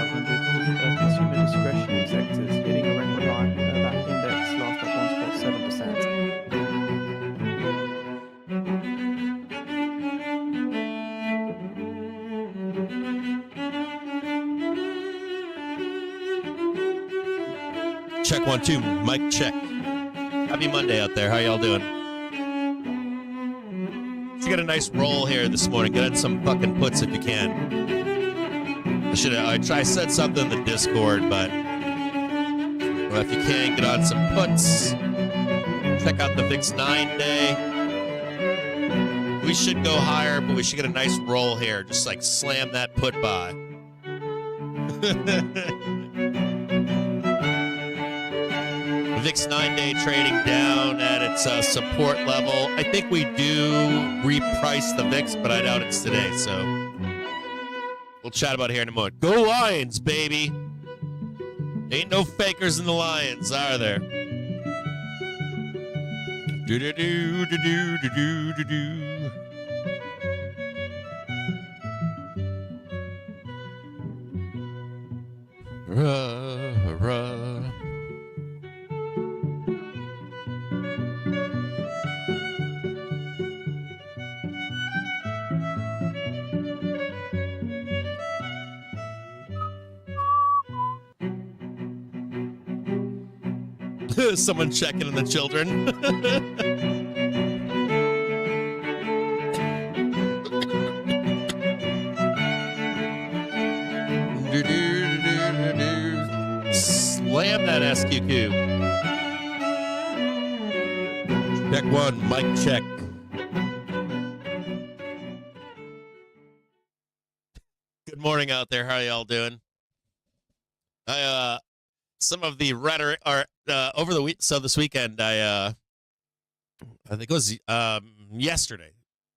500 consumer discretionary sectors hitting a record high. That index last up 1.7%. Check 1 2, mic check. Happy Monday out there. How y'all doing? Let's get a nice roll here this morning. Get in some fucking puts if you can. I said something in the Discord, but well, if you can, get on some puts. Check out the VIX 9-day. We should go higher, but we should get a nice roll here. Just like slam that put buy. VIX 9-day trading down at its support level. I think we do reprice the VIX, but I doubt it's today, so we'll chat about it here in a moment. Go Lions, baby! Ain't no fakers in the Lions, are there? Do-do-do-do-do-do-do-do. Rah. Someone checking on the children. Slam that SQQ. Check 1, mic check. Good morning out there. How y'all doing? Some of the rhetoric are over the week. So this weekend, I think it was yesterday,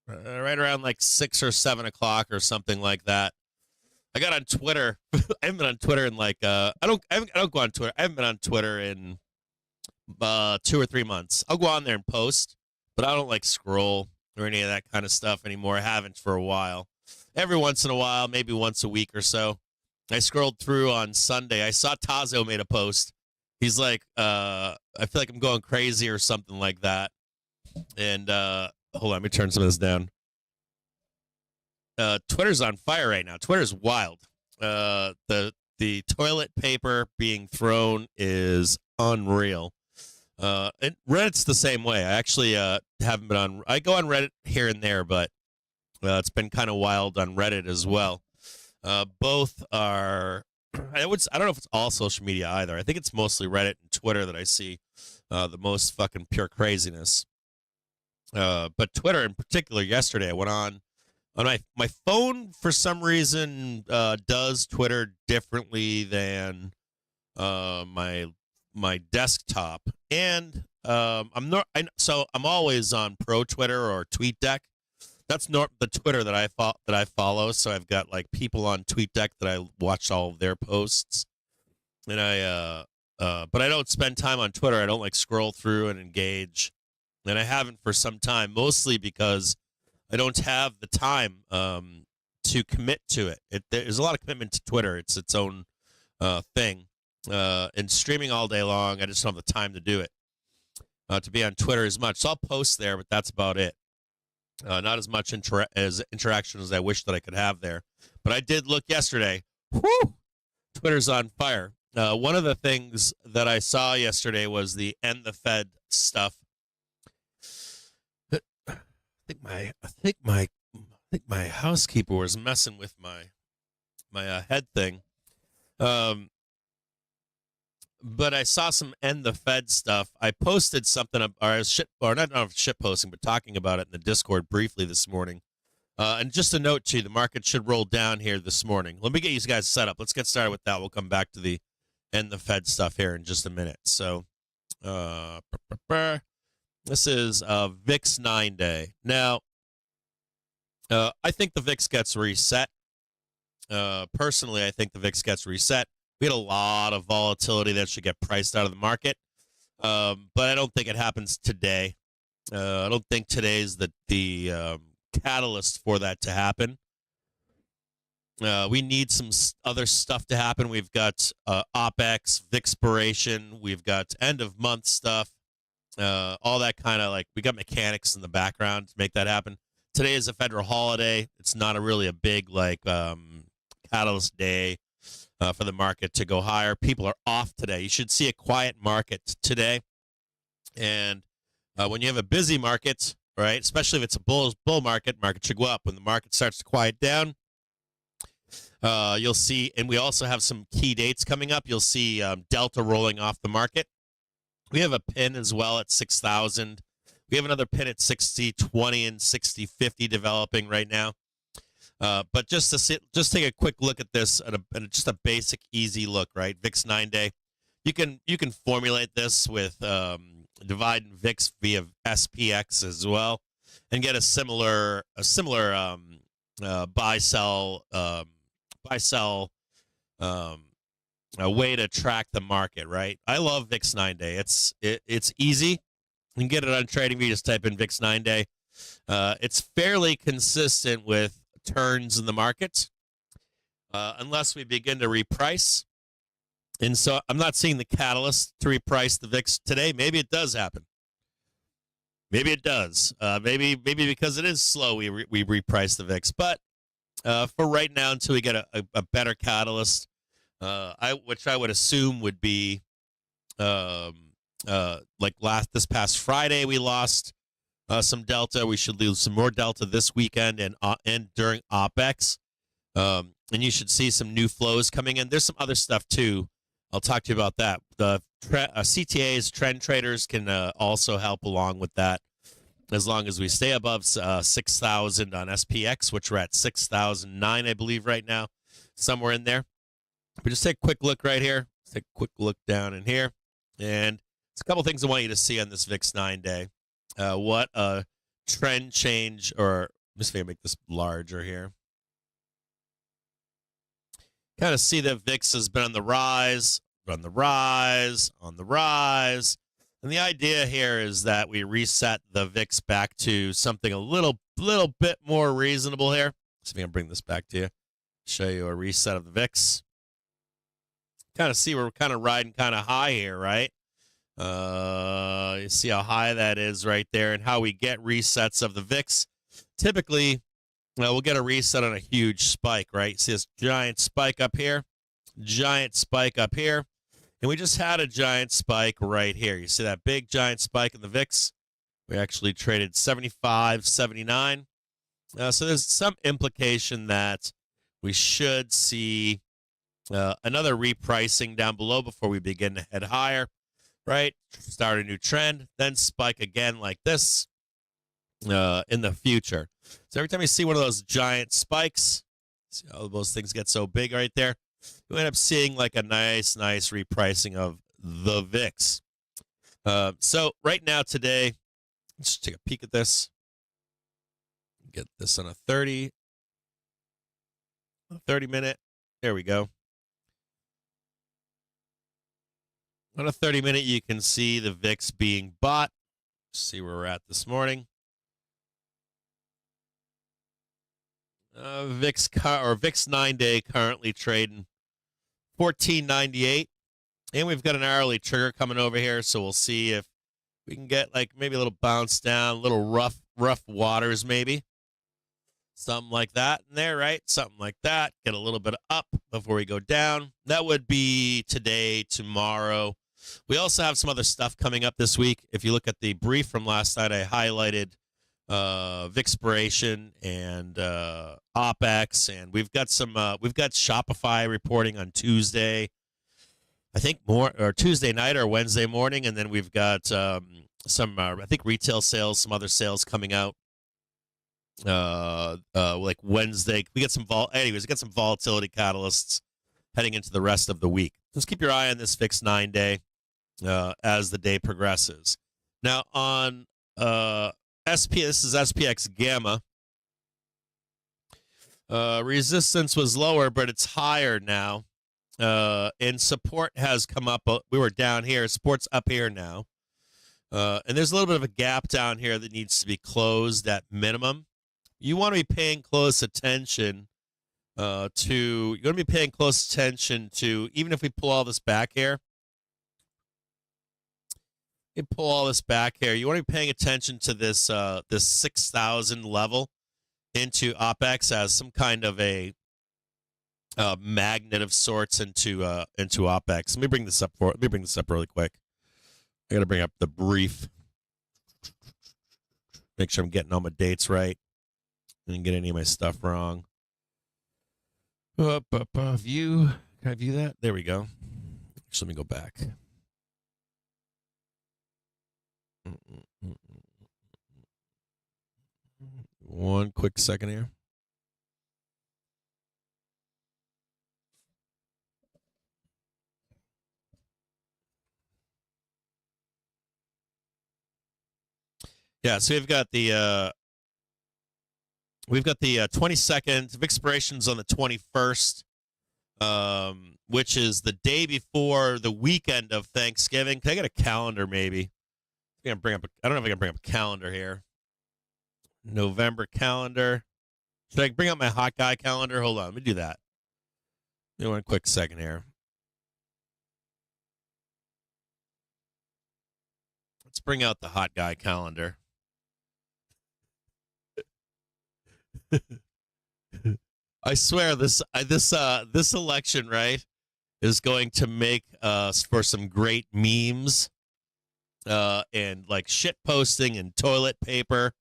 right around like 6 or 7 o'clock or something like that. I got on Twitter. I haven't been on Twitter in like I don't go on Twitter. I haven't been on Twitter in 2 or 3 months. I'll go on there and post, but I don't like scroll or any of that kind of stuff anymore. I haven't for a while. Every once in a while, maybe once a week or so. I scrolled through on Sunday. I saw Tazo made a post. He's like, I feel like I'm going crazy or something like that. And hold on, let me turn some of this down. Twitter's on fire right now. Twitter's wild. The toilet paper being thrown is unreal. And Reddit's the same way. I actually haven't been on. I go on Reddit here and there, but it's been kind of wild on Reddit as well. Both are, I don't know if it's all social media either. I think it's mostly Reddit and Twitter that I see the most fucking pure craziness. But Twitter in particular, yesterday I went on my phone for some reason does Twitter differently than my desktop, and I'm always on Pro Twitter or TweetDeck. That's not the Twitter that I follow. So I've got like people on TweetDeck that I watch all of their posts, and but I don't spend time on Twitter. I don't like scroll through and engage, and I haven't for some time. Mostly because I don't have the time to commit to it. There's a lot of commitment to Twitter. It's its own thing, and streaming all day long. I just don't have the time to do it. To be on Twitter as much, so I'll post there, but that's about it. Not as much interaction as I wish that I could have there. But I did look yesterday. Whew! Twitter's on fire. One of the things that I saw yesterday was the end the Fed stuff. I think my housekeeper was messing with my head thing. But I saw some end the Fed stuff. I posted something, not shit posting, but talking about it in the Discord briefly this morning. And just a note to you, the market should roll down here this morning. Let me get you guys set up. Let's get started with that. We'll come back to the end the Fed stuff here in just a minute. So, this is VIX 9-day. Now, I think the VIX gets reset. Personally, I think the VIX gets reset. We had a lot of volatility that should get priced out of the market, but I don't think it happens today. I don't think today's the catalyst for that to happen. We need some other stuff to happen. We've got OPEX, Vixpiration. We've got end of month stuff. All that kind of like we got mechanics in the background to make that happen. Today is a federal holiday. It's not really a big like catalyst day for the market to go higher. People are off today. You should see a quiet market today. And when you have a busy market, right, especially if it's a bull market, market should go up. When the market starts to quiet down, you'll see, and we also have some key dates coming up. You'll see Delta rolling off the market. We have a pin as well at 6,000. We have another pin at 60.20 and 60.50 developing right now. But just take a quick look at this and just a basic, easy look, right? VIX 9-day. You can formulate this with dividing VIX via SPX as well, and get a similar buy sell a way to track the market, right? I love VIX 9-day. It's easy. You can get it on TradingView. Just type in VIX 9-day. It's fairly consistent with turns in the market, unless we begin to reprice. And so I'm not seeing the catalyst to reprice the VIX today. Maybe it does happen. Maybe it does. Maybe because it is slow, we reprice the VIX. But for right now, until we get a better catalyst, which I would assume would be like this past Friday, we lost some delta. We should lose some more delta this weekend and during OPEX. And you should see some new flows coming in. There's some other stuff too. I'll talk to you about that. The CTAs, trend traders can also help along with that, as long as we stay above 6,000 on SPX, which we're at 6,009, I believe, right now, somewhere in there. But just take a quick look right here. Let's take a quick look down in here. And it's a couple things I want you to see on this VIX 9-day. What a trend change, or I'm just going to make this larger here. Kind of see that VIX has been on the rise, on the rise, on the rise. And the idea here is that we reset the VIX back to something a little bit more reasonable here. See if I can bring this back to you. Show you a reset of the VIX. Kind of see we're kind of riding kind of high here, right? You see how high that is right there, and how we get resets of the VIX. Typically, we'll get a reset on a huge spike, right? See this giant spike up here, giant spike up here, and we just had a giant spike right here. You see that big giant spike in the VIX? We actually traded 75, 79. So there's some implication that we should see another repricing down below before we begin to head higher, right? Start a new trend, then spike again like this in the future. So every time you see one of those giant spikes, see how those things get so big right there, you end up seeing like a nice repricing of the VIX. So right now today, let's take a peek at this. Get this on a 30 minute. There we go. On a 30-minute, you can see the VIX being bought. See where we're at this morning. VIX 9-day currently trading 14.98, and we've got an hourly trigger coming over here, so we'll see if we can get like maybe a little bounce down, a little rough waters, maybe something like that in there, right? Something like that. Get a little bit up before we go down. That would be today, tomorrow. We also have some other stuff coming up this week. If you look at the brief from last night, I highlighted Vixpiration and OPEX, and we've got Shopify reporting on Tuesday, I think Tuesday night or Wednesday morning, and then we've got some I think retail sales, some other sales coming out like Wednesday. We get some volatility catalysts heading into the rest of the week. Just keep your eye on this VIX 9-day as the day progresses. Now on this is SPX Gamma. Resistance was lower, but it's higher now. And support has come up. We were down here. Support's up here now. And there's a little bit of a gap down here that needs to be closed at minimum. You want to be paying close attention you're going to be paying close attention to, even if we pull all this back here, you want to be paying attention to this this 6,000 level into OPEX as some kind of a magnet of sorts into OPEX. Let me bring this up really quick. I got to bring up the brief. Make sure I'm getting all my dates right. Didn't get any of my stuff wrong. View. Can I view that? There we go. Actually, let me go back. One quick second here. Yeah, so we've got the 22nd of expirations on the 21st, which is the day before the weekend of Thanksgiving. Can I get a calendar maybe? I don't know if I can bring up a calendar here. November calendar. Should I bring up my hot guy calendar? Hold on, let me do that. Give me one quick second here. Let's bring out the hot guy calendar. I swear this election, right, is going to make for some great memes and like shit posting and toilet paper.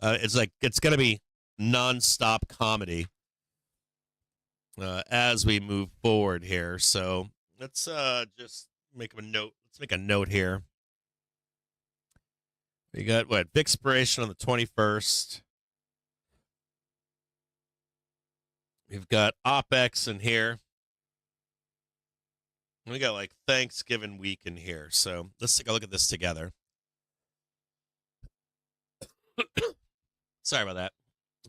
It's going to be nonstop comedy as we move forward here. So let's just make a note. Let's make a note here. We got what? Expiration on the 21st. We've got OPEX in here. We got like Thanksgiving week in here. So let's take a look at this together. Sorry about that.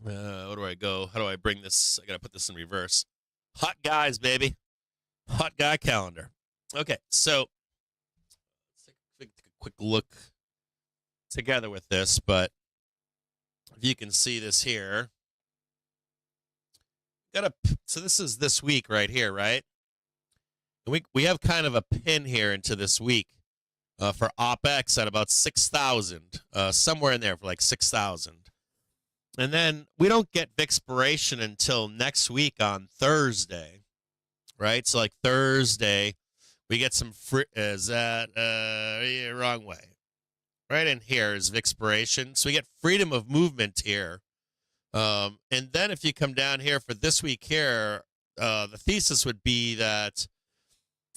Where do I go? How do I bring this? I got to put this in reverse. Hot guys, baby. Hot guy calendar. Okay, so let's take a quick look together with this. But if you can see this here. So this is this week right here, right? And we have kind of a pin here into this week for OPEX at about 6,000, somewhere in there for like 6,000. And then we don't get expiration until next week on Thursday, right? So like Thursday, we get some free. Is that wrong way? Right in here is expiration. So we get freedom of movement here. And then if you come down here for this week here, the thesis would be that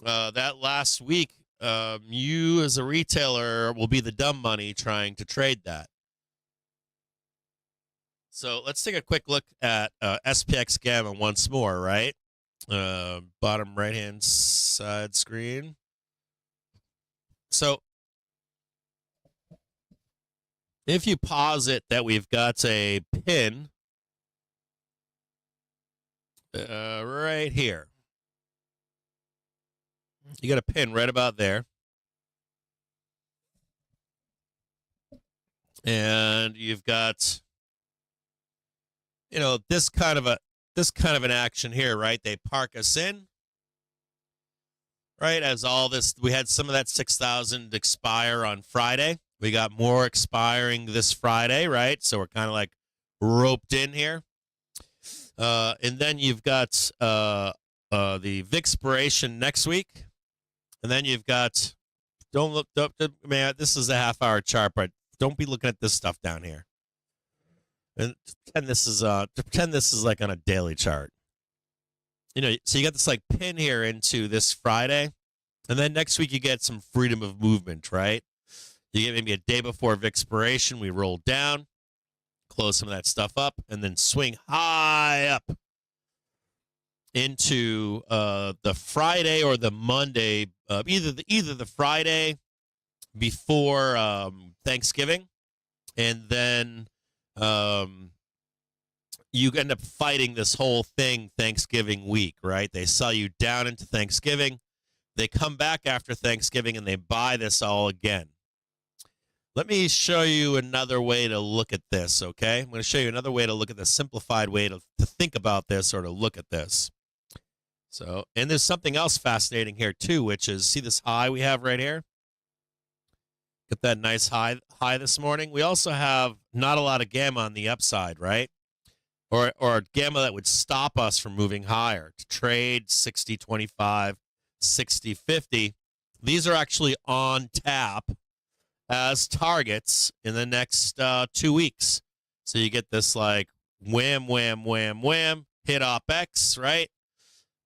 that last week, you as a retailer will be the dumb money trying to trade that. So let's take a quick look at SPX Gamma once more, right? Bottom right-hand side screen. So if you posit that we've got a pin right here. You got a pin right about there. And you've got, this kind of an action here, right? They park us in, right? As all this, we had some of that 6,000 expire on Friday. We got more expiring this Friday, right? So we're kind of like roped in here. And then you've got the expiration next week. And then you've got, man, this is a half-hour chart, but don't be looking at this stuff down here. And pretend this is like on a daily chart. So you got this like pin here into this Friday. And then next week you get some freedom of movement, right? You get maybe a day before expiration, we roll down, close some of that stuff up, and then swing high up into the Friday or the Monday, either the Friday before Thanksgiving, and then you end up fighting this whole thing Thanksgiving week, right? They sell you down into Thanksgiving. They come back after Thanksgiving and they buy this all again. Let me show you another way to look at this, okay? I'm going to show you another way to look at this, simplified way to think about this or to look at this. So, and there's something else fascinating here too, which is, see this high we have right here? Get that nice high this morning. We also have not a lot of gamma on the upside, right? Or gamma that would stop us from moving higher. To trade 60-25, 60-50. These are actually on tap as targets in the next 2 weeks. So you get this like wham, wham, wham, wham, hit OpX, right?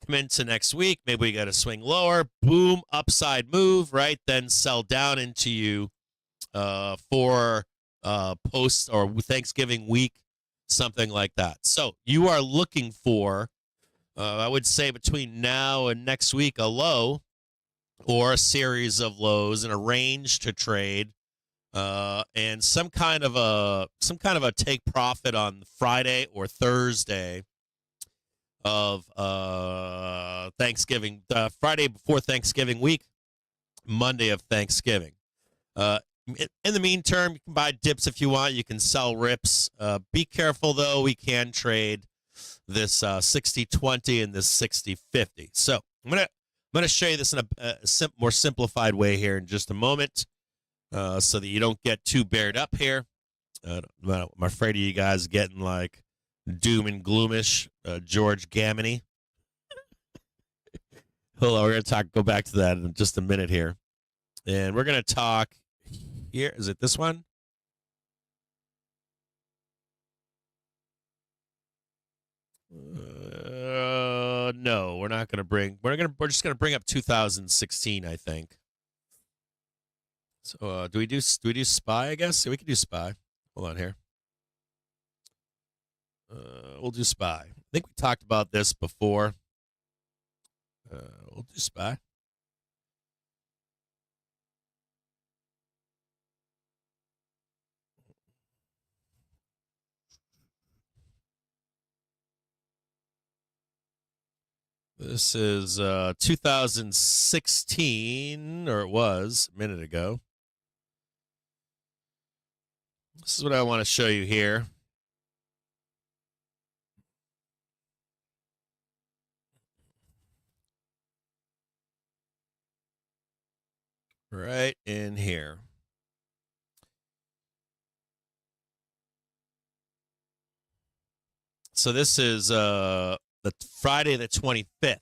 Come into next week, maybe we got to swing lower, boom, upside move, right? Then sell down into you for post or Thanksgiving week, something like that. So you are looking for, I would say between now and next week, a low or a series of lows and a range to trade, and some kind of a take profit on Friday or Thursday of Thanksgiving, Friday before Thanksgiving week, Monday of Thanksgiving. In the meantime, you can buy dips if you want. You can sell rips. Be careful though. We can trade this 60-20 and this 60-50. So I'm gonna show you this in a more simplified way here in just a moment, so that you don't get too bared up here. I'm afraid of you guys getting like doom and gloomish, George Gaminy. Hold on, we're gonna go back to that in just a minute here, and we're gonna talk here. Is it this one? No, we're not gonna bring. We're just gonna bring up 2016, I think. So do we do SPY? I guess we can do SPY. Hold on here. We'll do SPY. I think we talked about this before. We'll do SPY. This is 2016, or it was a minute ago. This is what I want to show you here. Right in here. So this is the Friday the 25th.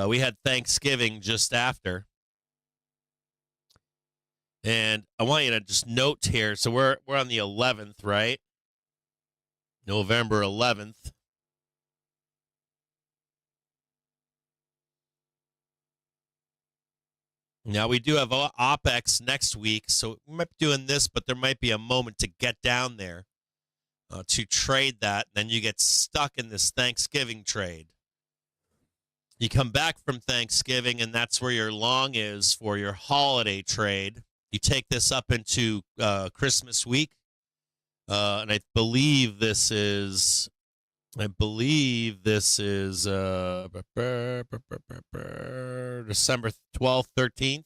We had Thanksgiving just after. And I want you to just note here. So we're on the 11th, right? November 11th. Now, we do have OpX next week, so we might be doing this, but there might be a moment to get down there to trade that. Then you get stuck in this Thanksgiving trade. You come back from Thanksgiving, and that's where your long is for your holiday trade. You take this up into Christmas week, and I believe this is December 12th, 13th.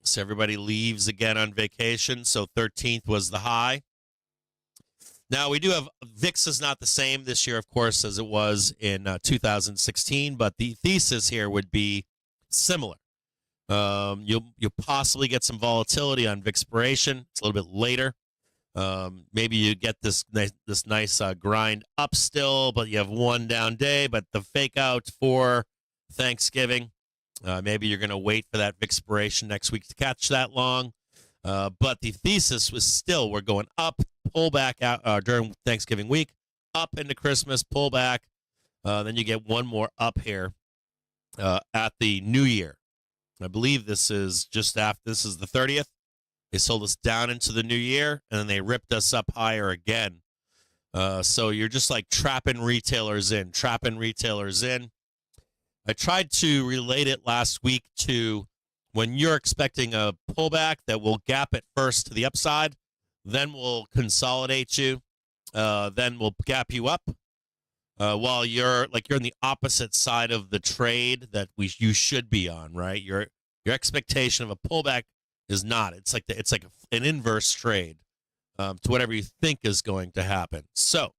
So everybody leaves again on vacation. So 13th was the high. Now we do have VIX is not the same this year, of course, as it was in 2016, but the thesis here would be similar. You'll possibly get some volatility on VIX expiration. It's a little bit later. Maybe you get this nice grind up still, but you have one down day. But the fake out for Thanksgiving, maybe you're going to wait for that expiration next week to catch that long. But the thesis was still we're going up, pull back out during Thanksgiving week, up into Christmas, pull back. Then you get one more up here at the New Year. I believe this is just after. This is the 30th. They sold us down into the new year, and then they ripped us up higher again. So you're just like trapping retailers in. I tried to relate it last week to when you're expecting a pullback that will gap it first to the upside, then we'll consolidate you, then we'll gap you up, while you're in the opposite side of the trade that you should be on, right? Your expectation of a pullback is not. It's like an inverse trade to whatever you think is going to happen. So,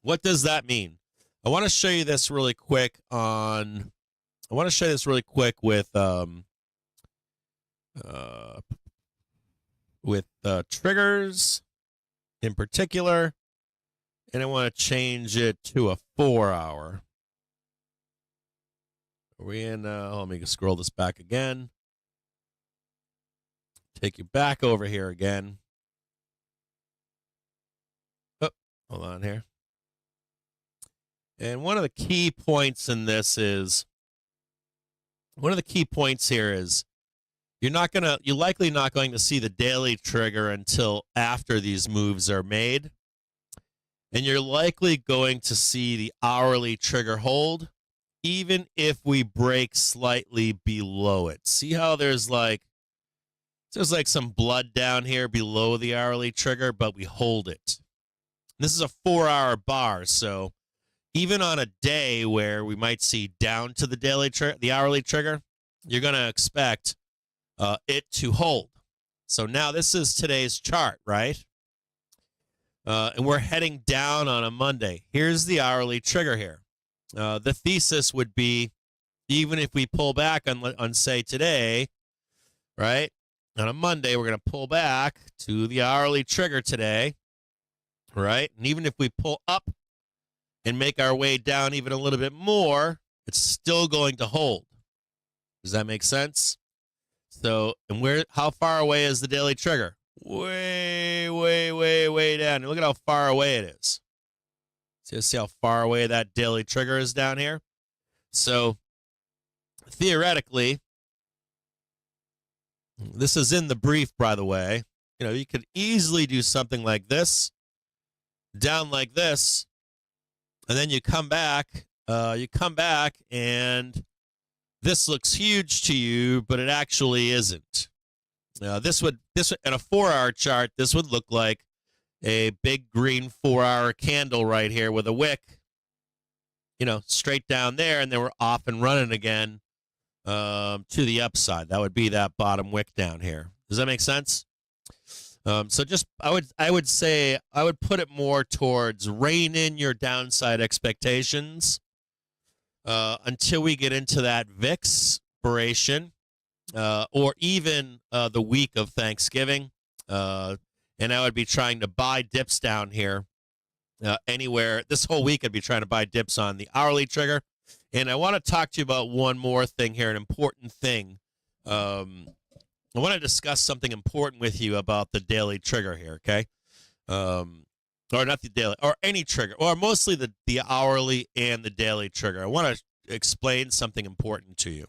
what does that mean? I want to show you this really quick with triggers in particular, and I want to change it to a 4-hour. Are we in? Let me scroll this back again. Take you back over here again. Oh, hold on here. And one of the key points in this is, you're likely not going to see the daily trigger until after these moves are made. And you're likely going to see the hourly trigger hold, even if we break slightly below it. See how there's some blood down here below the hourly trigger, but we hold it. This is a 4-hour bar, so even on a day where we might see down to the hourly trigger, you're going to expect it to hold. So now this is today's chart, right? And we're heading down on a Monday. Here's the hourly trigger here. The thesis would be, even if we pull back on say today, right? On a Monday, we're going to pull back to the hourly trigger today, right? And even if we pull up and make our way down even a little bit more, it's still going to hold. Does that make sense? So, and how far away is the daily trigger? Way, way, way, way down. And look at how far away it is. See how far away that daily trigger is down here? So, theoretically, this is in the brief, by the way. You could easily do something like this, down like this, and then you come back, and this looks huge to you, but it actually isn't. This would in a 4-hour chart, this would look like a big green 4-hour candle right here with a wick, straight down there, and then we're off and running again to the upside. That would be that bottom wick down here. Does that make sense? So I would say I would put it more towards rein in your downside expectations until we get into that VIX expiration, or even the week of Thanksgiving. And I would be trying to buy dips down here anywhere. This whole week I'd be trying to buy dips on the hourly trigger. And I want to talk to you about one more thing here, an important thing. I want to discuss something important with you about the daily trigger here, okay? Or not the daily, or any trigger, or mostly the hourly and the daily trigger. I want to explain something important to you.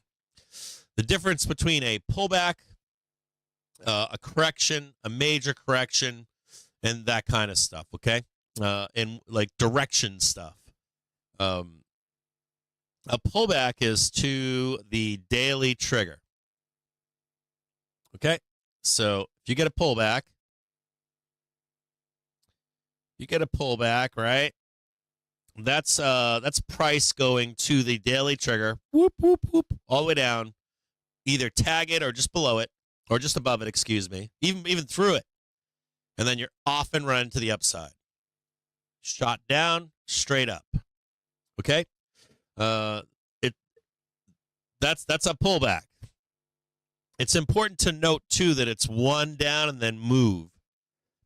The difference between a pullback, a correction, a major correction, and that kind of stuff, okay? And like direction stuff. A pullback is to the daily trigger. Okay? So if you get a pullback, right? That's price going to the daily trigger, whoop, whoop, whoop, all the way down. Either tag it or just below it, or just above it, excuse me, even through it. And then you're off and running to the upside. Shot down, straight up. Okay? That's a pullback. It's important to note, too, that it's one down and then move.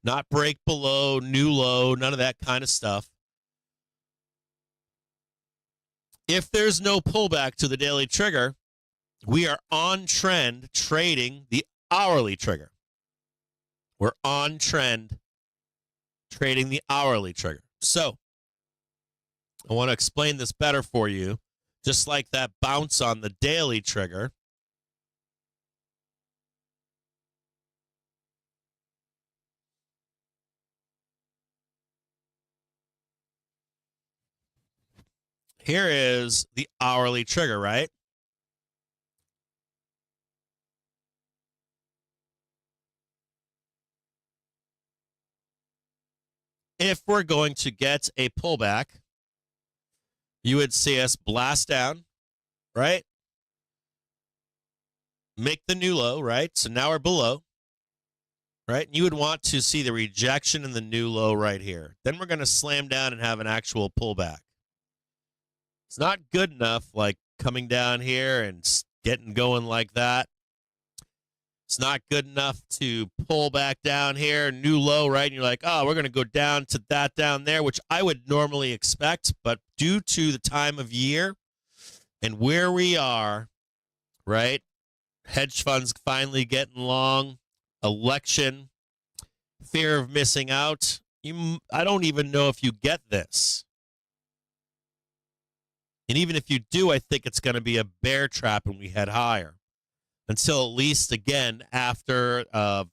Not break below, new low, none of that kind of stuff. If there's no pullback to the daily trigger, we are on trend trading the hourly trigger. We're on trend trading the hourly trigger. So, I want to explain this better for you. Just like that bounce on the daily trigger, here is the hourly trigger, right? If we're going to get a pullback, you would see us blast down, right? Make the new low, right? So now we're below, right? And you would want to see the rejection in the new low right here. Then we're going to slam down and have an actual pullback. It's not good enough like coming down here and getting going like that. It's not good enough to pull back down here, new low, right? And you're like, oh, we're going to go down to that down there, which I would normally expect. But due to the time of year and where we are, right? Hedge funds finally getting long, election, fear of missing out. I don't even know if you get this. And even if you do, I think it's going to be a bear trap and we head higher until at least, again, after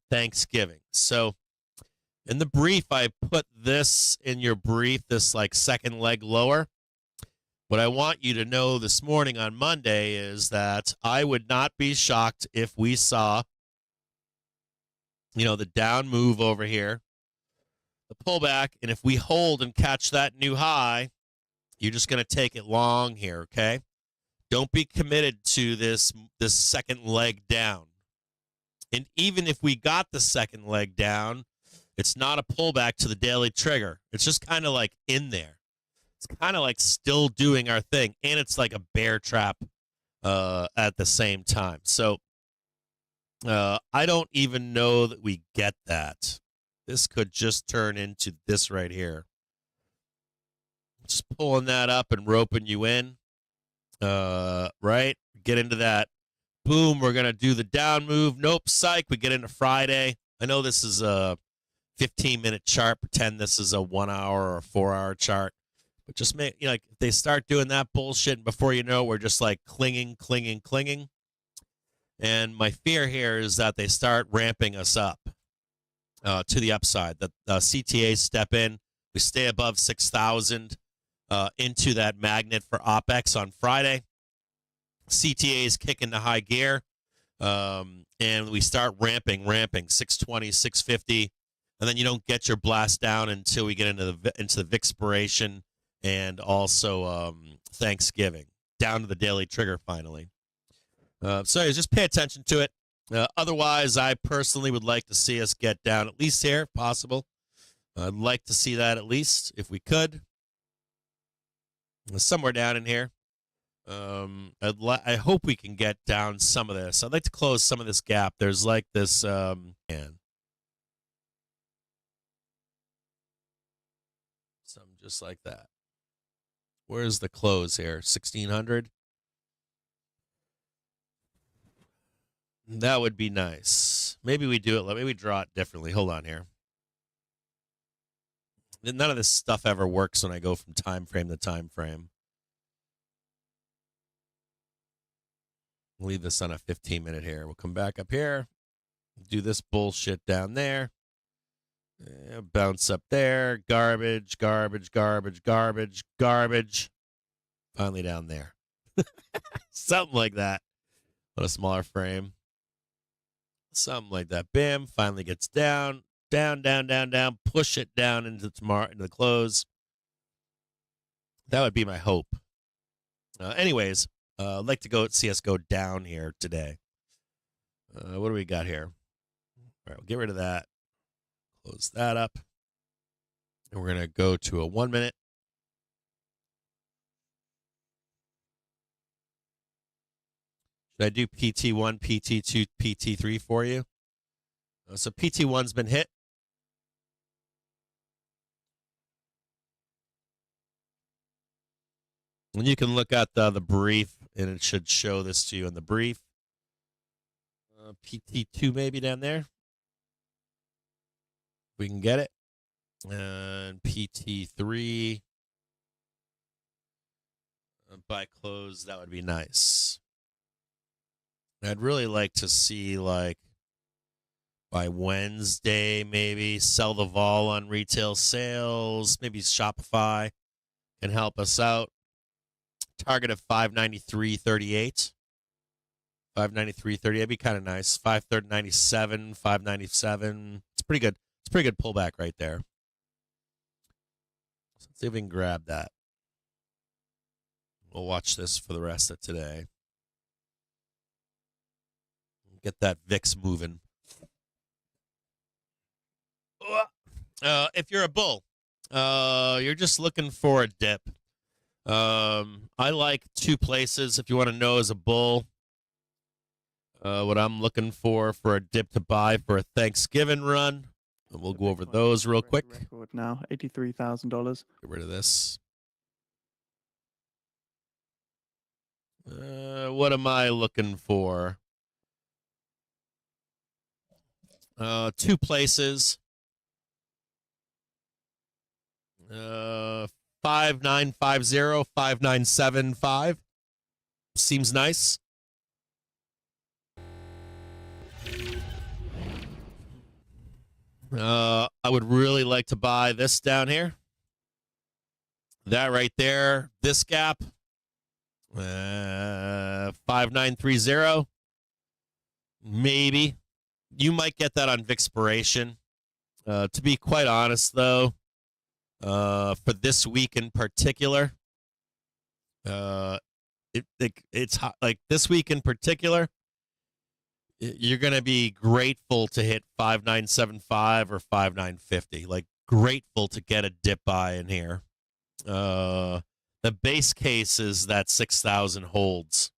Thanksgiving. So in the brief, I put this in your brief, this like second leg lower. What I want you to know this morning on Monday is that I would not be shocked if we saw, the down move over here, the pullback, and if we hold and catch that new high, you're just going to take it long here, okay? Don't be committed to this second leg down. And even if we got the second leg down, it's not a pullback to the daily trigger. It's just kind of like in there. It's kind of like still doing our thing. And it's like a bear trap at the same time. So I don't even know that we get that. This could just turn into this right here. Just pulling that up and roping you in. Right? Get into that. Boom, we're going to do the down move. Nope, psych. We get into Friday. I know this is a 15-minute chart. Pretend this is a 1 hour or 4 hour chart. But just make, if they start doing that bullshit, and before you know, we're just like clinging. And my fear here is that they start ramping us up to the upside. That CTAs step in. We stay above 6,000 into that magnet for OPEX on Friday. CTAs kick into high gear, and we start ramping 620, 650, and then you don't get your blast down until we get into the VIX-piration and also Thanksgiving, down to the daily trigger finally. So just pay attention to it. Otherwise, I personally would like to see us get down at least here, if possible. I'd like to see that at least, if we could. Somewhere down in here. I hope we can get down some of this. I'd like to close some of this gap. There's like this something just like that. Where's the close here? 1,600. That would be nice. Maybe we do it. Maybe we draw it differently. Hold on here. None of this stuff ever works when I go from time frame to time frame. Leave this on a 15-minute here. We'll come back up here. Do this bullshit down there. Bounce up there. Garbage. Finally down there. Something like that. On a smaller frame. Something like that. Bam. Finally gets down. Down. Push it down into the close. That would be my hope. Anyways, I'd like to see us go down here today. What do we got here? All right, we'll get rid of that. Close that up. And we're going to go to a 1 minute. Should I do PT1, PT2, PT3 for you? So PT1's been hit. And you can look at the brief, and it should show this to you in the brief. PT2 maybe down there. We can get it. And PT3. By close, that would be nice. I'd really like to see, like, by Wednesday, maybe sell the vol on retail sales. Maybe Shopify can help us out. Target of 593.38. 593.30. That'd be kind of nice. 597, 597. It's pretty good. It's a pretty good pullback right there. So let's see if we can grab that. We'll watch this for the rest of today. Get that VIX moving. If you're a bull, you're just looking for a dip. I like two places if you want to know as a bull what I'm looking for a dip to buy for a Thanksgiving run. And we'll go over those real quick. Record now, $83,000. Get rid of this. What am I looking for? Two places. 5950, 5975. Seems nice. I would really like to buy this down here. That right there. This gap. 5930. Maybe. You might get that on Vixpiration. To be quite honest, though, for this week in particular, it's hot. Like this week in particular, you're going to be grateful to hit 5975 or 5950. Like grateful to get a dip buy in here. The base case is that 6,000 holds.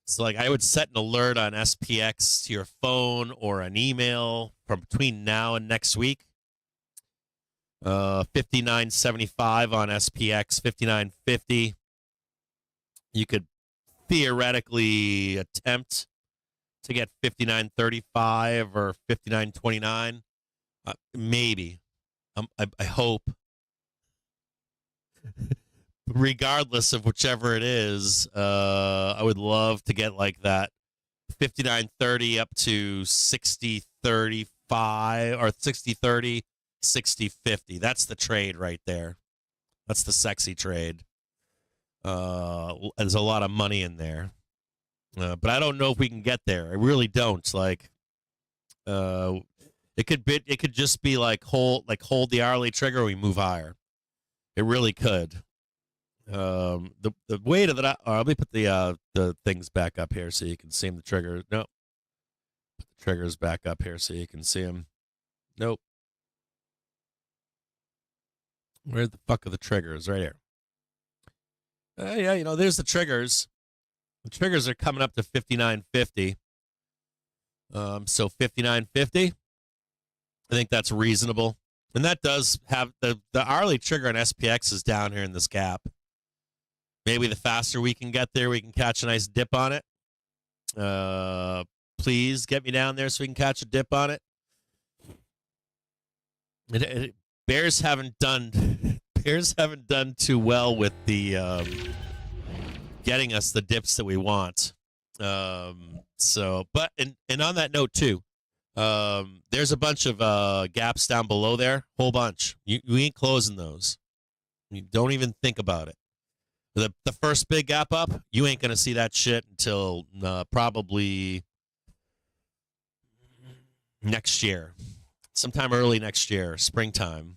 So like I would set an alert on SPX to your phone or an email from between now and next week. 5975 on SPX, 5950. You could theoretically attempt to get 5935 or 5929. Maybe. I hope. Regardless of whichever it is, I would love to get like that 5930 up to 6035 or 6030, 6050. That's the trade right there. That's the sexy trade. There's a lot of money in there. But I don't know if we can get there. I really don't. Like it could just be like hold the hourly trigger, we move higher. It really could. The way to that. Let me put the things back up here so you can see them. The trigger. Nope. Put the triggers back up here so you can see them. Nope. Where the fuck are the triggers? Right here. Yeah, there's the triggers. The triggers are coming up to 5950. So 5950. I think that's reasonable. And that does have the hourly trigger on SPX is down here in this gap. Maybe the faster we can get there, we can catch a nice dip on it. Please get me down there so we can catch a dip on it. Bears haven't done too well with the getting us the dips that we want. But on that note too, there's a bunch of gaps down below there, whole bunch. You ain't closing those. You don't even think about it. The first big gap up, you ain't gonna see that shit until probably next year, sometime early next year, springtime.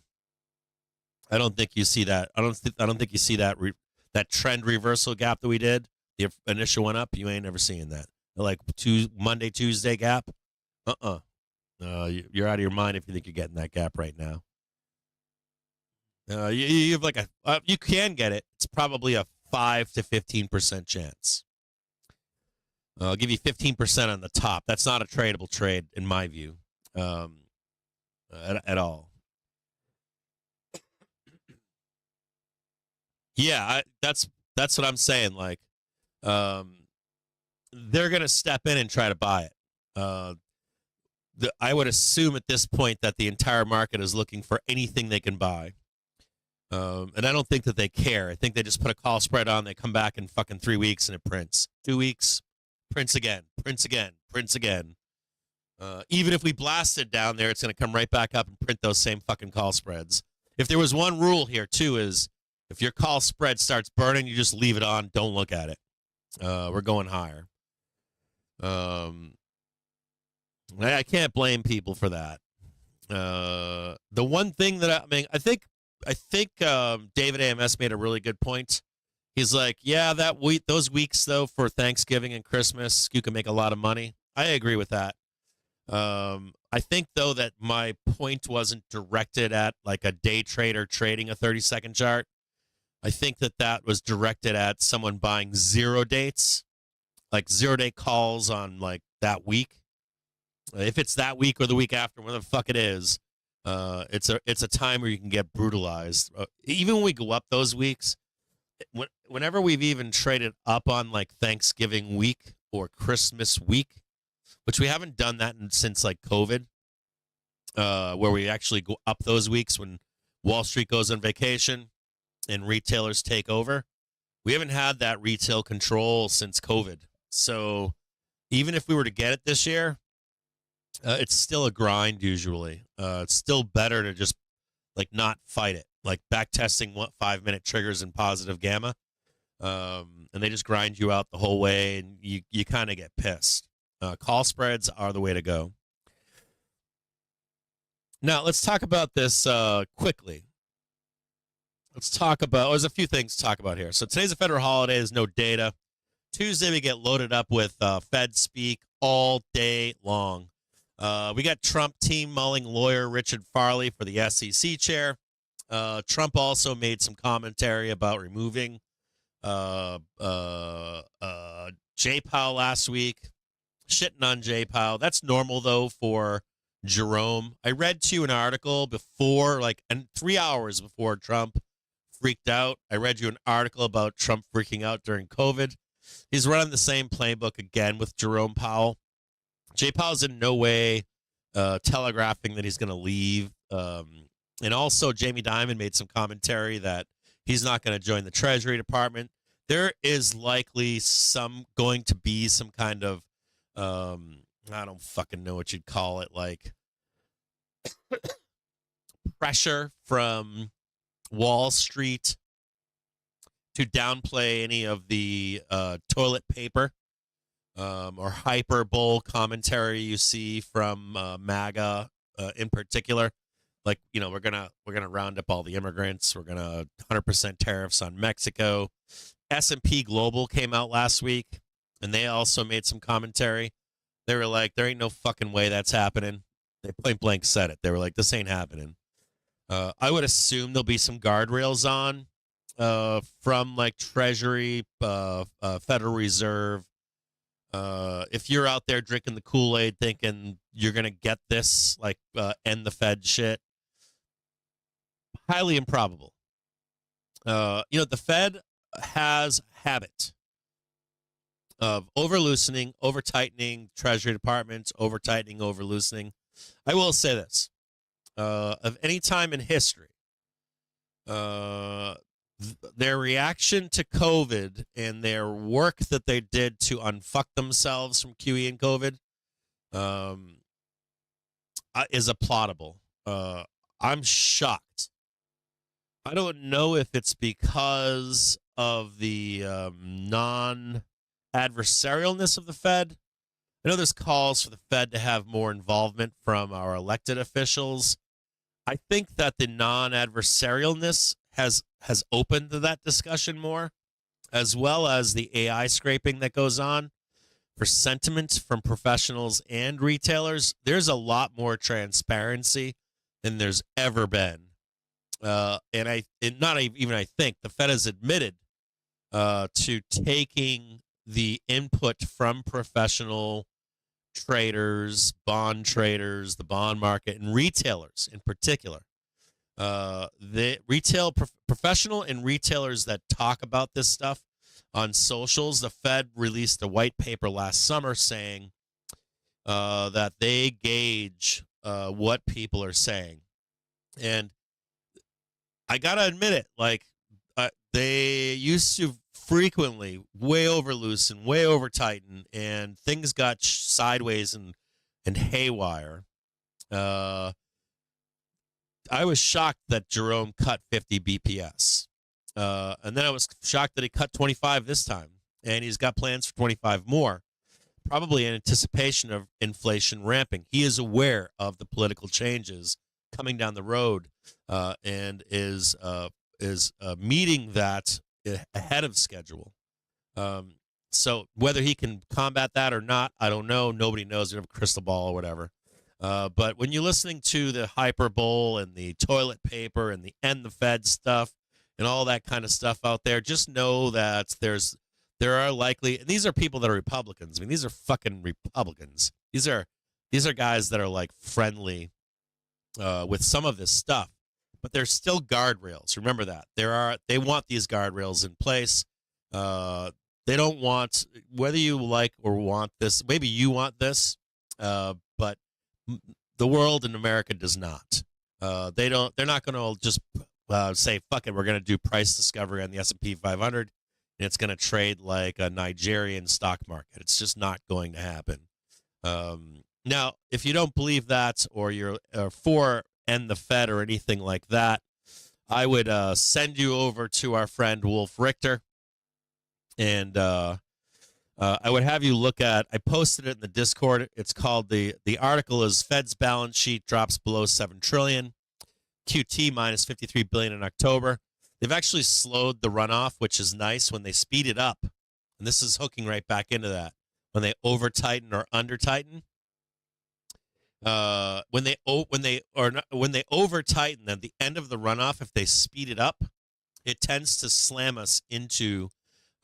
I don't think you see that. I don't think you see that that trend reversal gap that we did. The initial one up, you ain't never seeing that. Like Monday, Tuesday gap. You're out of your mind if you think you're getting that gap right now. You have like you can get it. It's probably a 5 to 15% chance. I'll give you 15% on the top. That's not a tradable trade in my view, at all. Yeah, that's what I'm saying. Like, they're gonna step in and try to buy it. I would assume at this point that the entire market is looking for anything they can buy. And I don't think that they care. I think they just put a call spread on. They come back in fucking 3 weeks and it prints. 2 weeks, prints again, prints again, prints again. Even if we blast it down there, it's going to come right back up and print those same fucking call spreads. If there was one rule here, too, is if your call spread starts burning, you just leave it on. Don't look at it. We're going higher. I can't blame people for that. The one thing that I think David AMS made a really good point. He's like, yeah, that week, those weeks though for Thanksgiving and Christmas, you can make a lot of money. I agree with that. I think though that my point wasn't directed at like a day trader trading a 30-second chart. I think that that was directed at someone buying 0 dates, like 0-day calls on like that week. If it's that week or the week after, whatever the fuck it is, it's a time where you can get brutalized. Even when we go up those weeks, whenever we've even traded up on like Thanksgiving week or Christmas week, which we haven't done that since like COVID, where we actually go up those weeks when Wall Street goes on vacation and retailers take over. We haven't had that retail control since COVID. So even if we were to get it this year, it's still a grind usually. It's still better to just like not fight it, like back testing 5-minute triggers in positive gamma. And they just grind you out the whole way and you kind of get pissed. Call spreads are the way to go. Now, let's talk about this quickly. Let's talk about, there's a few things to talk about here. So today's a federal holiday. There's no data. Tuesday, we get loaded up with Fed speak all day long. We got Trump team mulling lawyer Richard Farley for the SEC chair. Trump also made some commentary about removing Jay Powell last week, shitting on Jay Powell. That's normal, though, for Jerome. I read to you an article before, and 3 hours before Trump freaked out. I read you an article about Trump freaking out during COVID. He's running the same playbook again with Jerome Powell. Jay Powell's in no way telegraphing that he's going to leave. And also, Jamie Dimon made some commentary that he's not going to join the Treasury Department. There is likely going to be some kind of, I don't fucking know what you'd call it, like pressure from Wall Street to downplay any of the toilet paper or hyperbole commentary you see from MAGA in particular. Like, we're gonna round up all the immigrants. We're gonna 100% tariffs on Mexico. S&P Global came out last week, and they also made some commentary. They were like, there ain't no fucking way that's happening. They point blank said it. They were like, this ain't happening. I would assume there'll be some guardrails on from like Treasury, Federal Reserve. If you're out there drinking the Kool-Aid thinking you're going to get this, like end the Fed shit, highly improbable. The Fed has a habit of over-loosening, over-tightening, Treasury departments, over-tightening, over-loosening. I will say this. Of any time in history, their reaction to COVID and their work that they did to unfuck themselves from QE and COVID is applaudable. I'm shocked. I don't know if it's because of the non-adversarialness of the Fed. I know there's calls for the Fed to have more involvement from our elected officials. I think that the non-adversarialness has opened to that discussion more, as well as the AI scraping that goes on for sentiment from professionals and retailers. There's a lot more transparency than there's ever been. I think the Fed has admitted to taking the input from professional traders, the bond market, and retailers in particular. The professional and retailers that talk about this stuff on socials. The Fed released a white paper last summer saying that they gauge what people are saying. And I got to admit it, they used to frequently way over loose and way over tighten, and things got sideways and haywire. I was shocked that Jerome cut 50 BPS. And then I was shocked that he cut 25 this time. And he's got plans for 25 more, probably in anticipation of inflation ramping. He is aware of the political changes coming down the road and is meeting that ahead of schedule. So whether he can combat that or not, I don't know. Nobody knows. We have a crystal ball or whatever. But when you're listening to the hyperbole and the toilet paper and the end the Fed stuff and all that kind of stuff out there, just know that there are likely, and these are people that are Republicans. I mean, these are fucking Republicans. These are guys that are like friendly with some of this stuff, but there's still guardrails. Remember that they want these guardrails in place. They don't want, whether you like or want this, maybe you want this, but the world in America does not. They're not going to just say, fuck it, we're going to do price discovery on the S&P 500, and it's going to trade like a Nigerian stock market. It's just not going to happen. Now, if you don't believe that, or you're for end the Fed or anything like that, I would send you over to our friend Wolf Richter. And I would have you look at, I posted it in the Discord. It's called, the article is Fed's balance sheet drops below 7 trillion, QT minus 53 billion in October. They've actually slowed the runoff, which is nice when they speed it up. And this is hooking right back into that. When they over tighten or under tighten. When they over tighten at the end of the runoff, if they speed it up, it tends to slam us into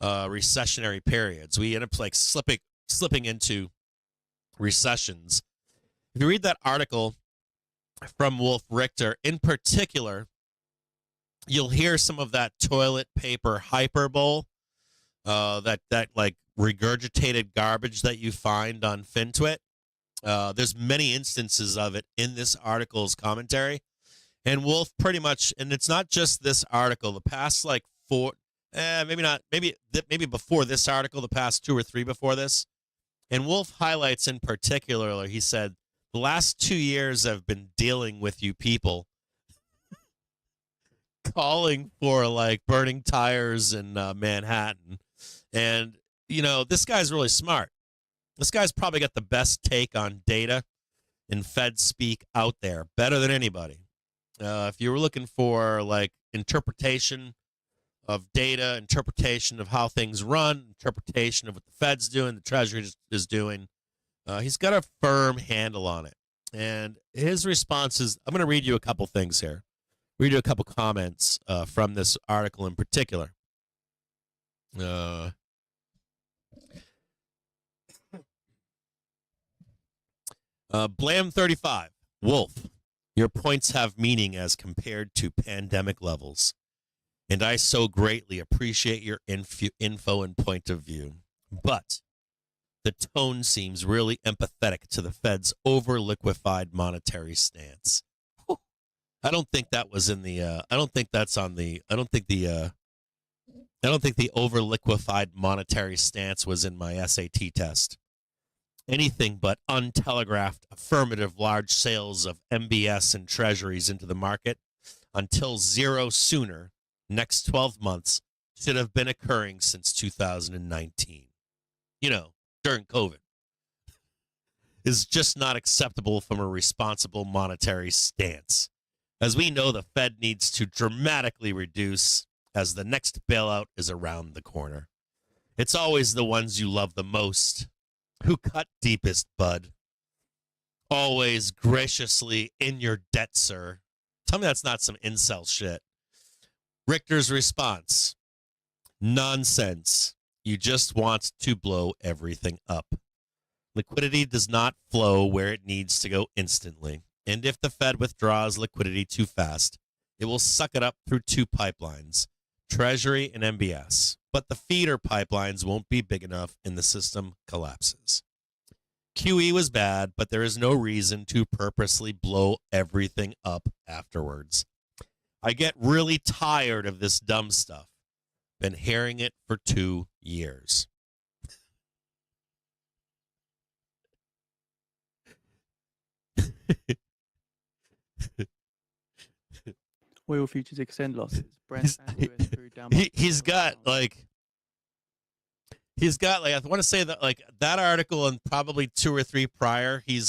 recessionary periods. We end up like slipping into recessions. If you read that article from Wolf Richter, in particular, you'll hear some of that toilet paper hyperbole, that like regurgitated garbage that you find on FinTwit. There's many instances of it in this article's commentary, and Wolf pretty much, and it's not just this article. The past like maybe before this article, the past 2 or 3 before this. And Wolf highlights in particular, he said, the last 2 years I've been dealing with you people calling for like burning tires in Manhattan. And, this guy's really smart. This guy's probably got the best take on data and Fed speak out there, better than anybody. If you were looking for like interpretation of data, interpretation of how things run, interpretation of what the Fed's doing, the Treasury is doing, he's got a firm handle on it. And his response is, I'm going to read you a couple things here. Read you a couple comments from this article in particular. Blam35, Wolf, your points have meaning as compared to pandemic levels, and I so greatly appreciate your info and point of view. But the tone seems really empathetic to the Fed's over-liquefied monetary stance. I don't think that was in the. I don't think that's on the. I don't think the over-liquefied monetary stance was in my SAT test. Anything but untelegraphed affirmative large sales of MBS and treasuries into the market until zero sooner, next 12 months, should have been occurring since 2019. During COVID. Is just not acceptable from a responsible monetary stance. As we know, the Fed needs to dramatically reduce as the next bailout is around the corner. It's always the ones you love the most who cut deepest, bud. Always graciously in your debt, sir. Tell me that's not some incel shit. Richter's response: nonsense. You just want to blow everything up. Liquidity does not flow where it needs to go instantly. And if the Fed withdraws liquidity too fast, it will suck it up through 2 pipelines, Treasury and MBS. But the feeder pipelines won't be big enough and the system collapses. QE was bad, but there is no reason to purposely blow everything up afterwards. I get really tired of this dumb stuff. Been hearing it for 2 years. Oil futures extend losses. Brent and US through down. He's got I want to say that like that article and probably 2 or 3 prior, he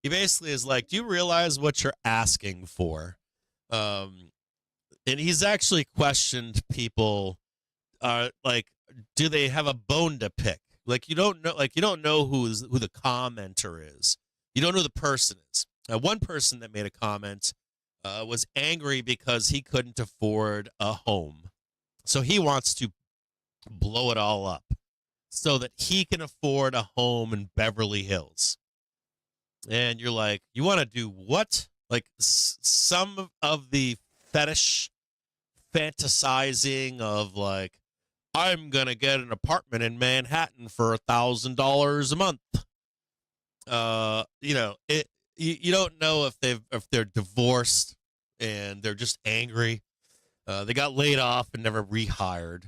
basically is like, do you realize what you're asking for? And he's actually questioned people like, do they have a bone to pick? Like you don't know who the commenter is. You don't know who the person is. One person that made a comment was angry because he couldn't afford a home, so he wants to blow it all up so that he can afford a home in Beverly Hills. And you're like, you want to do what? Like some of the fetish fantasizing of like, I'm gonna get an apartment in Manhattan for $1,000 a month. You don't know if they're divorced and they're just angry. They got laid off and never rehired.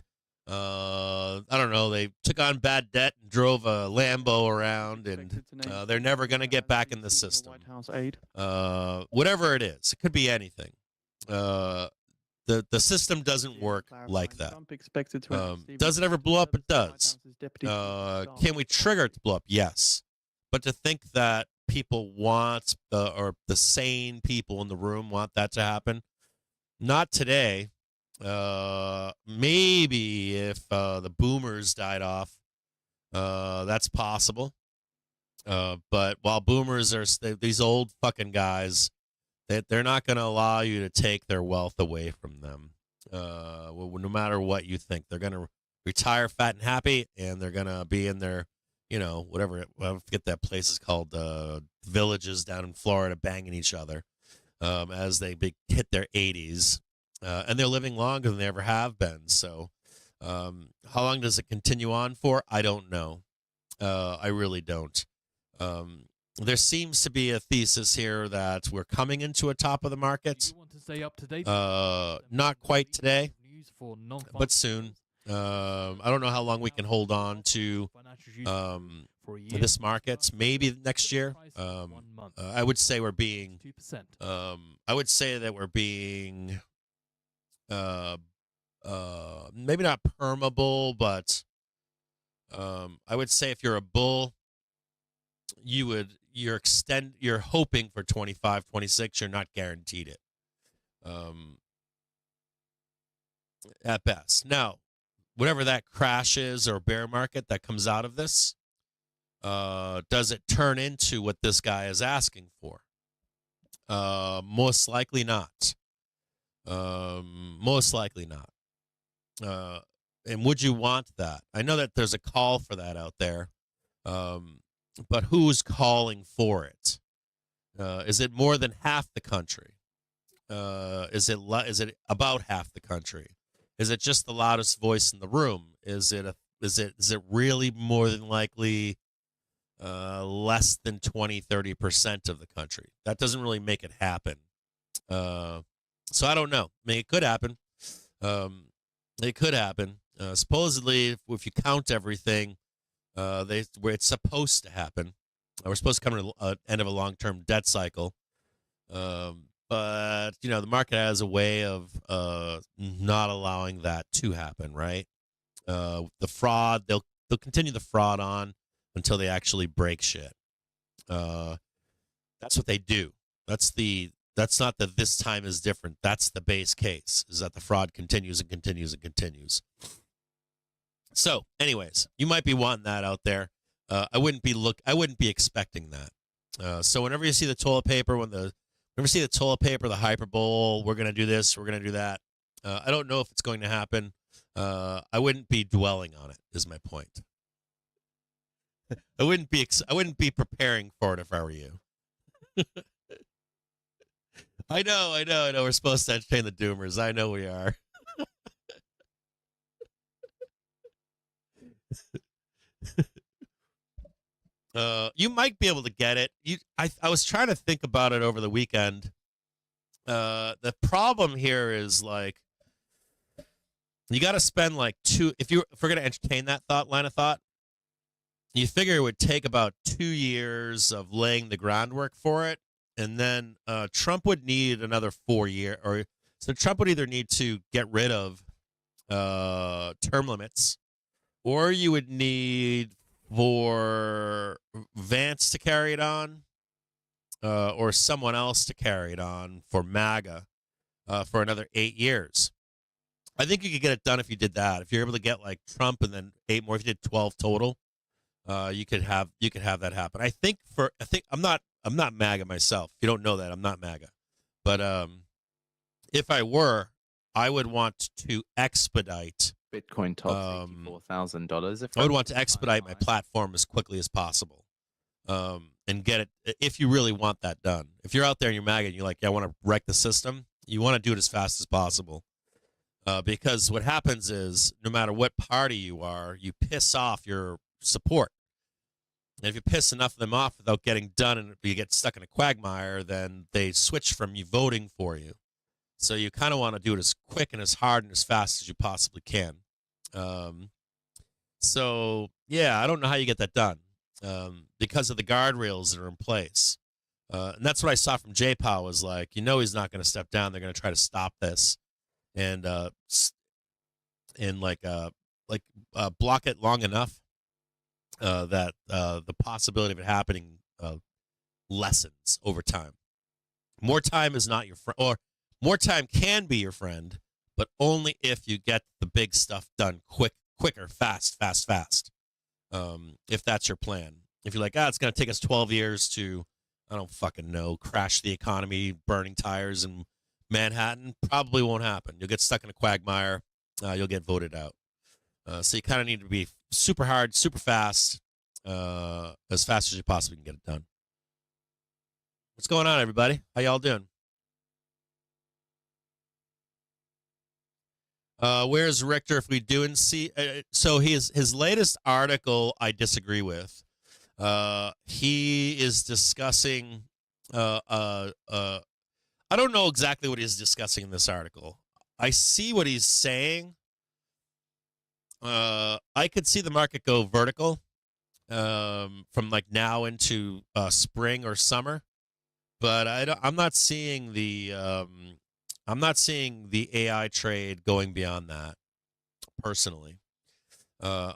I don't know. They took on bad debt and drove a Lambo around, and they're never going to get back in the system. Whatever it is, it could be anything. The system doesn't work like that. Does it ever blow up? It does. Can we trigger it to blow up? Yes. But to think that people want, or the sane people in the room want that to happen, not today. Maybe if the boomers died off, that's possible. But while boomers are these old fucking guys, they're not going to allow you to take their wealth away from them. No matter what you think, they're going to retire fat and happy, and they're going to be in their, whatever. I forget that place is called. Villages down in Florida, banging each other as they hit their 80s. And they're living longer than they ever have been. So how long does it continue on for? I don't know. I really don't. There seems to be a thesis here that we're coming into a top of the market. You want to stay up to date? Not quite today, but soon. I don't know how long we can hold on to this market. Maybe next year. I would say we're being. I would say that we're being. Maybe not permeable, but I would say if you're a bull, you're hoping for 25, 26. You're not guaranteed it. At best. Now, whatever that crash is or bear market that comes out of this, does it turn into what this guy is asking for? Most likely not. Most likely not. And would you want that? I know that there's a call for that out there, but who's calling for it? Is it more than half the country? Is it about half the country? Is it just the loudest voice in the room? Is it really more than likely less than 20-30% of the country? That doesn't really make it happen. So I don't know. I mean, it could happen. It could happen. Supposedly, if you count everything, where it's supposed to happen. We're supposed to come to the end of a long-term debt cycle. But, the market has a way of not allowing that to happen, right? The fraud, they'll continue the fraud on until they actually break shit. That's what they do. That's not that this time is different. That's the base case, is that the fraud continues and continues and continues. So, anyways, you might be wanting that out there. I wouldn't be expecting that. So whenever you see the toilet paper, the hyperbole, we're going to do this, we're going to do that. I don't know if it's going to happen. I wouldn't be dwelling on it, is my point. I wouldn't be preparing for it if I were you. I know. We're supposed to entertain the doomers. I know we are. You might be able to get it. I was trying to think about it over the weekend. The problem here is like you got to spend like if we're going to entertain that line of thought, you figure it would take about 2 years of laying the groundwork for it. And then Trump would need another 4 years, so Trump would either need to get rid of term limits, or you would need for Vance to carry it on, or someone else to carry it on for MAGA for another 8 years. I think you could get it done if you did that. If you're able to get like Trump and then 8 more, if you did 12 total, you could have that happen. I think I'm not MAGA myself. If you don't know that, I'm not MAGA. But if I were, I would want to expedite Bitcoin tops $84,000. I would want to expedite my platform as quickly as possible, and get it if you really want that done. If you're out there and you're MAGA and you're like, yeah, I want to wreck the system, you want to do it as fast as possible. Because what happens is, no matter what party you are, you piss off your support. And if you piss enough of them off without getting done and you get stuck in a quagmire, then they switch from you voting for you. So you kind of want to do it as quick and as hard and as fast as you possibly can. So, yeah, I don't know how you get that done, because of the guardrails that are in place. And that's what I saw from J-Pow was like, he's not going to step down. They're going to try to stop this. And block it long enough that the possibility of it happening lessens over time. More time is not your friend, or more time can be your friend, but only if you get the big stuff done quicker, fast. If that's your plan. If you're like, it's going to take us 12 years to, I don't fucking know, crash the economy, burning tires and Manhattan, probably won't happen. You'll get stuck in a quagmire. You'll get voted out. So you kind of need to be super hard, super fast, as fast as you possibly can get it done. What's going on, everybody? How y'all doing? Where's Richter? If we do and see, so his latest article, I disagree with. He is discussing I don't know exactly what he's discussing in this article. I see what he's saying. I could see the market go vertical from like now into spring or summer, but I'm not seeing the AI trade going beyond that personally. I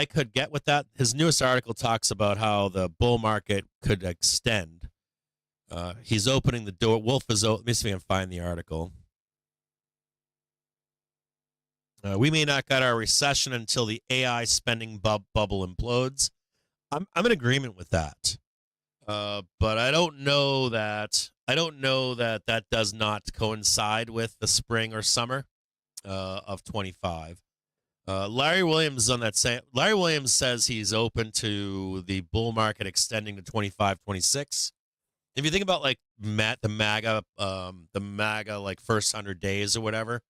could get with that. His newest article talks about how the bull market could extend. He's opening the door. Wolf is open. Let me see if I can find the article. We may not get our recession until the AI spending bubble implodes. I'm in agreement with that, but I don't know that that does not coincide with the spring or summer of 25. Larry Williams on that same. Larry Williams says he's open to the bull market extending to 25, 26. If you think about like the MAGA like first 100 days or whatever,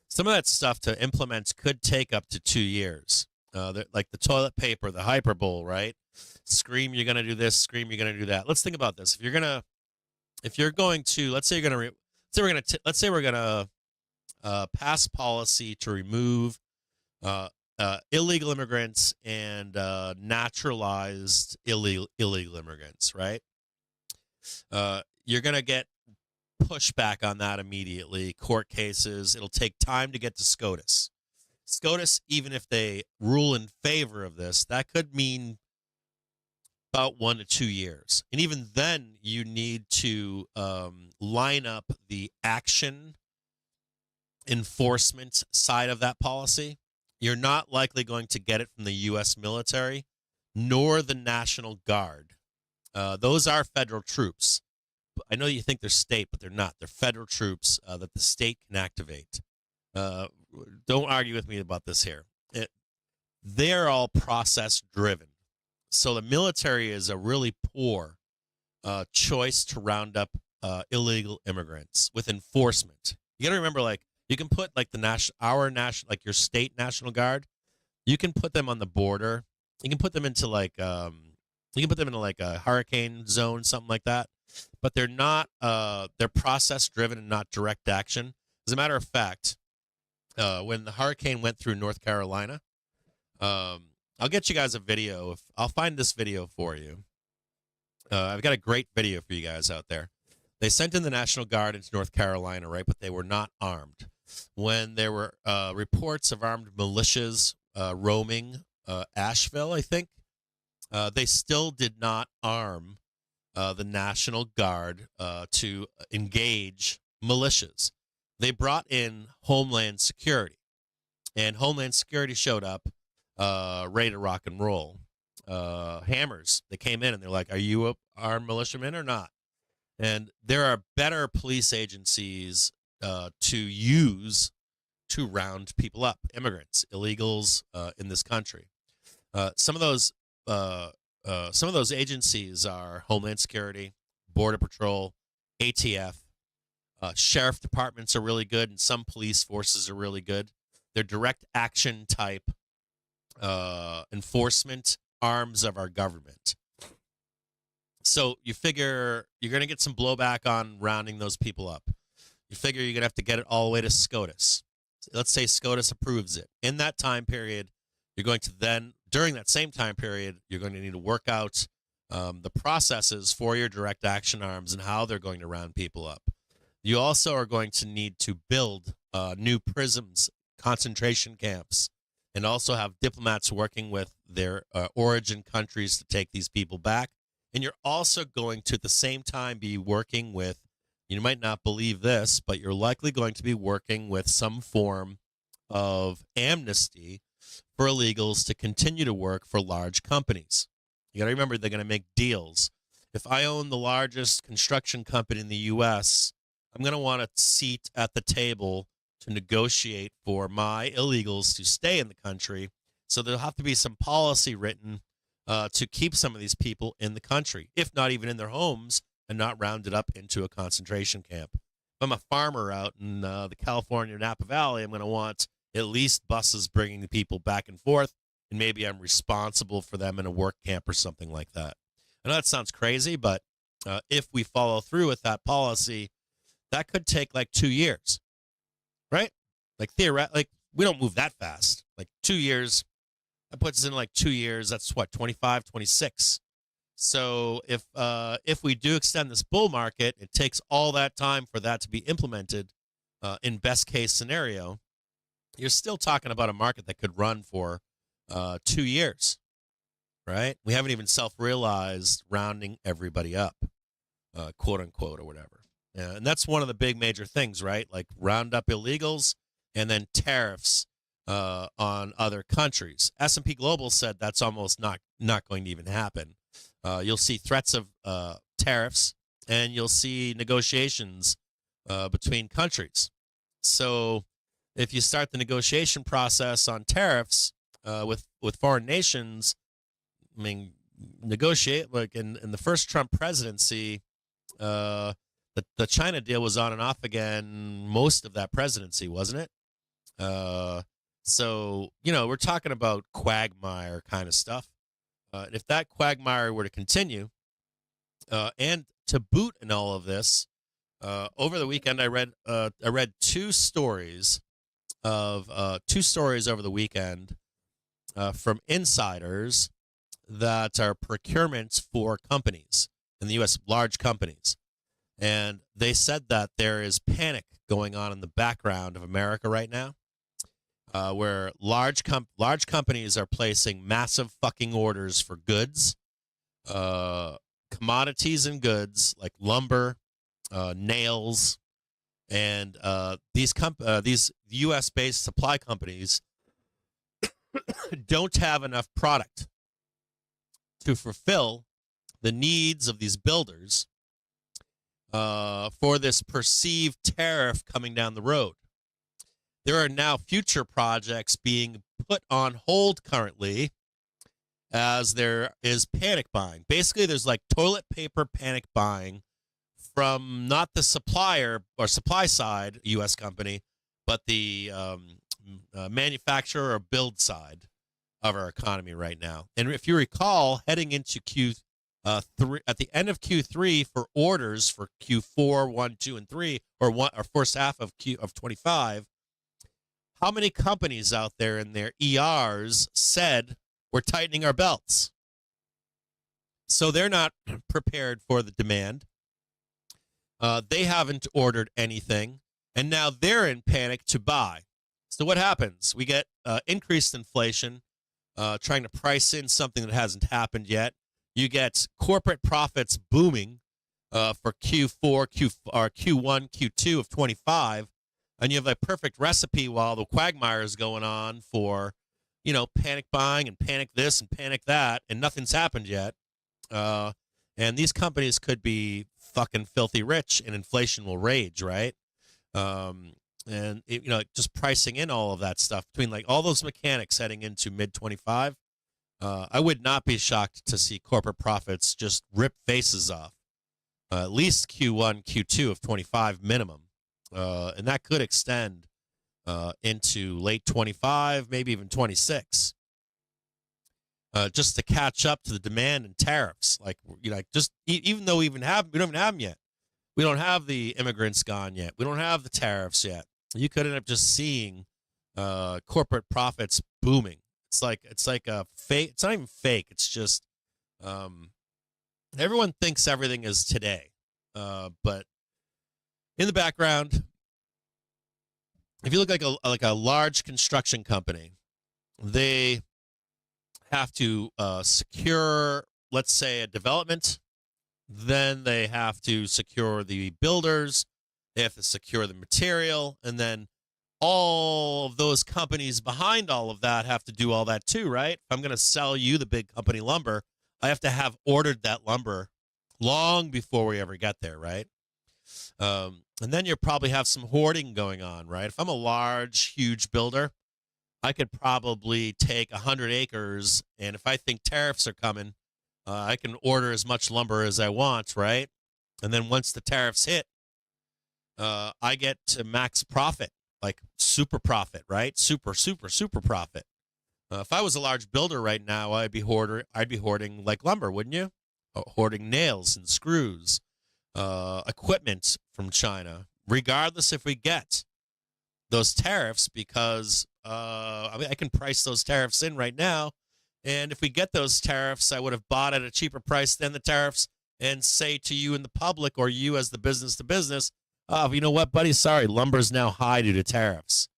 some of that stuff to implement could take up to 2 years. Like the toilet paper, the hyperbole, right? Scream, you're gonna do this. Scream, you're gonna do that. Let's think about this. If you're going to, let's say we're gonna pass policy to remove illegal immigrants and naturalized illegal immigrants, right? You're going to get pushback on that immediately, court cases. It'll take time to get to SCOTUS. SCOTUS, even if they rule in favor of this, that could mean about 1 to 2 years. And even then, you need to line up the action enforcement side of that policy. You're not likely going to get it from the U.S. military, nor the National Guard. Those are federal troops. I know you think they're state, but they're not. They're federal troops that the state can activate. Don't argue with me about this here. They're all process-driven. So the military is a really poor choice to round up illegal immigrants with enforcement. You got to remember, like, you can put like like your state National Guard. You can put them on the border. You can put them into like a hurricane zone, something like that. But they're not. They're process driven and not direct action. As a matter of fact, when the hurricane went through North Carolina, I'll get you guys a video. I'll find this video for you. I've got a great video for you guys out there. They sent in the National Guard into North Carolina, right? But they were not armed. When there were reports of armed militias roaming Asheville, I think, they still did not arm the National Guard to engage militias. they brought in Homeland Security, and Homeland Security showed up, ready to rock and roll. Hammers. They came in and they're like, "Are you a armed militiaman or not?" And there are better police agencies to use to round people up, immigrants, illegals in this country. Some of those agencies are Homeland Security, Border Patrol, ATF. Sheriff departments are really good, and some police forces are really good. They're direct action type enforcement arms of our government. So you figure you're going to get some blowback on rounding those people up. You figure you're going to have to get it all the way to SCOTUS. Let's say SCOTUS approves it. In that time period, you're going to then, during that same time period, you're going to need to work out the processes for your direct action arms and how they're going to round people up. You also are going to need to build new prisons, concentration camps, and also have diplomats working with their origin countries to take these people back. And you're also going to, at the same time, be working with, you might not believe this, but you're likely going to be working with some form of amnesty for illegals to continue to work for large companies. You got to remember, they're going to make deals. If I own the largest construction company in the U.S., I'm going to want a seat at the table to negotiate for my illegals to stay in the country. So there'll have to be some policy written to keep some of these people in the country, if not even in their homes, and not rounded up into a concentration camp. If I'm a farmer out in the California Napa Valley, I'm going to want at least buses bringing the people back and forth, and maybe I'm responsible for them in a work camp or something like that. I know that sounds crazy, but if we follow through with that policy, that could take like 2 years, right? Like theoretically, like, we don't move that fast. Like 2 years, that puts us in like 2 years. That's what, 25, 26. So if we do extend this bull market, it takes all that time for that to be implemented. In best case scenario, you're still talking about a market that could run for 2 years, right? We haven't even self-realized rounding everybody up, quote unquote, or whatever. Yeah, and that's one of the big major things, right? Like round up illegals and then tariffs on other countries. S&P Global said that's almost not going to even happen. You'll see threats of tariffs, and you'll see negotiations between countries. So if you start the negotiation process on tariffs with foreign nations, I mean, negotiate, like in the first Trump presidency, the China deal was on and off again most of that presidency, wasn't it? So, we're talking about quagmire kind of stuff. And if that quagmire were to continue, and to boot in all of this, over the weekend I read two stories over the weekend from insiders that are procurements for companies in the U.S., large companies. And they said that there is panic going on in the background of America right now, where large companies are placing massive fucking orders for goods, commodities and goods like lumber, nails, and these U.S.-based supply companies don't have enough product to fulfill the needs of these builders for this perceived tariff coming down the road. There are now future projects being put on hold currently as there is panic buying. Basically, there's like toilet paper panic buying from not the supplier or supply side U.S. company, but the manufacturer or build side of our economy right now. And if you recall, heading into Q3, at the end of Q3 for orders for Q4, 1, 2, and 3, or first half of 25, how many companies out there in their ERs said we're tightening our belts? So they're not prepared for the demand. They haven't ordered anything, and now they're in panic to buy. So what happens? We get increased inflation, trying to price in something that hasn't happened yet. You get corporate profits booming for Q4, Q1, Q2 of 25. and you have a perfect recipe while the quagmire is going on for, panic buying and panic this and panic that, and nothing's happened yet. And these companies could be fucking filthy rich, and inflation will rage, right? And just pricing in all of that stuff between like all those mechanics heading into mid 25. I would not be shocked to see corporate profits just rip faces off, at least Q1, Q2 of 25 minimum. And that could extend into late 25, maybe even 26, just to catch up to the demand and tariffs. Like, even though we don't even have them yet. We don't have the immigrants gone yet. We don't have the tariffs yet. You could end up just seeing corporate profits booming. It's like a fake. It's not even fake. It's just everyone thinks everything is today, but in the background, if you look like a large construction company, they have to secure, let's say, a development. Then they have to secure the builders. They have to secure the material, and then all of those companies behind all of that have to do all that too, right? If I'm going to sell you the big company lumber, I have to have ordered that lumber long before we ever get there, right? And then you probably have some hoarding going on, right? If I'm a large, huge builder, I could probably take 100 acres, and if I think tariffs are coming, I can order as much lumber as I want, right? And then once the tariffs hit, I get to max profit, like super profit, right? Super, super, super profit. If I was a large builder right now, I'd be hoarding like lumber, wouldn't you? Hoarding nails and screws, equipment from China, regardless if we get those tariffs, because I can price those tariffs in right now. And if we get those tariffs, I would have bought at a cheaper price than the tariffs and say to you in the public, or you as the business to business, you know what, buddy? Sorry, lumber's now high due to tariffs.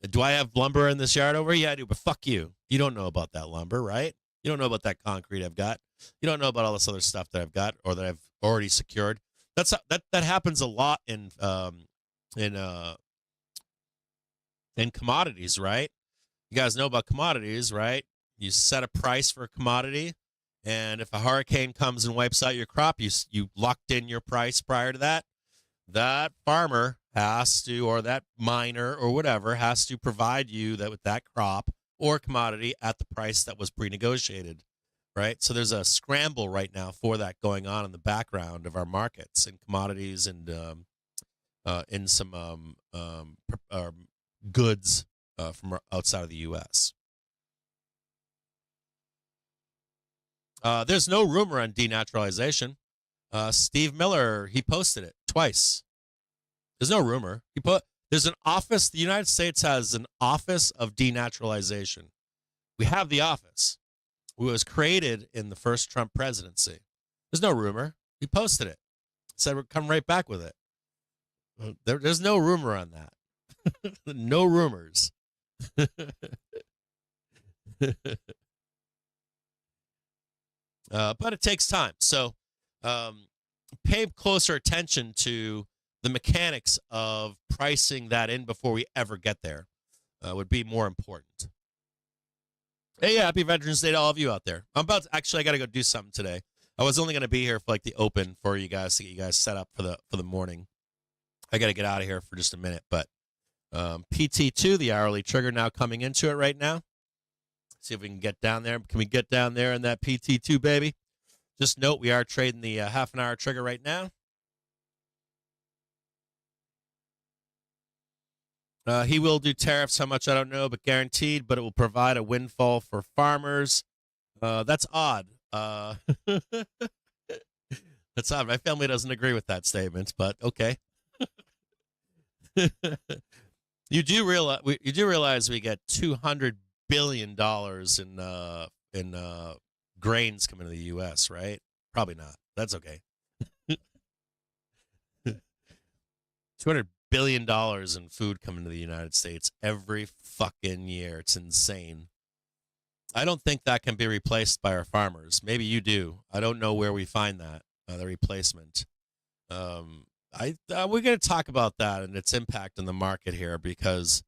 Do I have lumber in this yard over? Yeah, I do, but fuck you. You don't know about that lumber, right? You don't know about that concrete I've got. You don't know about all this other stuff that I've got or that I've already secured. That happens a lot in commodities, right? You guys know about commodities, right? You set a price for a commodity, and if a hurricane comes and wipes out your crop, you locked in your price prior to that. That farmer has to, or that miner or whatever, has to provide you with that crop or commodity at the price that was pre-negotiated, right? So there's a scramble right now for that going on in the background of our markets and commodities and in some goods from outside of the U.S. There's no rumor on denaturalization. Steve Miller, he posted it twice. There's no rumor. There's an office. The United States has an office of denaturalization. We have the office. It was created in the first Trump presidency. There's no rumor. He posted it. Said we're coming right back with it. There's no rumor on that. No rumors. But it takes time. So pay closer attention to the mechanics of pricing that in before we ever get there would be more important. Hey, yeah, happy Veterans Day to all of you out there. I got to go do something today. I was only going to be here for like the open for you guys to get you guys set up for the morning. I got to get out of here for just a minute, but PT2, the hourly trigger, now coming into it right now. See if we can get down there. Can we get down there in that PT2, baby? Just note we are trading the half an hour trigger right now. He will do tariffs. How much, I don't know, but guaranteed. But it will provide a windfall for farmers. That's odd. That's odd. My family doesn't agree with that statement, but okay. You do realize we get $200 billion in grains coming to the U.S., right? Probably not. That's okay. $200 billion in food coming to the United States every fucking year. It's insane. I don't think that can be replaced by our farmers. Maybe you do. I don't know where we find that, the replacement. we're going to talk about that and its impact on the market here because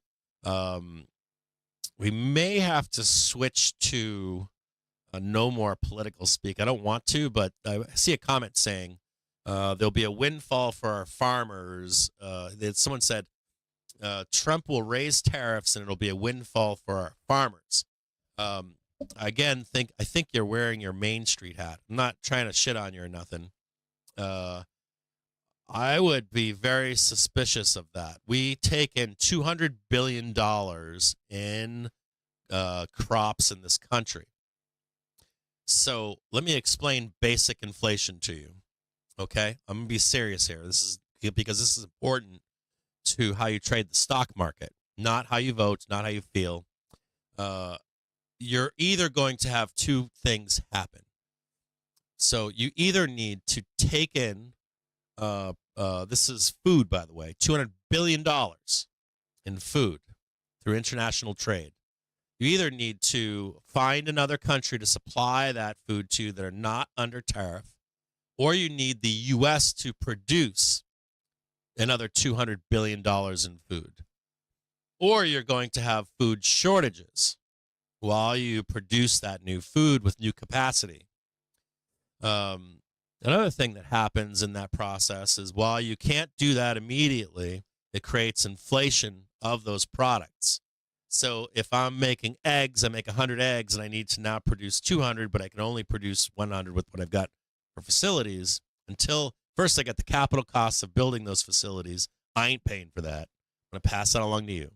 we may have to switch to no more political speak. I don't want to, but I see a comment saying there'll be a windfall for our farmers. Someone said Trump will raise tariffs and it'll be a windfall for our farmers. Again, I think you're wearing your Main Street hat. I'm not trying to shit on you or nothing. I would be very suspicious of that. We take in $200 billion in crops in this country. So let me explain basic inflation to you. Okay, I'm gonna be serious here. This is because this is important to how you trade the stock market, not how you vote, not how you feel. You're either going to have two things happen. So you either need to take in, this is food, by the way, $200 billion in food through international trade. You either need to find another country to supply that food to that are not under tariff, or you need the U.S. to produce another $200 billion in food. Or you're going to have food shortages while you produce that new food with new capacity. Another thing that happens in that process is while you can't do that immediately, it creates inflation of those products. So if I'm making eggs, I make 100 eggs and I need to now produce 200, but I can only produce 100 with what I've got for facilities until first I get the capital costs of building those facilities. I ain't paying for that. I'm going to pass that along to you.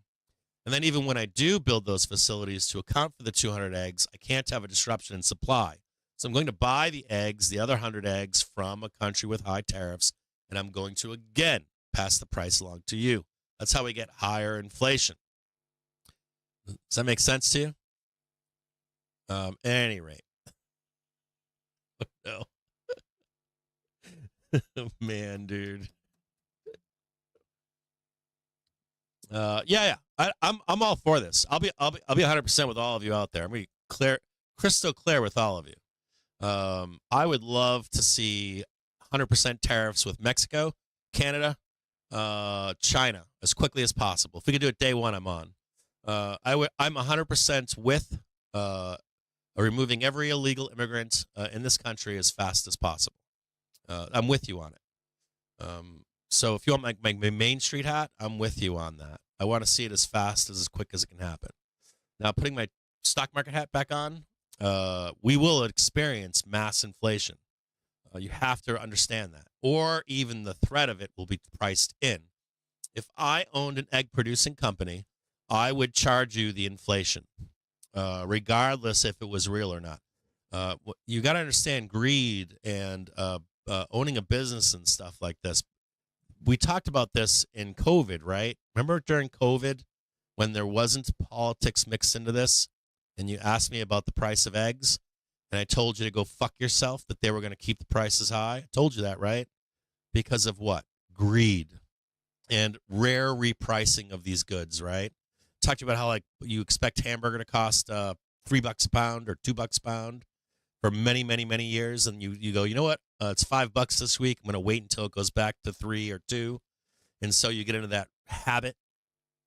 And then even when I do build those facilities to account for the 200 eggs, I can't have a disruption in supply. So I'm going to buy the eggs, the other 100 eggs from a country with high tariffs, and I'm going to again pass the price along to you. That's how we get higher inflation. Does that make sense to you? At any rate. No. Man, dude. Yeah. I'm all for this. I'll be 100% with all of you out there. I'm gonna be crystal clear with all of you. I would love to see 100% tariffs with Mexico, Canada, China as quickly as possible. If we could do it day one, I'm on. I'm 100% with removing every illegal immigrant in this country as fast as possible. I'm with you on it. So if you want my Main Street hat, I'm with you on that. I want to see it as fast as quick as it can happen. Now, putting my stock market hat back on, we will experience mass inflation. You have to understand that. Or even the threat of it will be priced in. If I owned an egg-producing company, I would charge you the inflation, regardless if it was real or not. You got to understand greed and owning a business and stuff like this. We talked about this in COVID, right? Remember during COVID when there wasn't politics mixed into this and you asked me about the price of eggs and I told you to go fuck yourself, that they were going to keep the prices high? I told you that, right? Because of what? Greed and rare repricing of these goods, right? Talked about how like you expect hamburger to cost $3 a pound or $2 a pound for many, many, many years, and you go, you know what? It's $5 this week. I'm going to wait until it goes back to 3 or 2, and so you get into that habit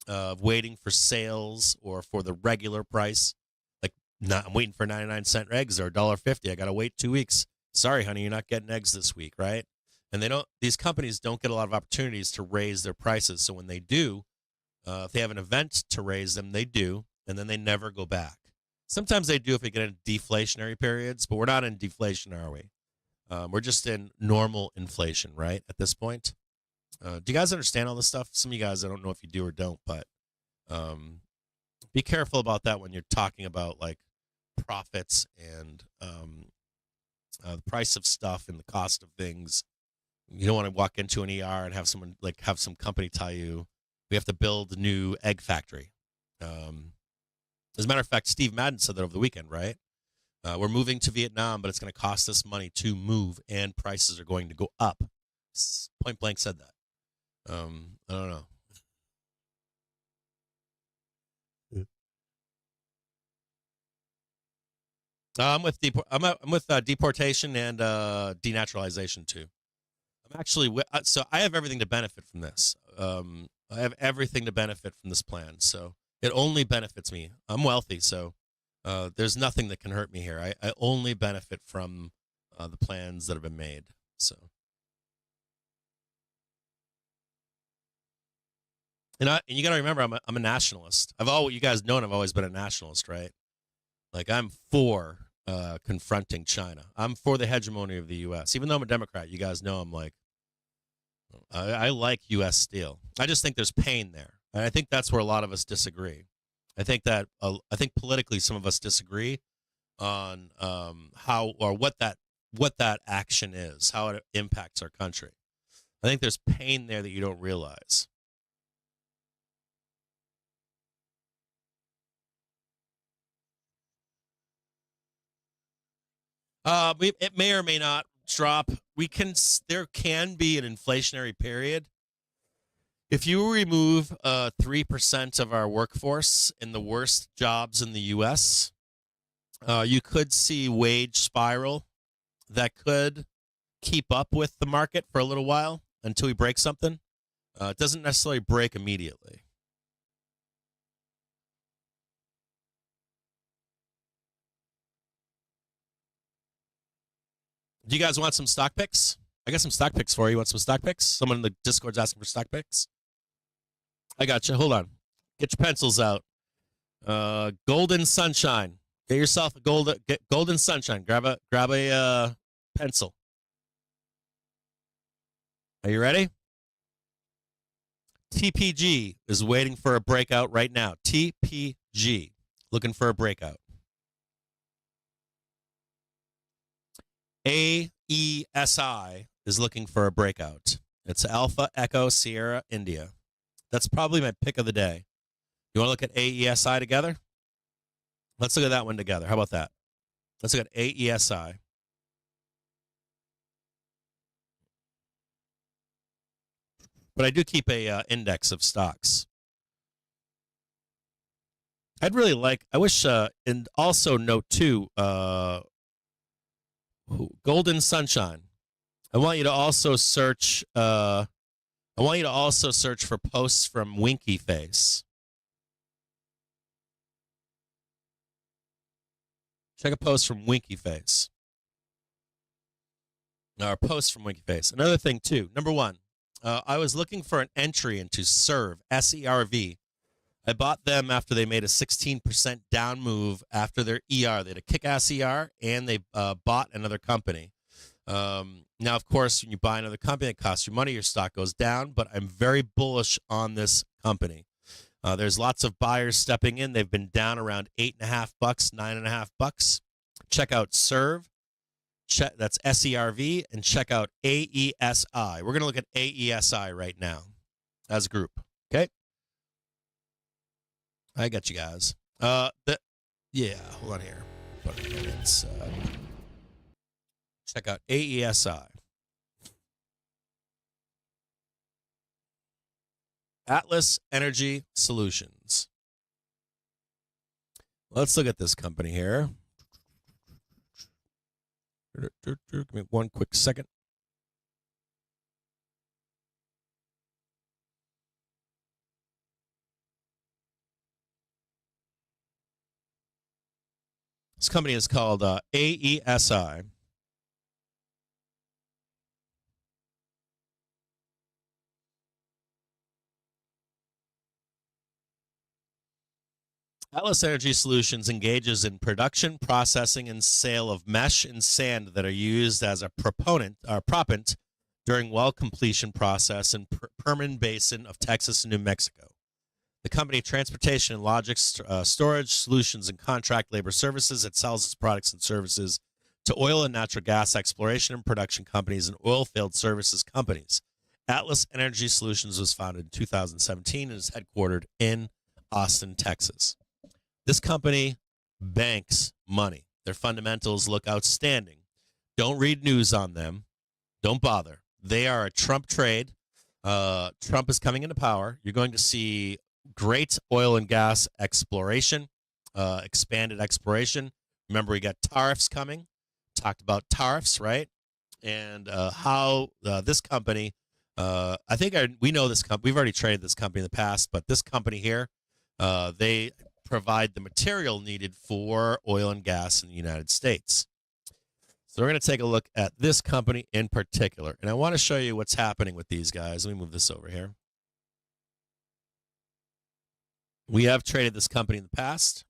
of waiting for sales or for the regular price. Like, I'm waiting for 99-cent eggs or $1.50. I got to wait 2 weeks. Sorry, honey, you're not getting eggs this week, right? And these companies don't get a lot of opportunities to raise their prices. So when they do, if they have an event to raise them, they do, and then they never go back. Sometimes they do if we get into deflationary periods, but we're not in deflation, are we? We're just in normal inflation, right, at this point? Do you guys understand all this stuff? Some of you guys, I don't know if you do or don't, but be careful about that when you're talking about, like, profits and the price of stuff and the cost of things. You don't want to walk into an ER and have someone, like, have some company tell you, we have to build a new egg factory. As a matter of fact, Steve Madden said that over the weekend, right? We're moving to Vietnam, but it's going to cost us money to move, and prices are going to go up. Point blank said that. I don't know. I'm with deportation and denaturalization too. I'm actually so I have everything to benefit from this. I have everything to benefit from this plan, so it only benefits me. I'm wealthy, so there's nothing that can hurt me here. I only benefit from the plans that have been made. So, and you got to remember, I'm a nationalist. You guys know, I've always been a nationalist, right? Like I'm for confronting China. I'm for the hegemony of the U.S. Even though I'm a Democrat, you guys know I'm like, I like U.S. steel. I just think there's pain there, and I think that's where a lot of us disagree. I think politically some of us disagree on how or what that action is, how it impacts our country. I think there's pain there that you don't realize. It may or may not drop. There can be an inflationary period. If you remove 3% of our workforce in the worst jobs in the U.S., you could see wage spiral that could keep up with the market for a little while until we break something. It doesn't necessarily break immediately. Do you guys want some stock picks? I got some stock picks for you. You want some stock picks? Someone in the Discord's asking for stock picks. I got you. Hold on. Get your pencils out. Golden Sunshine. Get yourself a Golden Sunshine. Grab a pencil. Are you ready? TPG is waiting for a breakout right now. TPG looking for a breakout. AESI is looking for a breakout. It's Alpha Echo Sierra India. That's probably my pick of the day. You want to look at AESI together? Let's look at that one together. How about that? Let's look at AESI. But I do keep a index of stocks. I wish, and also note too, Golden Sunshine. I want you to also search for posts from Winky Face. Check a post from Winky Face. Or a post from Winky Face. Another thing too. Number one, I was looking for an entry into Serve, SERV. I bought them after they made a 16% down move after their ER. They had a kick-ass ER, and they bought another company. Now, of course, when you buy another company, it costs you money. Your stock goes down, but I'm very bullish on this company. There's lots of buyers stepping in. They've been down around $8.50, $9.50. Check out Serve. That's SERV, and check out AESI. We're going to look at AESI right now as a group. Okay? I got you guys. Hold on here. Check out AESI. Atlas Energy Solutions. Let's look at this company here. Give me one quick second. This company is called AESI. Atlas Energy Solutions engages in production, processing, and sale of mesh and sand that are used as a proppant during well completion process in Permian Basin of Texas and New Mexico. The company Transportation and Logistics, Storage Solutions, and Contract Labor Services. It sells its products and services to oil and natural gas exploration and production companies and oil field services companies. Atlas Energy Solutions was founded in 2017 and is headquartered in Austin, Texas. This company banks money. Their fundamentals look outstanding. Don't read news on them. Don't bother. They are a Trump trade. Trump is coming into power. You're going to see great oil and gas exploration, expanded exploration. Remember, we got tariffs coming. Talked about tariffs, right? and how this company, I think we know this company. We've already traded this company in the past, but this company here, they provide the material needed for oil and gas in the United States. So we're going to take a look at this company in particular, and I want to show you what's happening with these guys. Let me move this over here. We have traded this company in the past,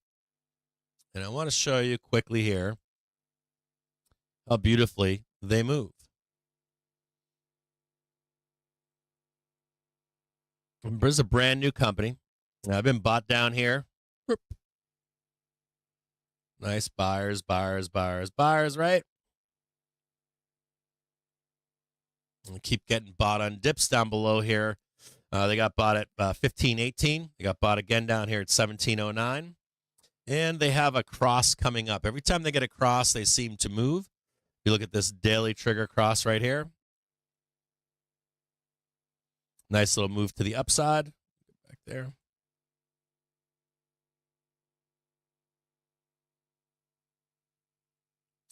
and I want to show you quickly here how beautifully they move. This is a brand new company. I've been bought down here. Nice buyers, right? And keep getting bought on dips down below here. They got bought at 15.18. They got bought again down here at 17.09. And they have a cross coming up. Every time they get a cross, they seem to move. You look at this daily trigger cross right here. Nice little move to the upside. Back there.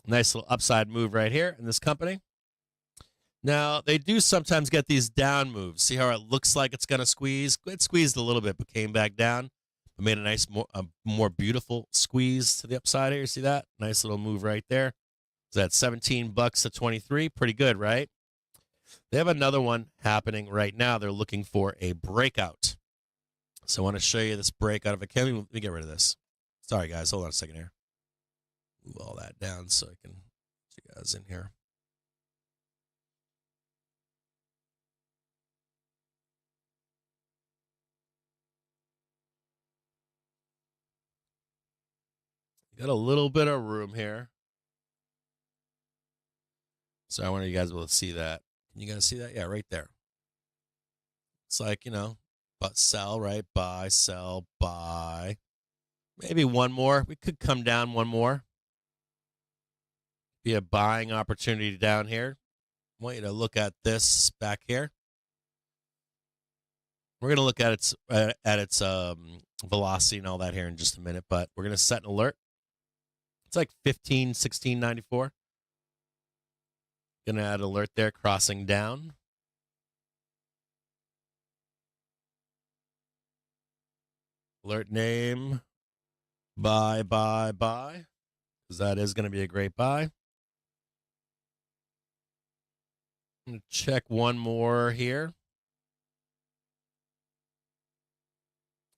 Nice little upside move right here in this company. Now, they do sometimes get these down moves. See how it looks like it's going to squeeze? It squeezed a little bit, but came back down. But made a nice, more beautiful squeeze to the upside here. See that? Nice little move right there. So that's $17 to 23. Pretty good, right? They have another one happening right now. They're looking for a breakout. So I want to show you this breakout of a candle. Let me get rid of this. Sorry, guys. Hold on a second here. Move all that down so I can get you guys in here. Got a little bit of room here. So I want you guys to be able to see that. Can you guys see that? Yeah, right there. It's like, but sell, right? Buy, sell, buy. Maybe one more. We could come down one more. Be a buying opportunity down here. I want you to look at this back here. We're going to look at its velocity and all that here in just a minute, but we're going to set an alert. It's like 16.94. Going to add alert there, crossing down. Alert name, buy, because that is going to be a great buy. I'm going to check one more here.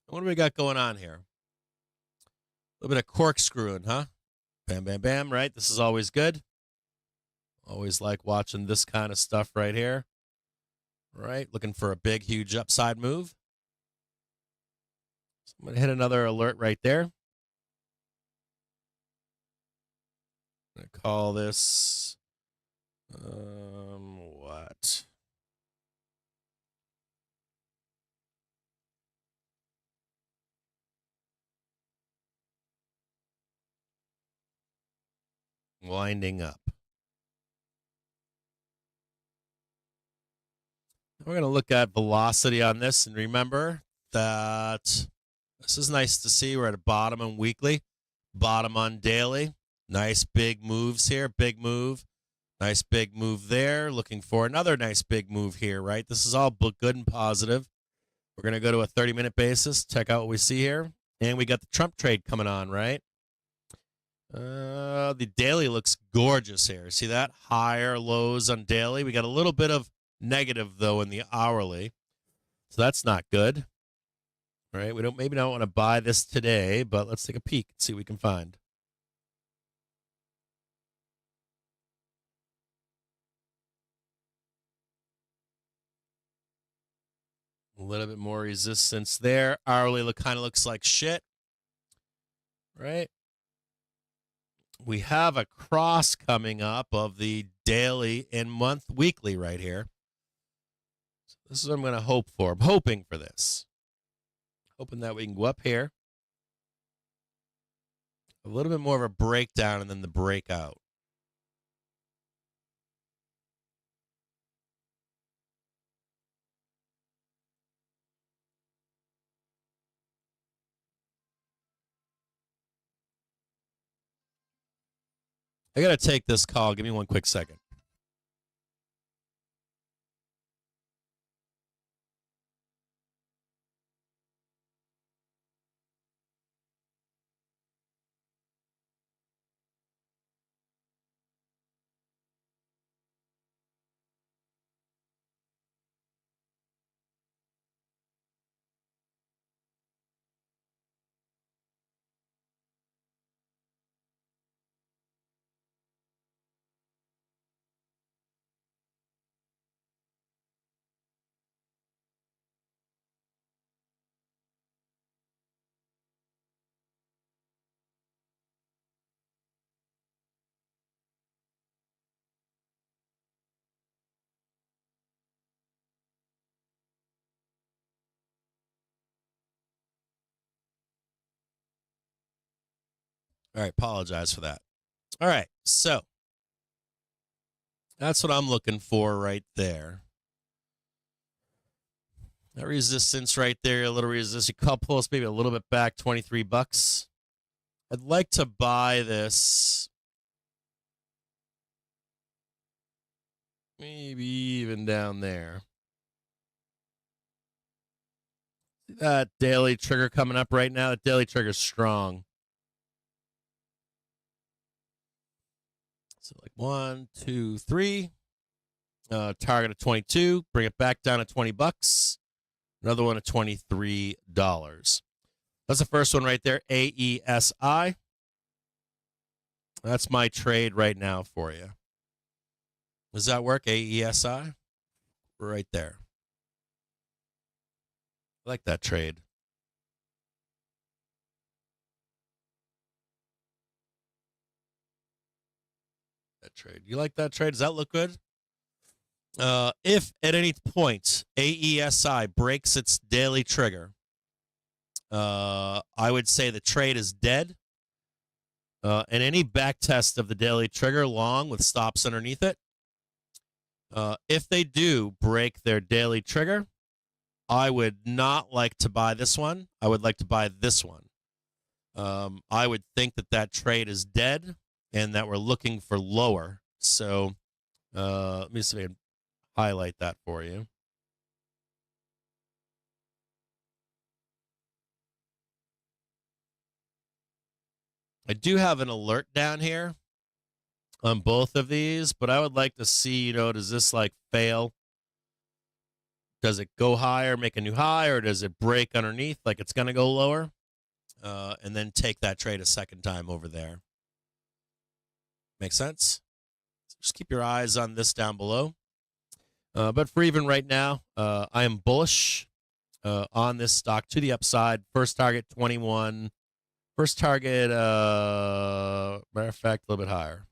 What do we got going on here? A little bit of corkscrewing, huh? Bam, bam, bam, right? This is always good. Always like watching this kind of stuff right here. Right? Looking for a big, huge upside move. So I'm going to hit another alert right there. I'm going to call this, what? Winding up. We're going to look at velocity on this, and remember that this is nice to see. We're at a bottom on weekly, bottom on daily. Nice big moves here, big move. Nice big move there. Looking for another nice big move here, right? This is all good and positive. We're going to go to a 30-minute basis, check out what we see here. And we got the Trump trade coming on, right? The daily looks gorgeous here. See that? Higher lows on daily. We got a little bit of negative, though, in the hourly. So that's not good. All right, we maybe don't want to buy this today, but let's take a peek and see what we can find. A little bit more resistance there. Hourly kind of looks like shit. Right? We have a cross coming up of the daily and weekly right here. So this is what I'm going to hope for. I'm hoping for this. Hoping that we can go up here. A little bit more of a breakdown and then the breakout. I got to take this call. Give me one quick second. All right, apologize for that. All right, so that's what I'm looking for right there. That resistance right there, a little resistance. Couple us maybe a little bit back, $23. I'd like to buy this. Maybe even down there. See that daily trigger coming up right now? That daily trigger's strong. So like 1, 2, 3. Target of 22. Bring it back down to $20. Another one at $23. That's the first one right there, AESI. That's my trade right now for you. Does that work, AESI? Right there. I like that trade. That trade. You like that trade? Does that look good? If at any point AESI breaks its daily trigger, I would say the trade is dead. And any back test of the daily trigger long with stops underneath it, if they do break their daily trigger, I would not like to buy this one. I would like to buy this one. I would think that that trade is dead and that we're looking for lower. So let me see if I can highlight that for you. I do have an alert down here on both of these, but I would like to see, does this like fail? Does it go higher, make a new high, or does it break underneath like it's going to go lower? And then take that trade a second time over there. Make sense? So just keep your eyes on this down below. But for even right now, I am bullish on this stock to the upside. First target, 21. First target, matter of fact, a little bit higher.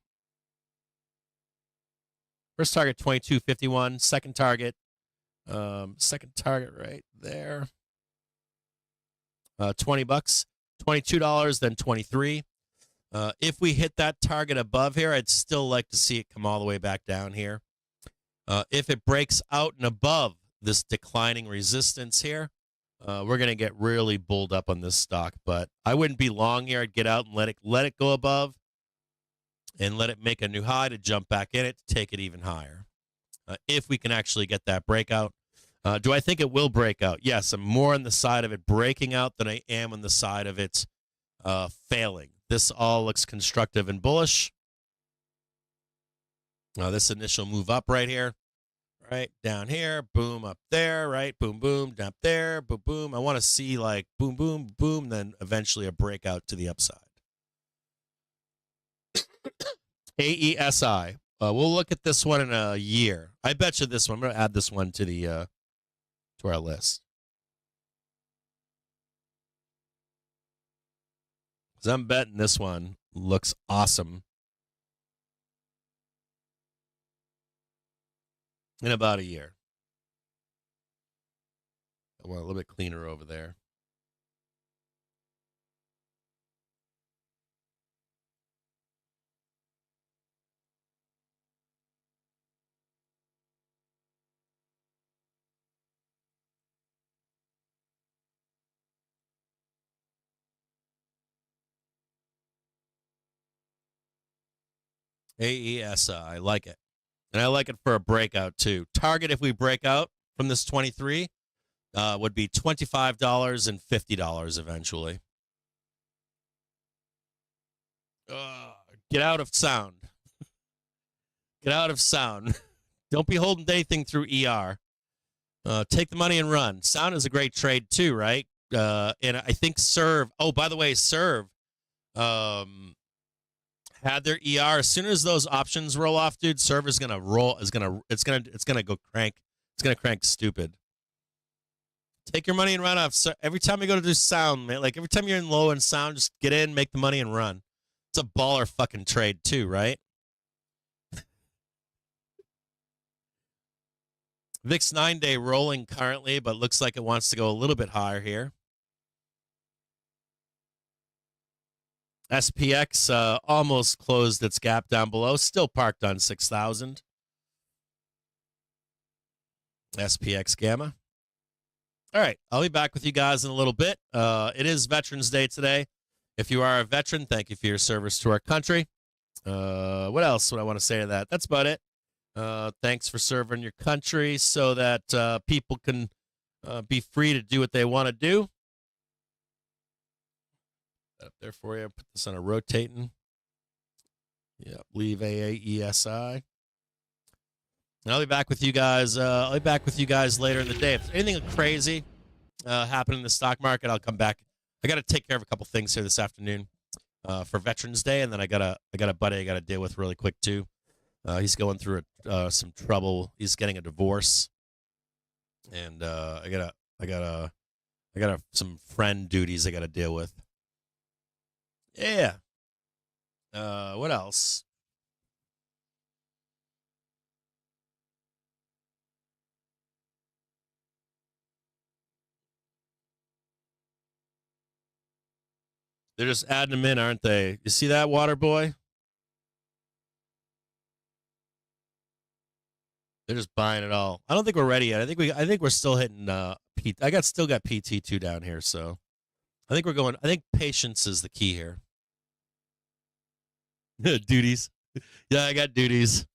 First target, 22.51. Second target right there. $20, $22, then 23. If we hit that target above here, I'd still like to see it come all the way back down here. If it breaks out and above this declining resistance here, we're going to get really bulled up on this stock. But I wouldn't be long here. I'd get out and let it go above and let it make a new high to jump back in it to take it even higher. If we can actually get that breakout. Do I think it will break out? Yes, I'm more on the side of it breaking out than I am on the side of it failing. This all looks constructive and bullish. This initial move up right here, right down here, boom up there, right, boom, boom, up there, boom, boom. I want to see like boom, boom, boom, then eventually a breakout to the upside. AESI. We'll look at this one in a year. I bet you this one. I'm going to add this one to the to our list. Because I'm betting this one looks awesome in about a year. I want a little bit cleaner over there. AESI, I like it. And I like it for a breakout, too. Target, if we break out from this 23, would be $25 and $50 eventually. Get out of sound. Get out of sound. Don't be holding anything through ER. Take the money and run. Sound is a great trade, too, right? And I think Serve. Oh, by the way, Serve had their ER. As soon as those options roll off, dude, Serve is gonna roll. It's gonna go crank. It's gonna crank stupid. Take your money and run off. So every time you go to do sound, man, like every time you're in low and sound, just get in, make the money, and run. It's a baller fucking trade too, right? VIX 9-day rolling currently, but looks like it wants to go a little bit higher here. SPX almost closed its gap down below, still parked on 6,000. SPX Gamma. All right, I'll be back with you guys in a little bit. It is Veterans Day today. If you are a veteran, thank you for your service to our country. What else would I want to say to that? That's about it. Thanks for serving your country so that people can be free to do what they want to do. Up there for you. Put this on a rotating. Yeah, leave AAESI. And I'll be back with you guys. Later in the day. If anything crazy happened in the stock market, I'll come back. I got to take care of a couple things here this afternoon for Veterans Day, and then I got a buddy I got to deal with really quick too. He's going through some trouble. He's getting a divorce, and I got some friend duties I got to deal with. Yeah. What else? They're just adding them in, aren't they? You see that, Water Boy? They're just buying it all. I don't think we're ready yet. I think we're still hitting still got PT2 down here, so I think patience is the key here. Duties. Yeah, I got duties.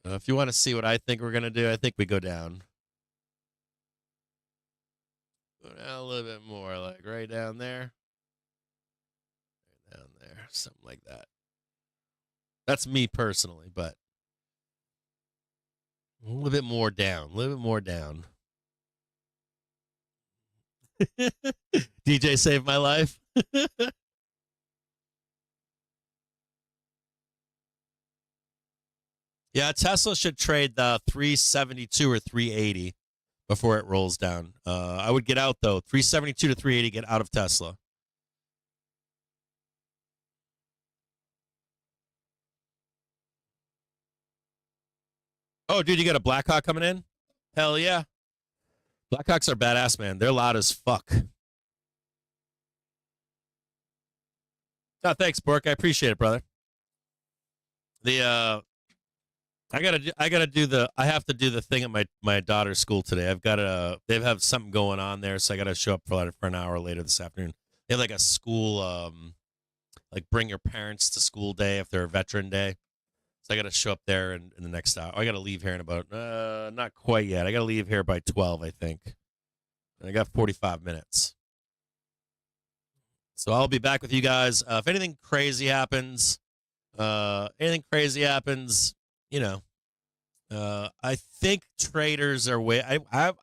If you want to see what I think we're going to do, I think we go down. Go down a little bit more, like right down there. Right down there, something like that. That's me personally, but a little bit more down. A little bit more down. DJ saved my life. Yeah, Tesla should trade the 372 or 380 before it rolls down. I would get out, though. 372 to 380, get out of Tesla. Oh, dude, you got a Blackhawk coming in? Hell yeah. Blackhawks are badass, man. They're loud as fuck. Oh, thanks, Bork. I appreciate it, brother. I have to do the thing at my daughter's school today. They have something going on there, so I gotta show up for an hour later this afternoon. They have like a school, like bring your parents to school day if they're a veteran day. So I gotta show up there in the next hour. I gotta leave here in about not quite yet. I gotta leave here by 12, I think. And I got 45 minutes. So I'll be back with you guys. If anything crazy happens, you know, I think traders are I've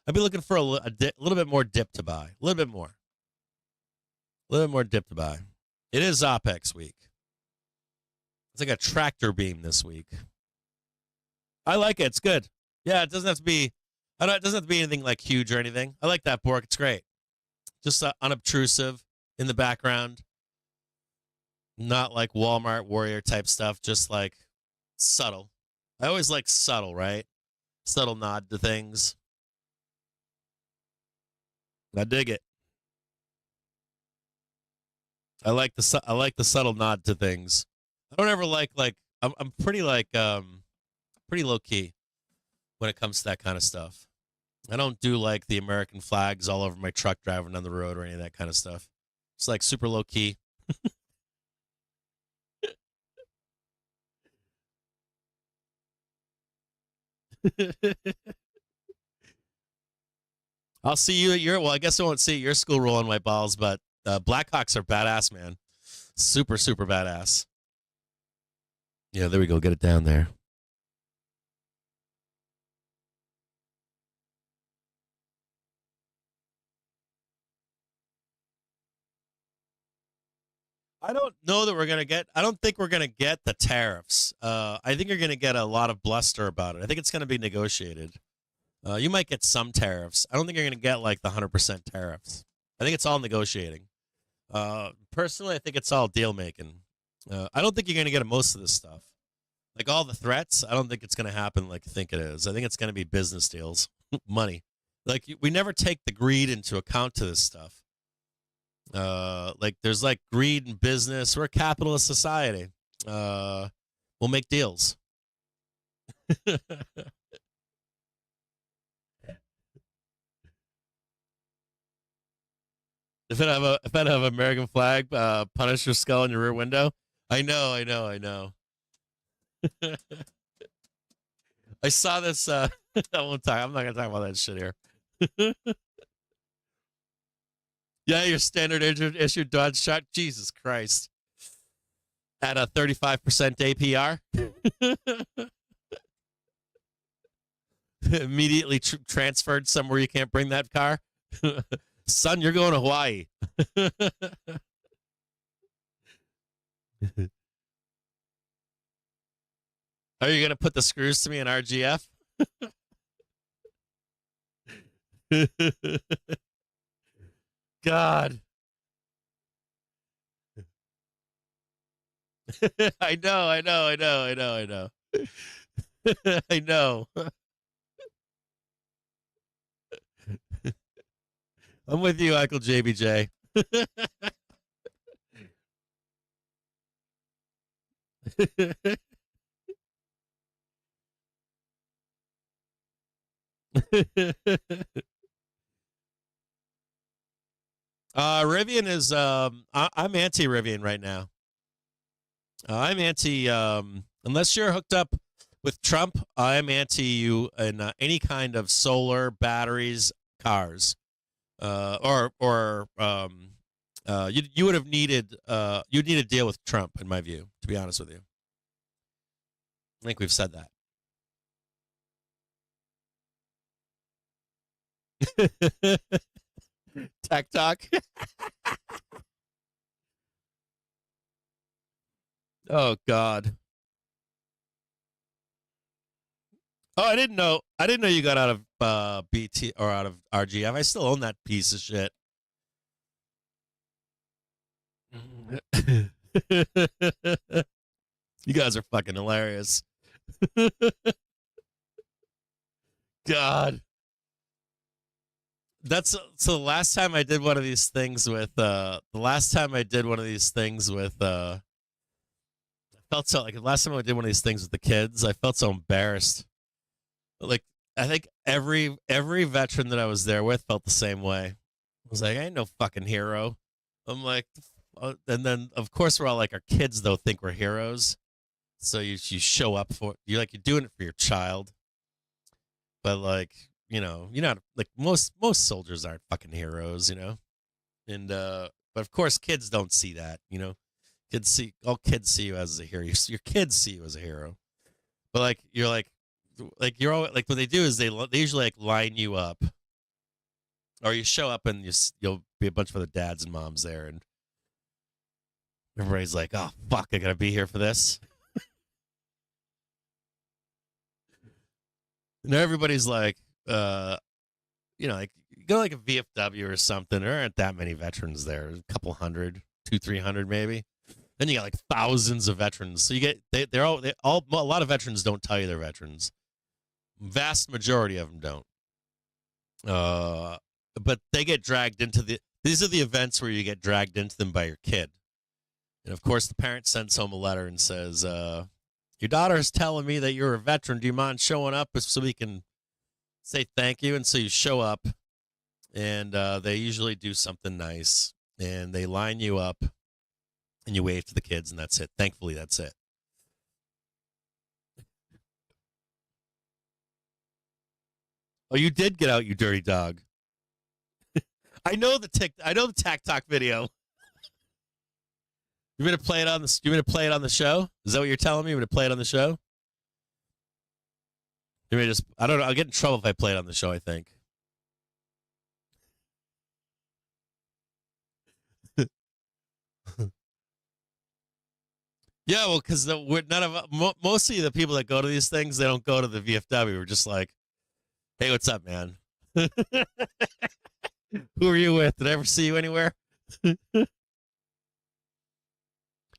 been looking for a little bit more dip to buy. A little bit more dip to buy. It is OPEX week. It's like a tractor beam this week. I like it. It's good. Yeah, it doesn't have to be. It doesn't have to be anything like huge or anything. I like that, Bork. It's great. Just unobtrusive in the background. Not like Walmart Warrior type stuff. Just like subtle. I always like subtle, right? Subtle nod to things. I dig it. I like the subtle nod to things. I don't ever like I'm pretty pretty low key when it comes to that kind of stuff. I don't do like the American flags all over my truck driving down the road or any of that kind of stuff. It's like super low key. I'll see you at I guess I won't see your school rolling my balls, but Blackhawks are badass, man. Super, super badass. Yeah, there we go. Get it down there. I don't know that I don't think we're going to get the tariffs. I think you're going to get a lot of bluster about it. I think it's going to be negotiated. You might get some tariffs. I don't think you're going to get like the 100% tariffs. I think it's all negotiating. Personally, I think it's all deal making. I don't think you're going to get most of this stuff. Like all the threats, I don't think it's going to happen like you think it is. I think it's going to be business deals, money. Like we never take the greed into account to this stuff. Like there's like greed in business. We're a capitalist society. We'll make deals. If I'd have American flag, Punisher skull in your rear window. I know. I saw this. I won't talk. I'm not gonna talk about that shit here. Yeah, your standard issue Dodge shot. Jesus Christ. At a 35% APR. Immediately transferred somewhere you can't bring that car. Son, you're going to Hawaii. Are you going to put the screws to me in RGF? God. I know. I know. I'm with you, Michael JBJ. Rivian is I'm anti Rivian right now. I'm anti unless you're hooked up with Trump, I'm anti you in any kind of solar batteries cars. You would have needed you'd need a deal with Trump in my view, to be honest with you. I think we've said that. Tech talk. Oh God. Oh, I didn't know you got out of BT or out of RGF. I still own that piece of shit. You guys are fucking hilarious. God. That's so the last time I did one of these things with I felt so like the last time I did one of these things with the kids, I felt so embarrassed. Like I think every veteran that I was there with felt the same way. I was like, I ain't no fucking hero. I'm like, and then of course we're all like, our kids though think we're heroes. So you show up for you're doing it for your child, but like you're not like most soldiers aren't fucking heroes, and but of course kids don't see that, kids see you as a hero. Your kids see you as a hero, but like you're you're always like what they do is they usually like line you up, or you show up and you'll be a bunch of other dads and moms there, and everybody's like, oh fuck, I gotta be here for this. And everybody's like, like you go like a VFW or something. There aren't that many veterans there. A couple hundred, 200-300 maybe. Then you got like thousands of veterans. So you get they're all a lot of veterans don't tell you they're veterans. Vast majority of them don't. But they get dragged into these are the events where you get dragged into them by your kid. And of course the parent sends home a letter and says, your daughter's telling me that you're a veteran. Do you mind showing up so we can say thank you? And so you show up, and they usually do something nice, and they line you up, and you wave to the kids, and that's it. Thankfully, that's it. Oh, you did get out, you dirty dog. I know the Tack Talk video. You want me to play it on the? You want me to play it on the show? Is that what you're telling me? You want me to play it on the show? You may just. I don't know. I'll get in trouble if I play it on the show. I think. Yeah, well, because mostly the people that go to these things, they don't go to the VFW. We're just like, hey, what's up, man? Who are you with? Did I ever see you anywhere?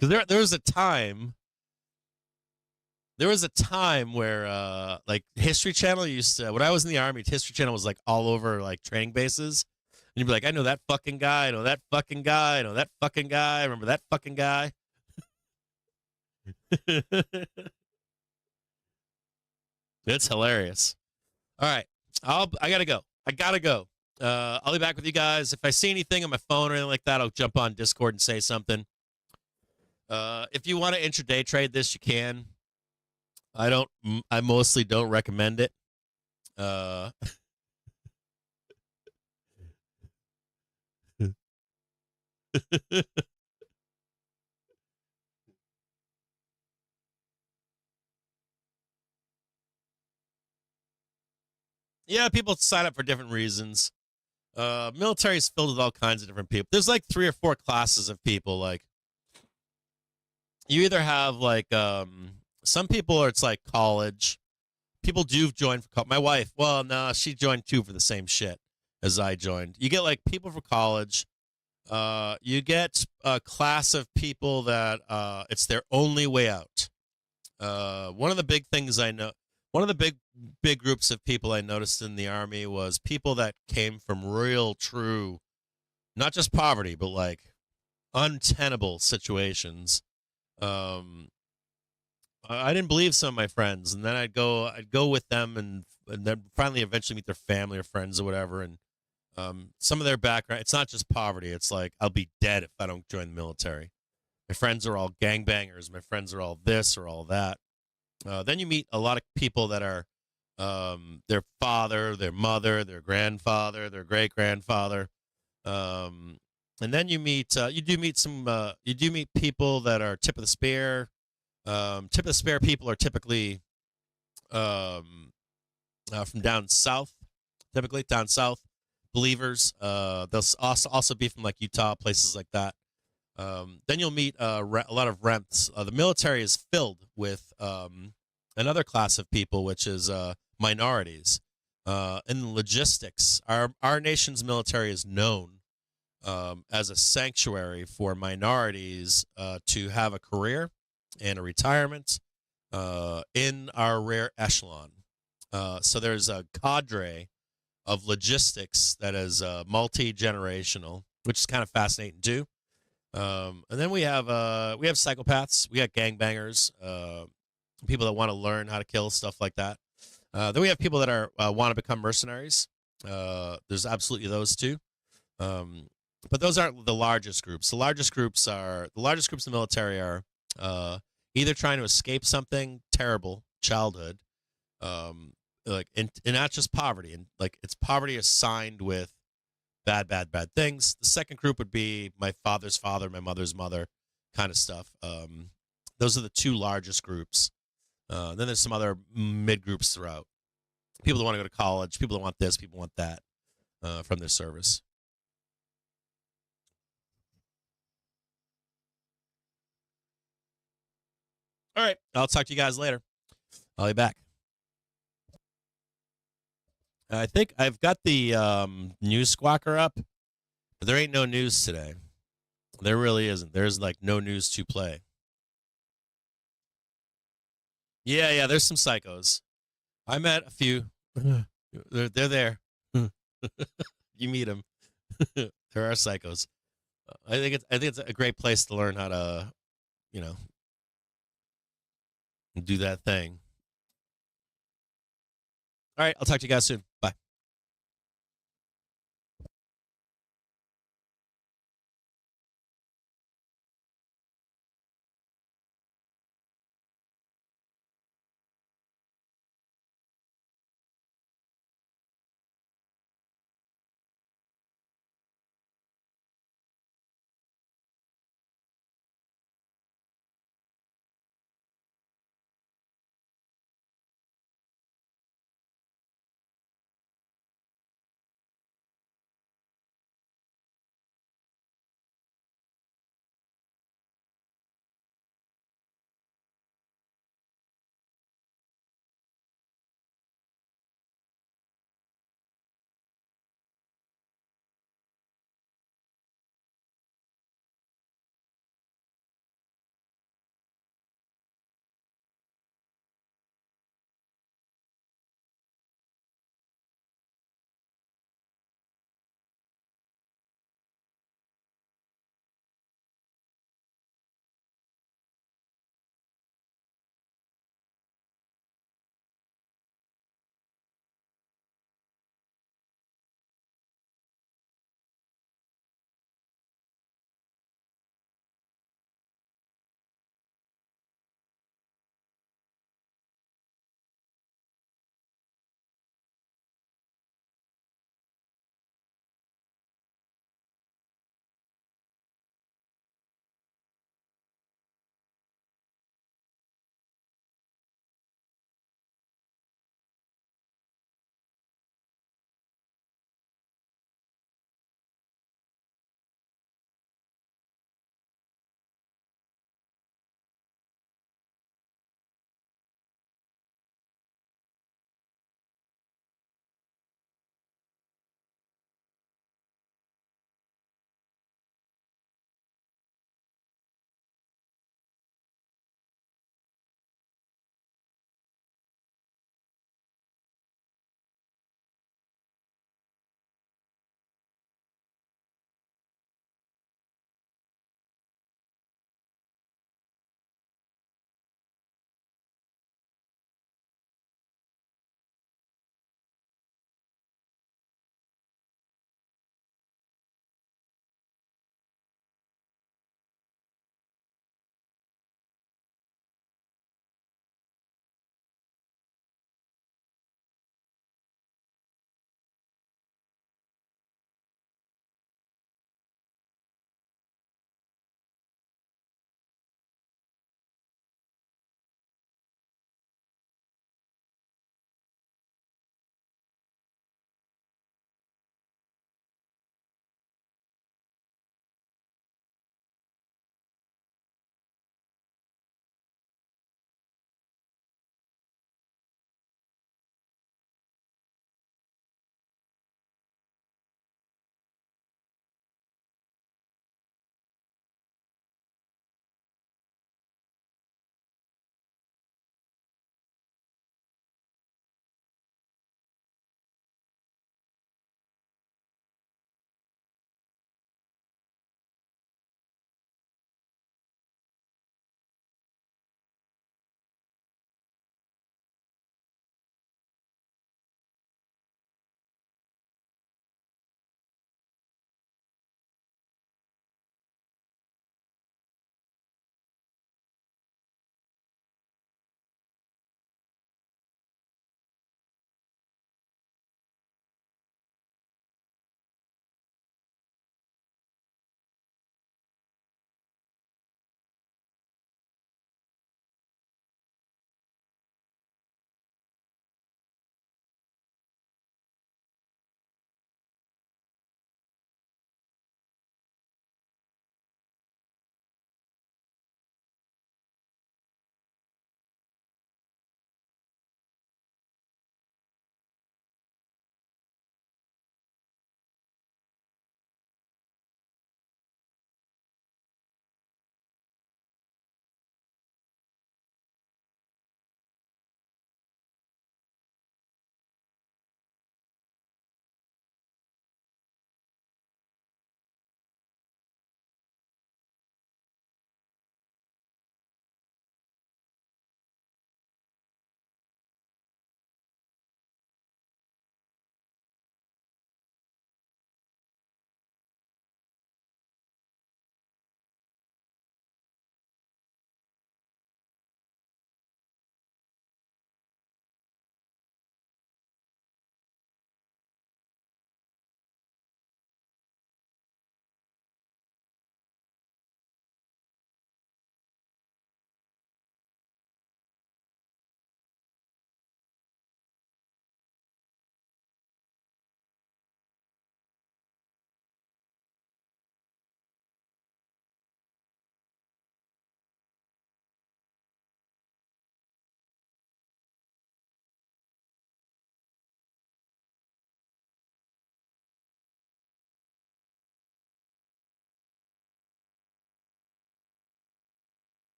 Because there was a time there was a time where like History Channel used to, when I was in the Army, History Channel was like all over like training bases. And you'd be like, I know that fucking guy, I know that fucking guy, I know that fucking guy, I remember that fucking guy. It's hilarious. All right. I gotta go. I gotta go. I'll be back with you guys. If I see anything on my phone or anything like that, I'll jump on Discord and say something. If you want to intraday trade this, you can. I mostly don't recommend it. Yeah, people sign up for different reasons. Military is filled with all kinds of different people. There's like 3 or 4 classes of people. Like, you either have like some people are, it's like college. People do join for my wife. Well, no, she joined too for the same shit as I joined. You get like people for college. You get a class of people that it's their only way out. One of the big things I know, one of the big groups of people I noticed in the Army was people that came from real, true, not just poverty, but like untenable situations. I didn't believe some of my friends, and then I'd go with them, and then finally eventually meet their family or friends or whatever. And some of their background, it's not just poverty. It's like, I'll be dead if I don't join the military. My friends are all gangbangers. My friends are all this or all that. Then you meet a lot of people that are their father, their mother, their grandfather, their great grandfather. And then you do meet people that are tip of the spear. Tip of the spear people are typically from down south, typically down south. Believers. They'll also be from like Utah, places like that. Then you'll meet a lot of remps. The military is filled with another class of people, which is minorities. In logistics, our nation's military is known as a sanctuary for minorities to have a career and a retirement in our rare echelon. So there's a cadre of logistics that is multi-generational, which is kind of fascinating too. And then we have psychopaths, we got gangbangers, people that want to learn how to kill, stuff like that. Then we have people that are want to become mercenaries. There's absolutely those too. But those aren't the largest groups. The largest groups in the military are either trying to escape something terrible, childhood, like and not just poverty, and like it's poverty assigned with bad things. The second group would be my father's father, my mother's mother, kind of stuff. Those are the 2 largest groups. Then there's some other mid groups throughout. People that want to go to college, people that want this, people want that from their service. All right, I'll talk to you guys later. I'll be back. I think I've got the news squawker up, but there ain't no news today. There really isn't. There's like no news to play. Yeah, there's some psychos. I met a few. They're there. You meet them. There are psychos. I think it's a great place to learn how to, you know, do that thing. All right, I'll talk to you guys soon. Bye.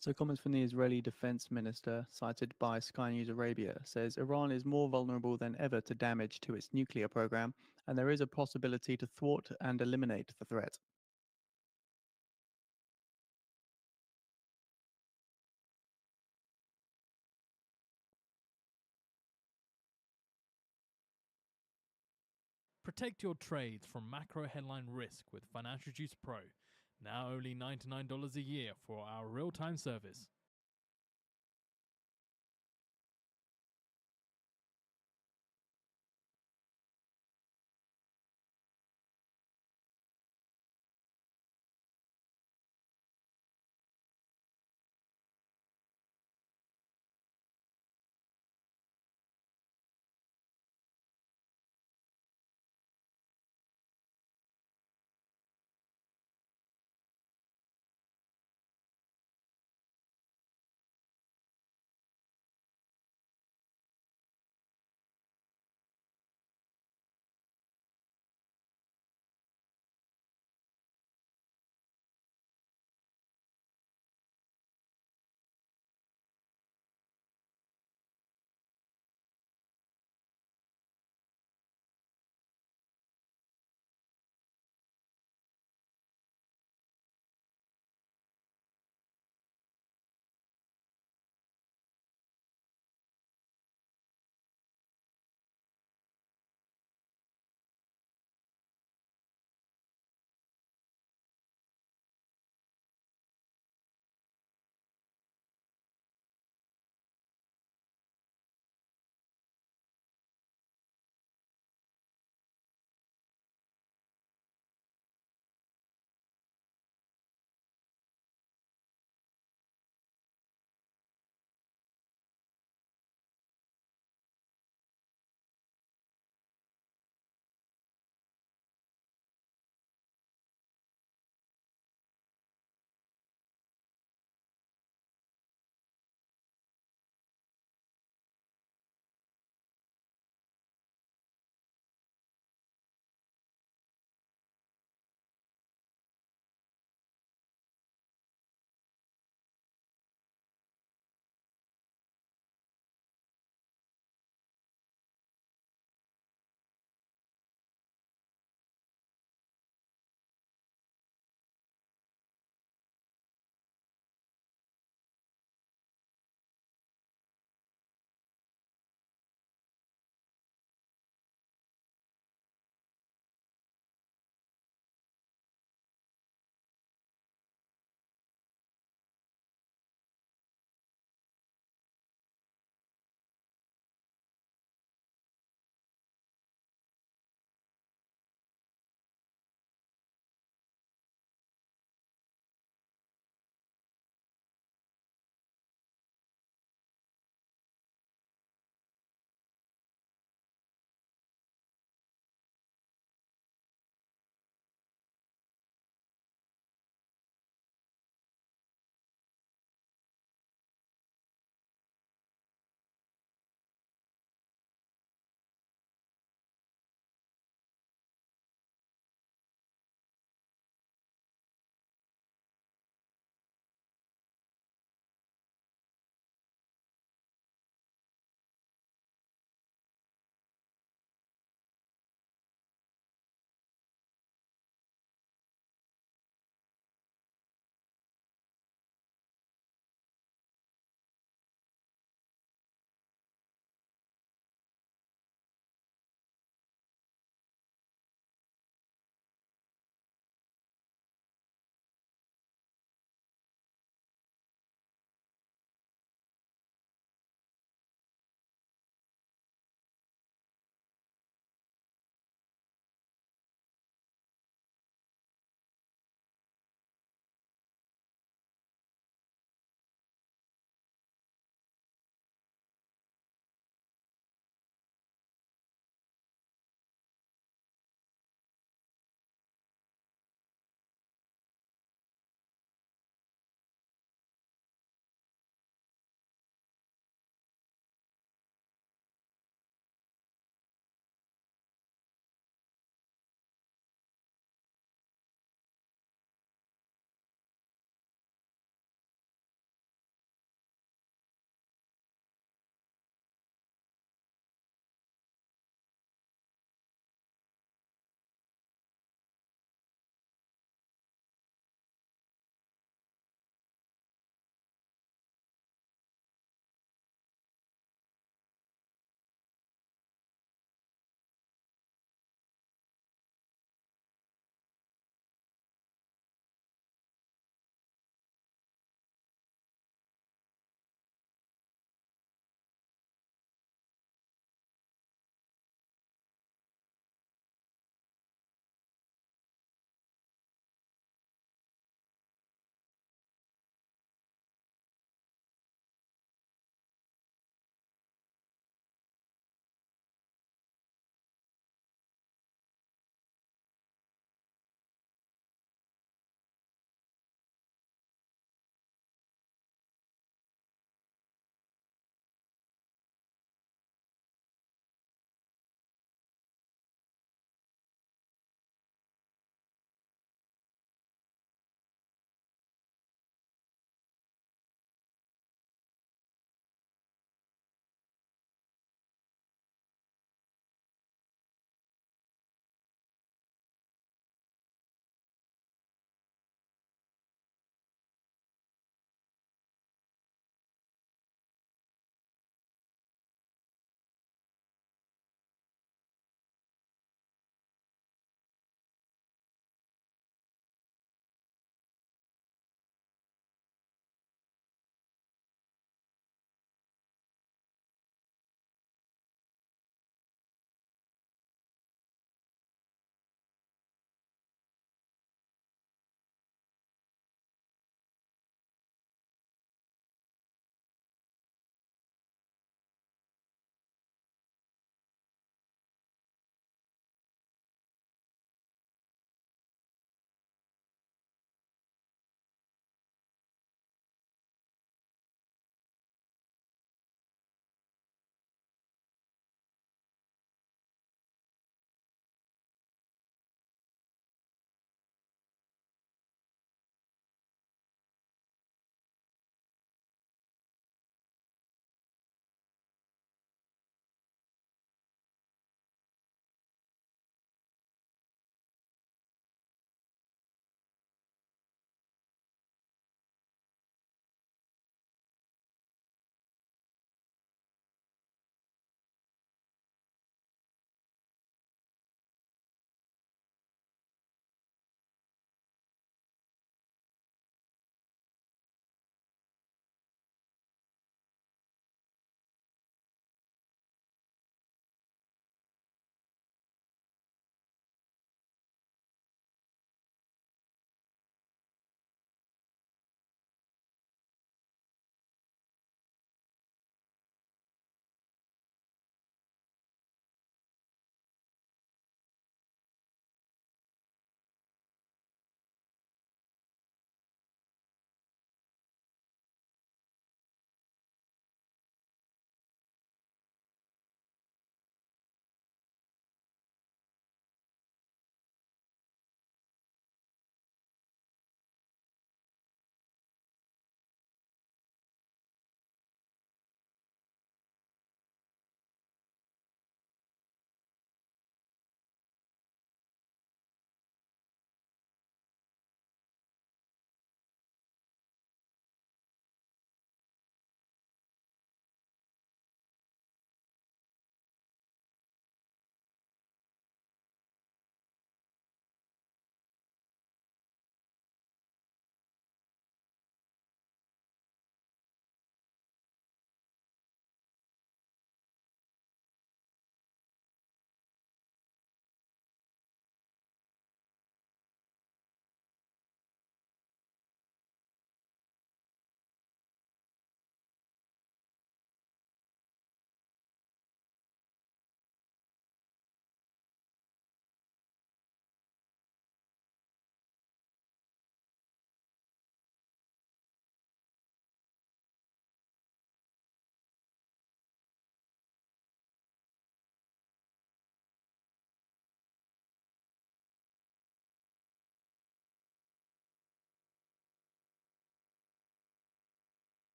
So comments from the Israeli defense minister, cited by Sky News Arabia, says Iran is more vulnerable than ever to damage to its nuclear program, and there is a possibility to thwart and eliminate the threat. Protect your trades from macro headline risk with Financial Juice Pro. Now only $99 a year for our real-time service.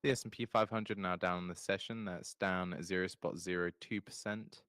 The S&P 500 now down in the session. That's down at 0.02%.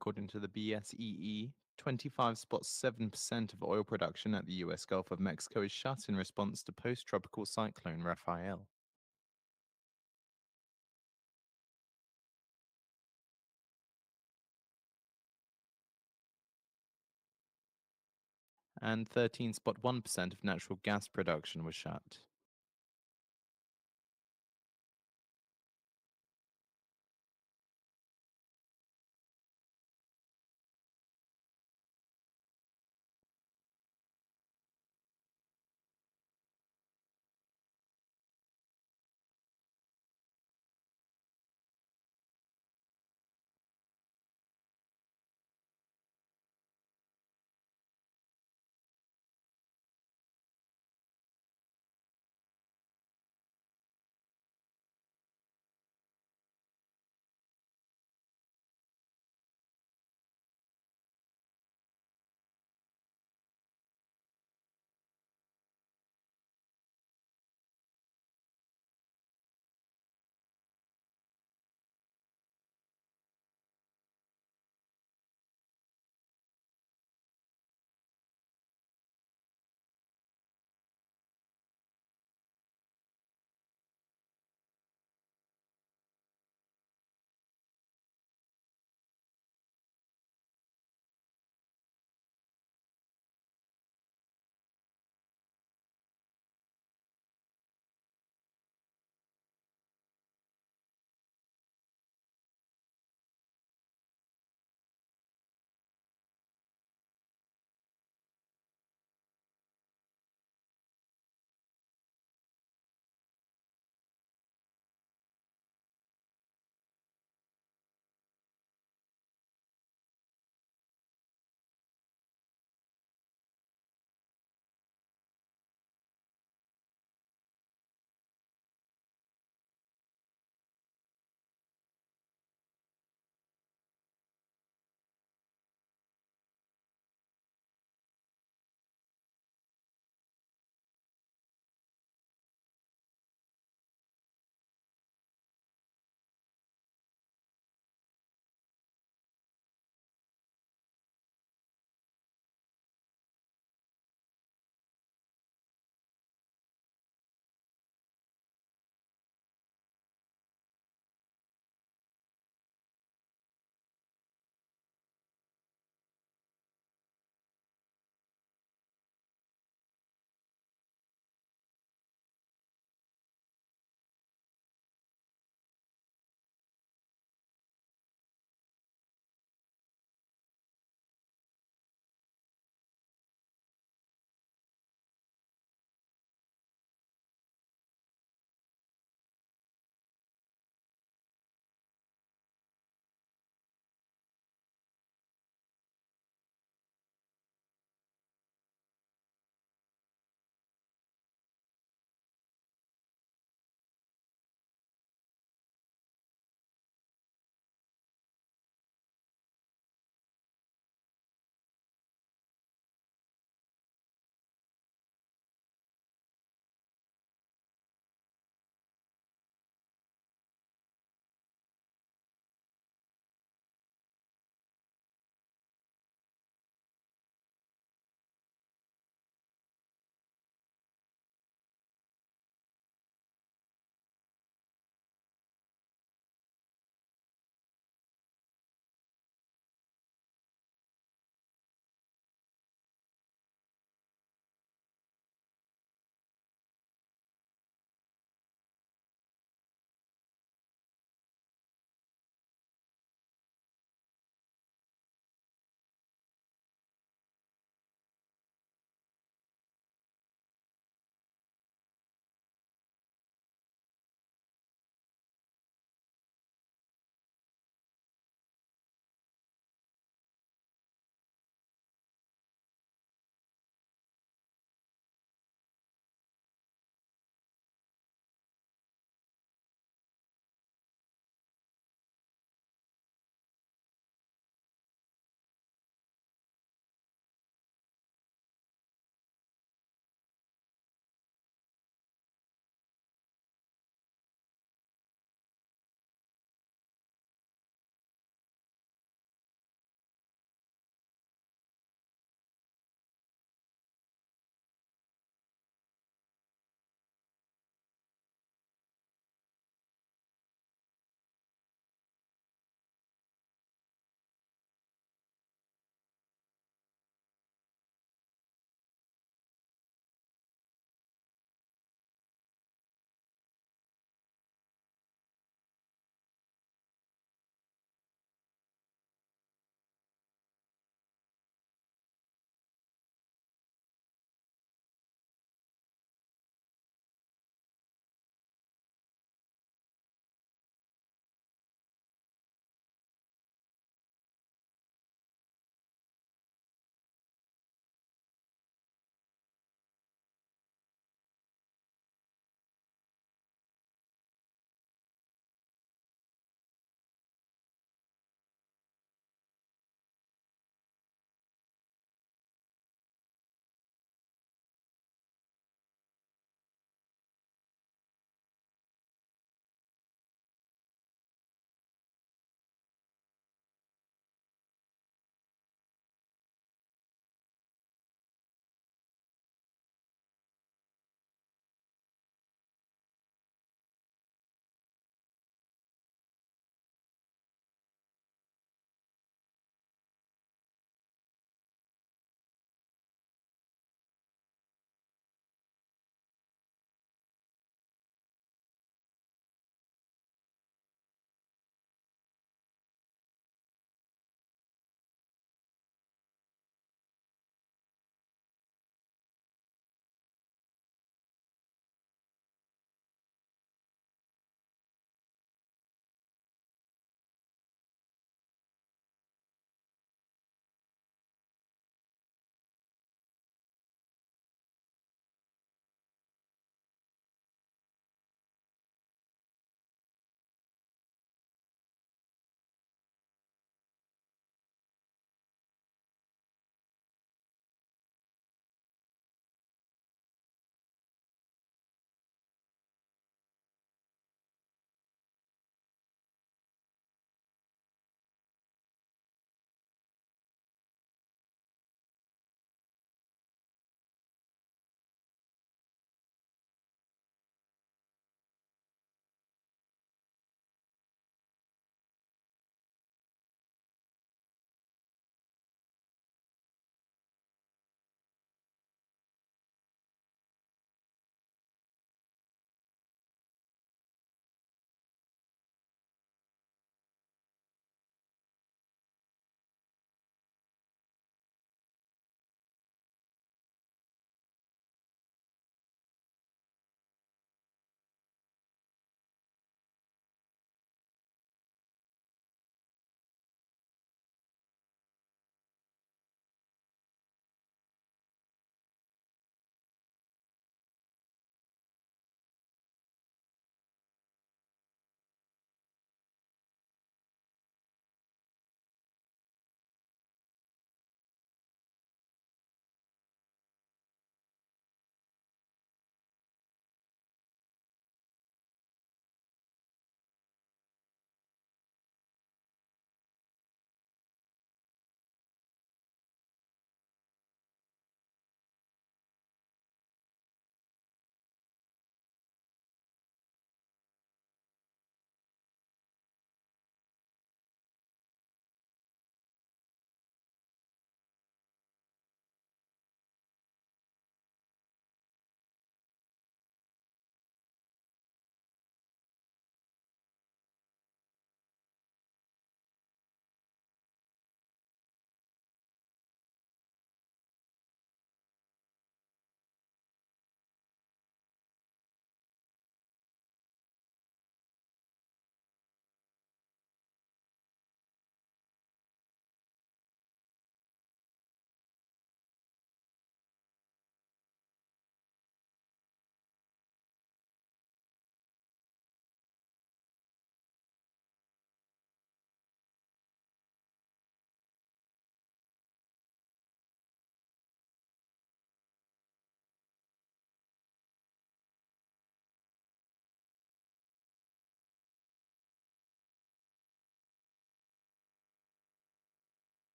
according to the BSEE, 25.7% of oil production at the US Gulf of Mexico is shut in response to post-tropical cyclone Rafael. And 13.1% of natural gas production was shut.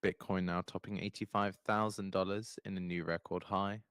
Bitcoin now topping $85,000 in a new record high.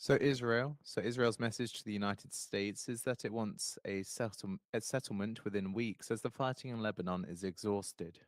So Israel's message to the United States is that it wants a settlement within weeks as the fighting in Lebanon is exhausted.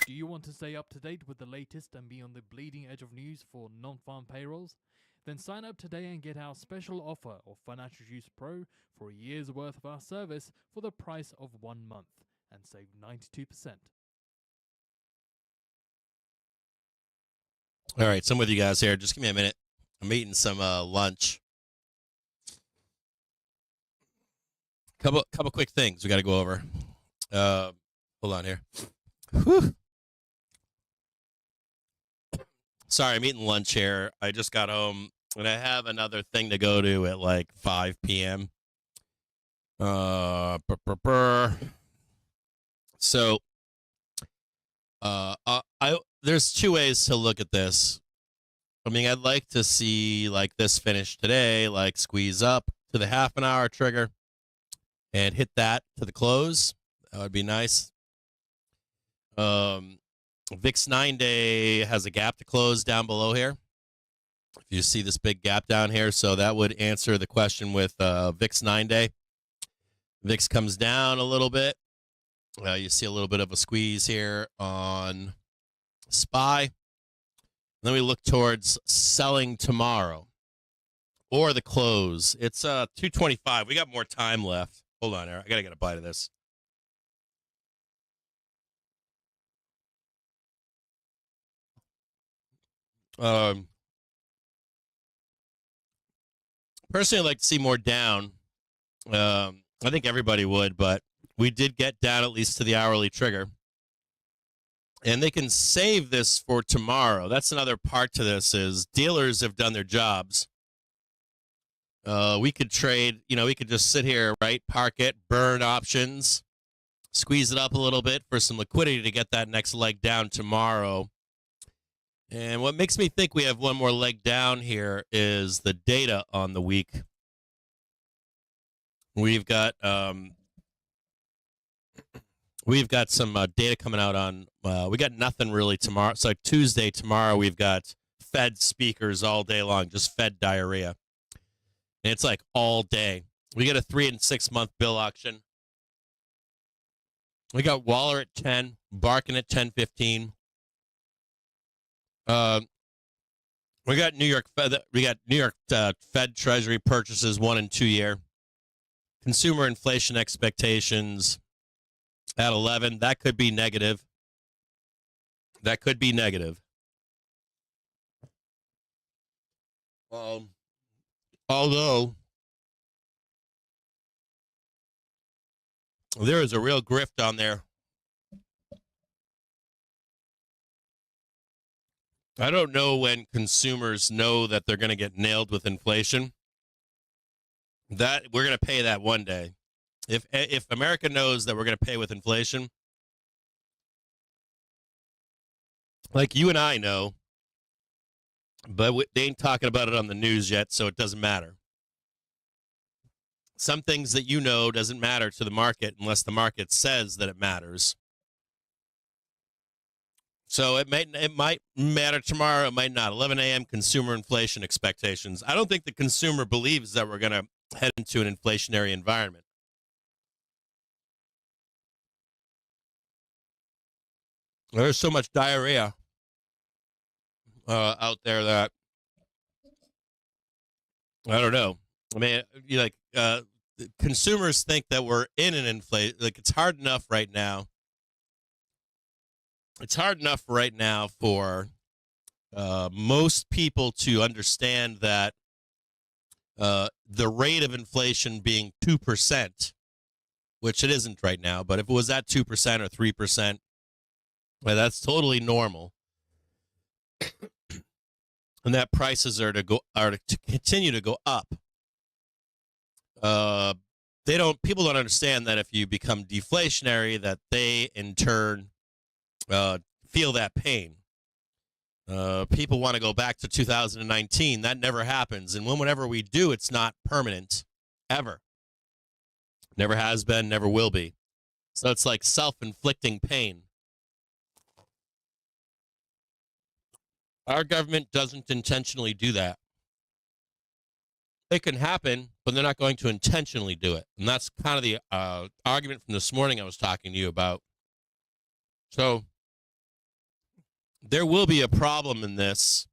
Do you want to stay up to date with the latest and be on the bleeding edge of news for non-farm payrolls? Then sign up today and get our special offer of Financial Juice Pro for a year's worth of our service for the price of 1 month and save 92%. All right, so I'm with you guys here. Just give me a minute. I'm eating some lunch. Couple quick things we got to go over. Hold on here. Whew. Sorry, I'm eating lunch here. I just got home, and I have another thing to go to at like 5 p.m. So, there's two ways to look at this. I mean, I'd like to see like this finish today, like squeeze up to the half an hour trigger and hit that to the close. That would be nice. VIX 9-day has a gap to close down below here. If you see this big gap down here, so that would answer the question with VIX 9-day. VIX comes down a little bit. You see a little bit of a squeeze here on SPY. Then we look towards selling tomorrow or the close. It's 225. We got more time left. Hold on here. I got to get a bite of this. Personally, I'd like to see more down. I think everybody would, but we did get down at least to the hourly trigger. And they can save this for tomorrow. That's another part to this is dealers have done their jobs. We could trade, we could just sit here, right? Park it, burn options, squeeze it up a little bit for some liquidity to get that next leg down tomorrow. And what makes me think we have one more leg down here is the data on the week. We've got some data coming out on, we got nothing really tomorrow. So Tuesday, tomorrow, we've got Fed speakers all day long, just Fed diarrhea. And it's like all day. We got a 3 and 6 month bill auction. We got Waller at 10, Barkin at 10.15. We got New York Fed Treasury purchases 1 and 2 year. Consumer inflation expectations at 11. That could be negative. Although there is a real grift on there. I don't know when consumers know that they're going to get nailed with inflation. That we're going to pay that one day. If America knows that we're going to pay with inflation, like you and I know, but they ain't talking about it on the news yet, so it doesn't matter. Some things that you know doesn't matter to the market unless the market says that it matters. So it might matter tomorrow. It might not. 11 a.m. consumer inflation expectations. I don't think the consumer believes that we're going to head into an inflationary environment. There's so much diarrhea out there that I don't know. I mean, consumers think that we're in an inflation. Like it's hard enough right now. It's hard enough right now for most people to understand that the rate of inflation being 2%, which it isn't right now, but if it was at 2% or 3%, well, that's totally normal. And that prices are to continue to go up. People don't understand that if you become deflationary, that they in turn feel that pain. People want to go back to 2019. That never happens. And whenever we do, it's not permanent, ever. Never has been, never will be. So it's like self-inflicting pain. Our government doesn't intentionally do that. It can happen, but they're not going to intentionally do it. And that's kind of the argument from this morning I was talking to you about. So there will be a problem in this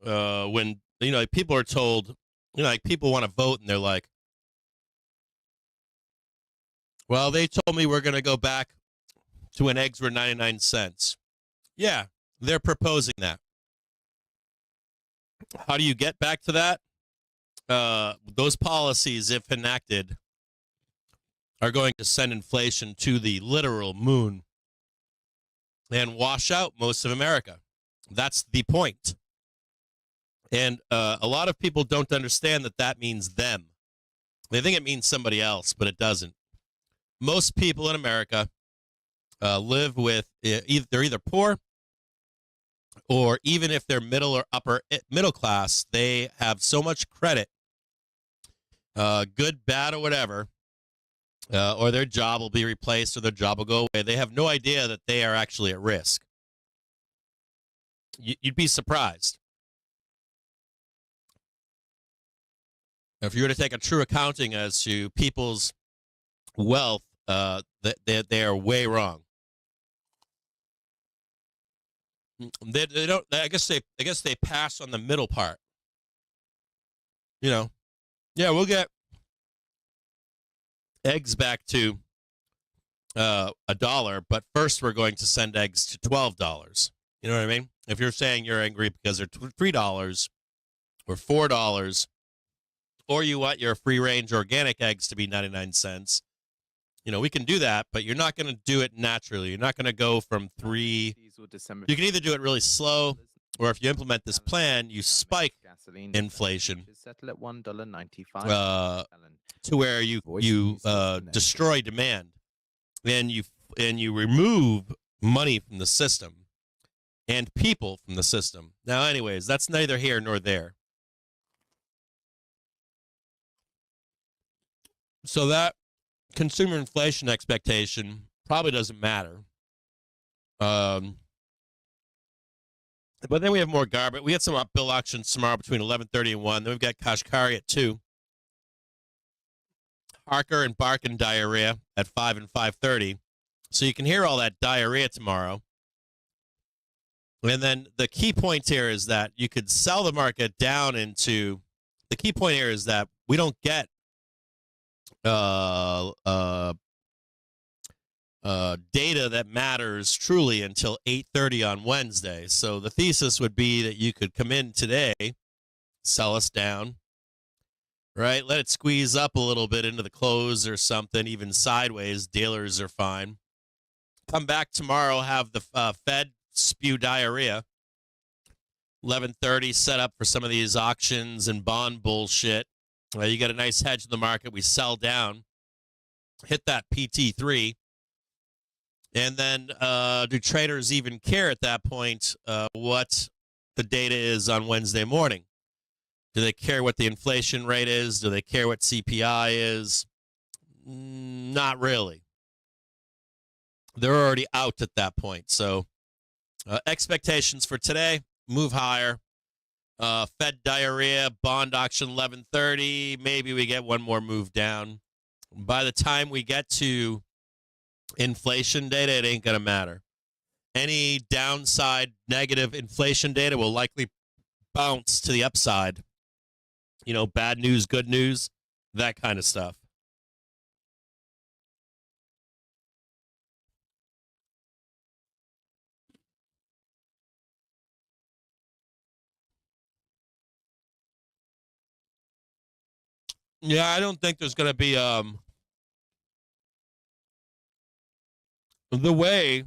when, like people are told, like people want to vote and they're like, well, they told me we're going to go back to when eggs were 99 cents. Yeah, they're proposing that. How do you get back to that? Those policies, if enacted, are going to send inflation to the literal moon and wash out most of America. That's the point. And a lot of people don't understand that that means them. They think it means somebody else, but it doesn't. Most people in America live with, they're either poor, or even if they're middle or upper middle class, they have so much credit, good, bad, or whatever, or their job will be replaced or their job will go away. They have no idea that they are actually at risk. You'd be surprised. If you were to take a true accounting as to people's wealth, they are way wrong. They don't. I guess they pass on the middle part. Yeah, we'll get eggs back to $1, but first we're going to send eggs to $12. You know what I mean? If you're saying you're angry because they're $3 or $4, or you want your free-range organic eggs to be 99 cents, we can do that, but you're not going to do it naturally. You're not going to go from 3. You can either do it really slow, or if you implement this plan, you spike inflation settle at $1.95 to where you destroy demand, and you remove money from the system and people from the system. Now, anyways, that's neither here nor there. So that consumer inflation expectation probably doesn't matter. But then we have more garbage. We had some Aapl auctions tomorrow between 11:30 and 1. Then we've got Kashkari at 2. Harker and Barkin diarrhea at 5 and 5:30. So you can hear all that diarrhea tomorrow. And then the key point here is that you could sell the market down into, the key point here is that we don't get data that matters truly until 8:30 on Wednesday. So the thesis would be that you could come in today, sell us down, right? Let it squeeze up a little bit into the close or something, even sideways. Dealers are fine. Come back tomorrow, have the Fed spew diarrhea. 11:30 set up for some of these auctions and bond bullshit. You get a nice hedge in the market. We sell down, hit that PT3. And then do traders even care at that point what the data is on Wednesday morning? Do they care what the inflation rate is? Do they care what CPI is? Not really. They're already out at that point. So expectations for today, move higher. Fed diarrhea, bond auction 11:30. Maybe we get one more move down. By the time we get to inflation data, it ain't going to matter. Any downside negative inflation data will likely bounce to the upside. Bad news, good news, that kind of stuff. Yeah, I don't think there's going to be the way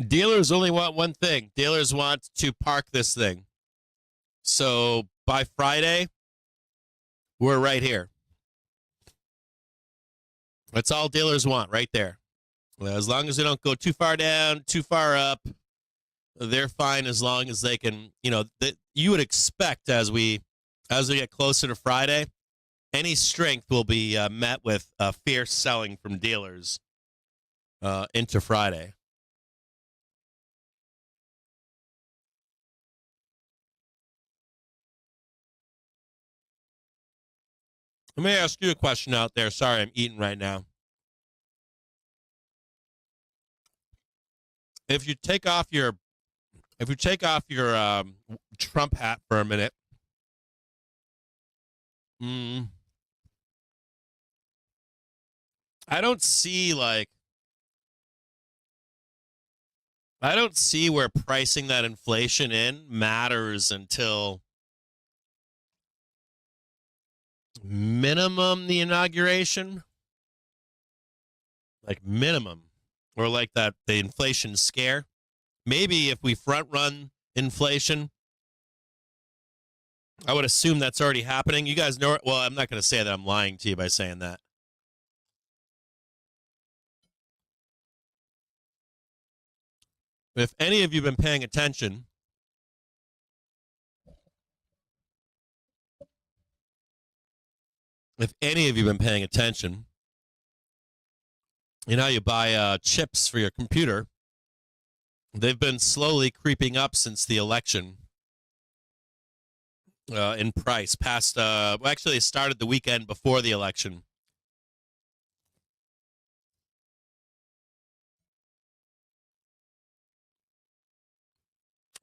dealers only want one thing. Dealers want to park this thing. So by Friday, we're right here. That's all dealers want right there. As long as they don't go too far down, too far up, they're fine as long as they can, you would expect as we get closer to Friday, any strength will be met with fierce selling from dealers into Friday. Let me ask you a question out there. Sorry, I'm eating right now. if you take off your Trump hat for a minute, I don't see where pricing that inflation in matters until minimum the inauguration, like minimum, or like that the inflation scare. Maybe if we front run inflation, I would assume that's already happening. You guys know, well, I'm not going to say that I'm lying to you by saying that. If any of you have been paying attention, you know, you buy chips for your computer. They've been slowly creeping up since the election in price. Actually, they started the weekend before the election.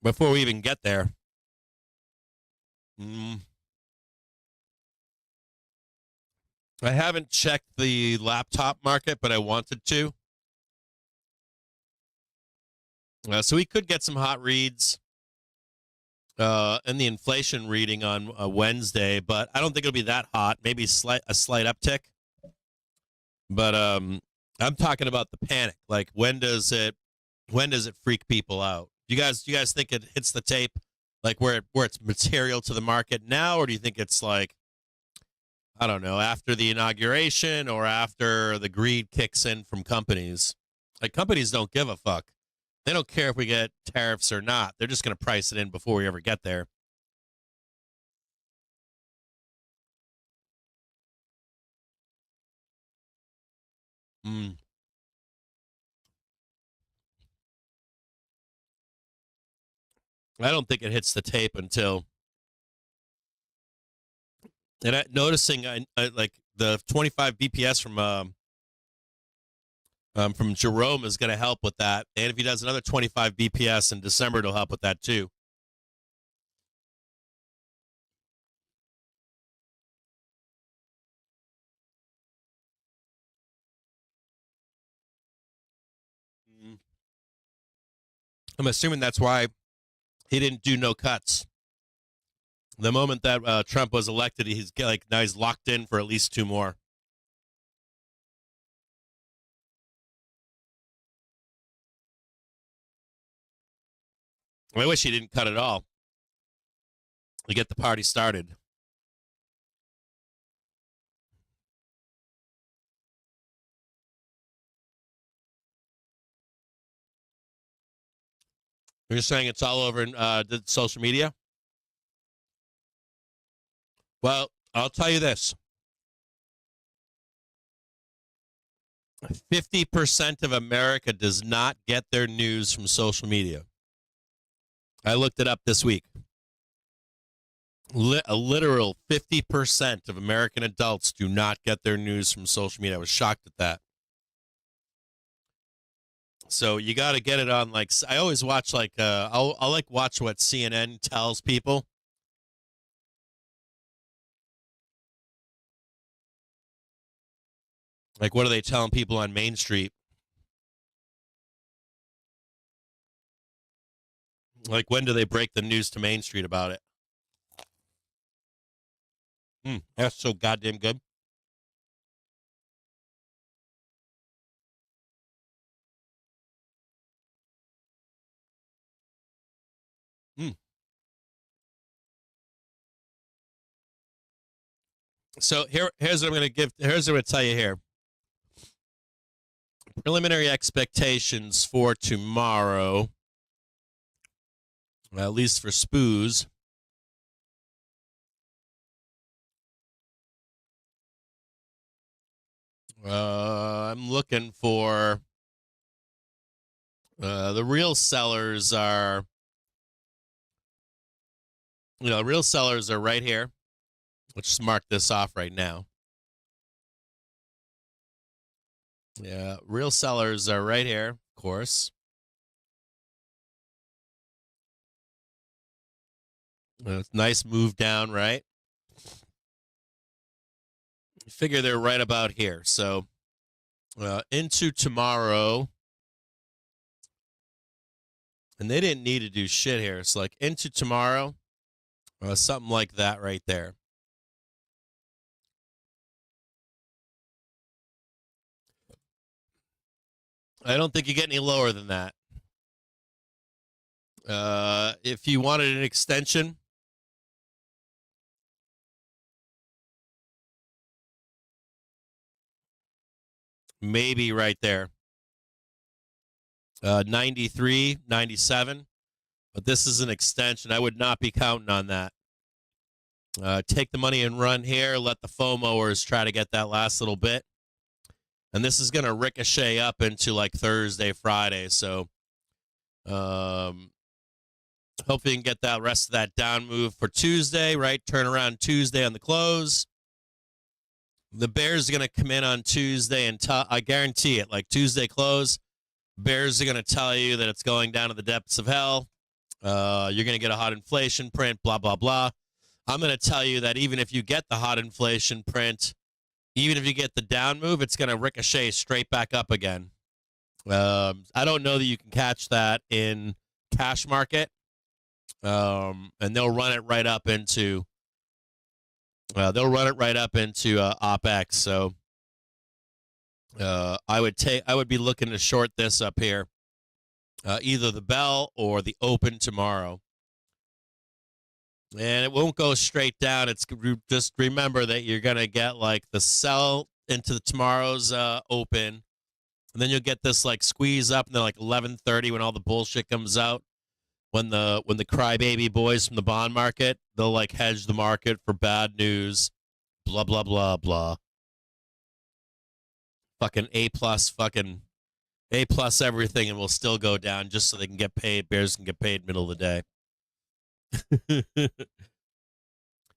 Before we even get there. I haven't checked the laptop market, but I wanted to. So we could get some hot reads in the inflation reading on Wednesday, but I don't think it'll be that hot. Maybe a slight uptick. But I'm talking about the panic. Like, when does it freak people out? Do you guys think it hits the tape, like where it's material to the market now, or do you think it's like, I don't know, after the inauguration or after the greed kicks in from companies? Like, companies don't give a fuck. They don't care if we get tariffs or not. They're just going to price it in before we ever get there. I don't think it hits the tape until. And noticing, like the 25 BPS from Jerome is going to help with that. And if he does another 25 BPS in December, it'll help with that too. I'm assuming that's why he didn't do no cuts. The moment that Trump was elected, now he's locked in for at least 2 more. I wish he didn't cut at all to get the party started. You're saying it's all over in the social media? Well, I'll tell you this. 50% of America does not get their news from social media. I looked it up this week. A literal 50% of American adults do not get their news from social media. I was shocked at that. So you got to get it on, like, I always watch, like, I'll watch what CNN tells people. Like, what are they telling people on Main Street? Like, when do they break the news to Main Street about it? That's so goddamn good. So here's what I'm going to give. Here's what I'm going to tell you here. Preliminary expectations for tomorrow, at least for SPOOs. I'm looking for the real sellers are, real sellers are right here. Let's just mark this off right now. Yeah, real sellers are right here, of course. Nice move down, right? Figure they're right about here. So into tomorrow. And they didn't need to do shit here. It's like into tomorrow, something like that right there. I don't think you get any lower than that. If you wanted an extension, maybe right there. 93, 97. But this is an extension. I would not be counting on that. Take the money and run here. Let the FOMOers try to get that last little bit. And this is going to ricochet up into like Thursday, Friday. So hopefully you can get that rest of that down move for Tuesday, right? Turn around Tuesday on the close. The Bears are going to come in on Tuesday and I guarantee it, like Tuesday close, Bears are going to tell you that it's going down to the depths of hell. You're going to get a hot inflation print, blah, blah, blah. I'm going to tell you that even if you get the hot inflation print, even if you get the down move, it's going to ricochet straight back up again. I don't know that you can catch that in cash market. And they'll run it right up into OpX. So I would be looking to short this up here, either the bell or the open tomorrow. And it won't go straight down. It's just remember that you're going to get like the sell into tomorrow's open. And then you'll get this like squeeze up and then like 11:30 when all the bullshit comes out. When the crybaby boys from the bond market, they'll like hedge the market for bad news. Blah, blah, blah, blah. Fucking A+ everything, and will still go down just so they can get paid. Bears can get paid middle of the day.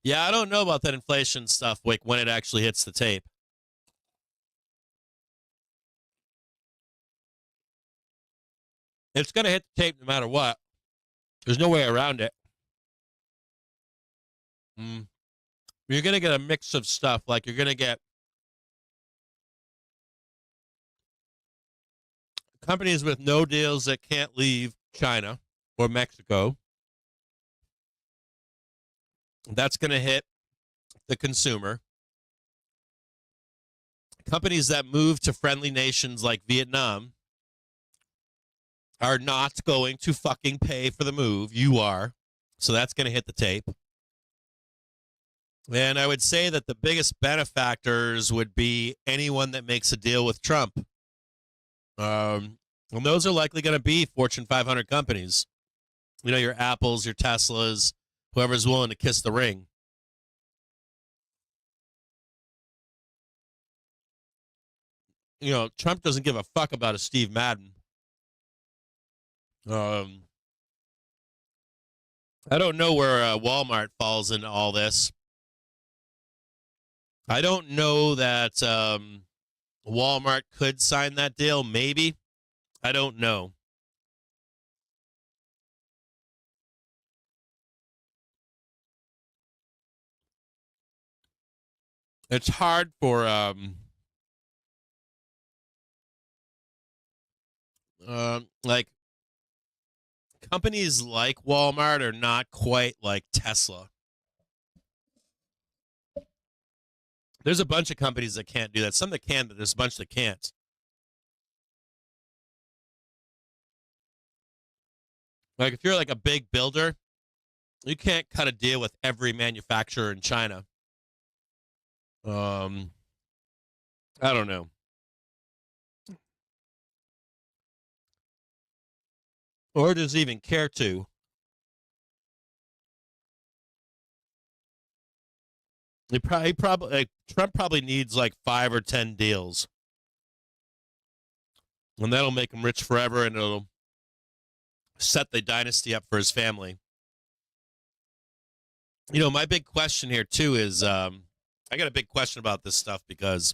Yeah, I don't know about that inflation stuff, Wick, when it actually hits the tape. It's going to hit the tape no matter what. There's no way around it. You're going to get a mix of stuff. Like you're going to get companies with no deals that can't leave China or Mexico. That's going to hit the consumer. Companies that move to friendly nations like Vietnam are not going to fucking pay for the move. You are. So that's going to hit the tape. And I would say that the biggest benefactors would be anyone that makes a deal with Trump. And those are likely going to be Fortune 500 companies. You know, your Apples, your Teslas, whoever's willing to kiss the ring. You know, Trump doesn't give a fuck about a Steve Madden. I don't know where Walmart falls into all this. I don't know that Walmart could sign that deal. Maybe. I don't know. It's hard for like companies like Walmart are not quite like Tesla. There's a bunch of companies that can't do that. Some that can, but there's a bunch that can't. Like if you're like a big builder, you can't cut a deal with every manufacturer in China. I don't know. Or does even care to. Trump probably needs like 5 or 10 deals. And that'll make him rich forever, and it'll set the dynasty up for his family. You know, my big question here, too, is I got a big question about this stuff because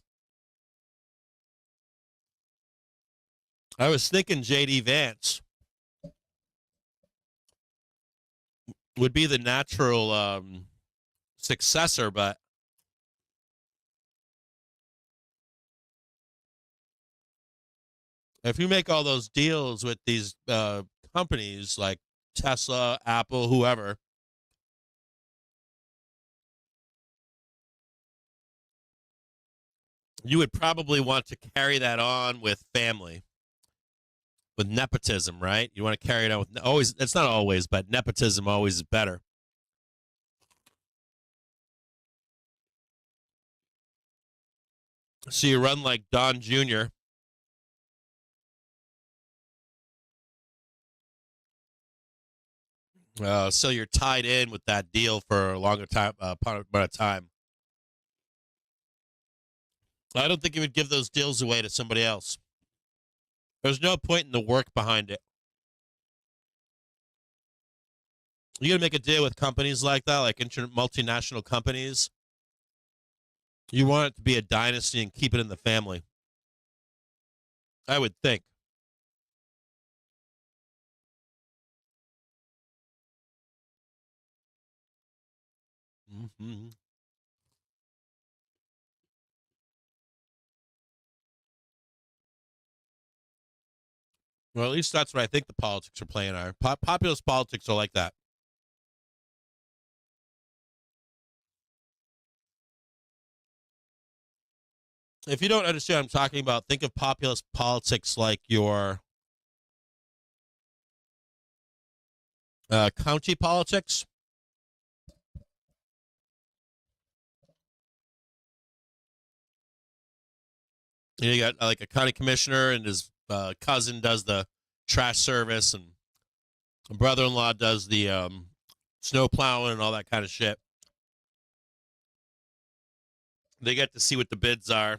I was thinking J.D. Vance would be the natural successor, but if you make all those deals with these companies like Tesla, Apple, whoever, you would probably want to carry that on with family, with nepotism, right? You want to carry it on with always. It's not always, but nepotism always is better. So you run like Don Jr. So you're tied in with that deal for a longer time, amount of time. I don't think you would give those deals away to somebody else. There's no point in the work behind it. You got to make a deal with companies like that, like multinational companies. You want it to be a dynasty and keep it in the family. I would think. Mm-hmm. Well, at least that's what I think the politics are playing are. Populist politics are like that. If you don't understand what I'm talking about, think of populist politics like your county politics. You got like a county commissioner and his cousin does the trash service and brother-in-law does the snow plowing and all that kind of shit. They get to see what the bids are.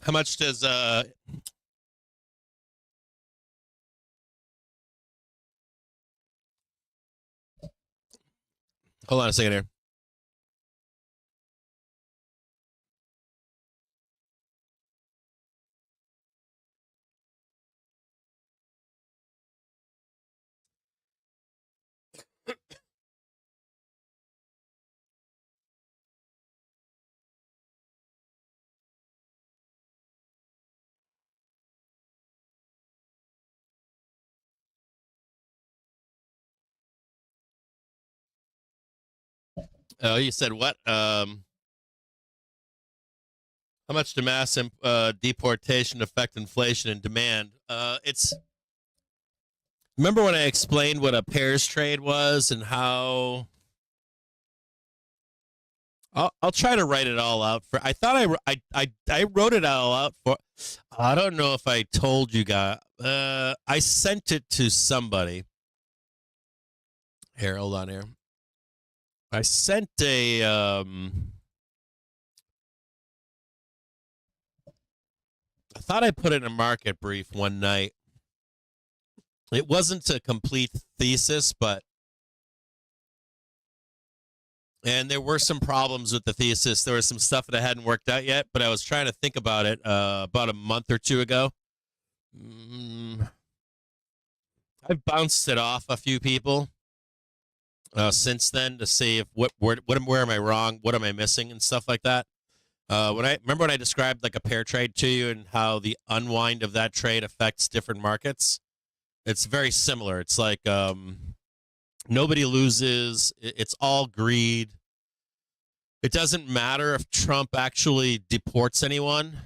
How much does hold on a second here. Oh, you said what? How much do mass deportation affect inflation and demand? It's remember when I explained what a pairs trade was and how I'll try to write it all out for. I thought I wrote it all out for. I don't know if I told you guys. I sent it to somebody. Here, hold on here. I sent a I thought I put it in a market brief one night. It wasn't a complete thesis, and there were some problems with the thesis. There was some stuff that hadn't worked out yet, but I was trying to think about it about a month or two ago. I've bounced it off a few people since then to see if where am I wrong, what am I missing, and stuff like that. When I described like a pair trade to you and how the unwind of that trade affects different markets. It's very similar. It's like nobody loses. It's all greed. It doesn't matter if Trump actually deports anyone.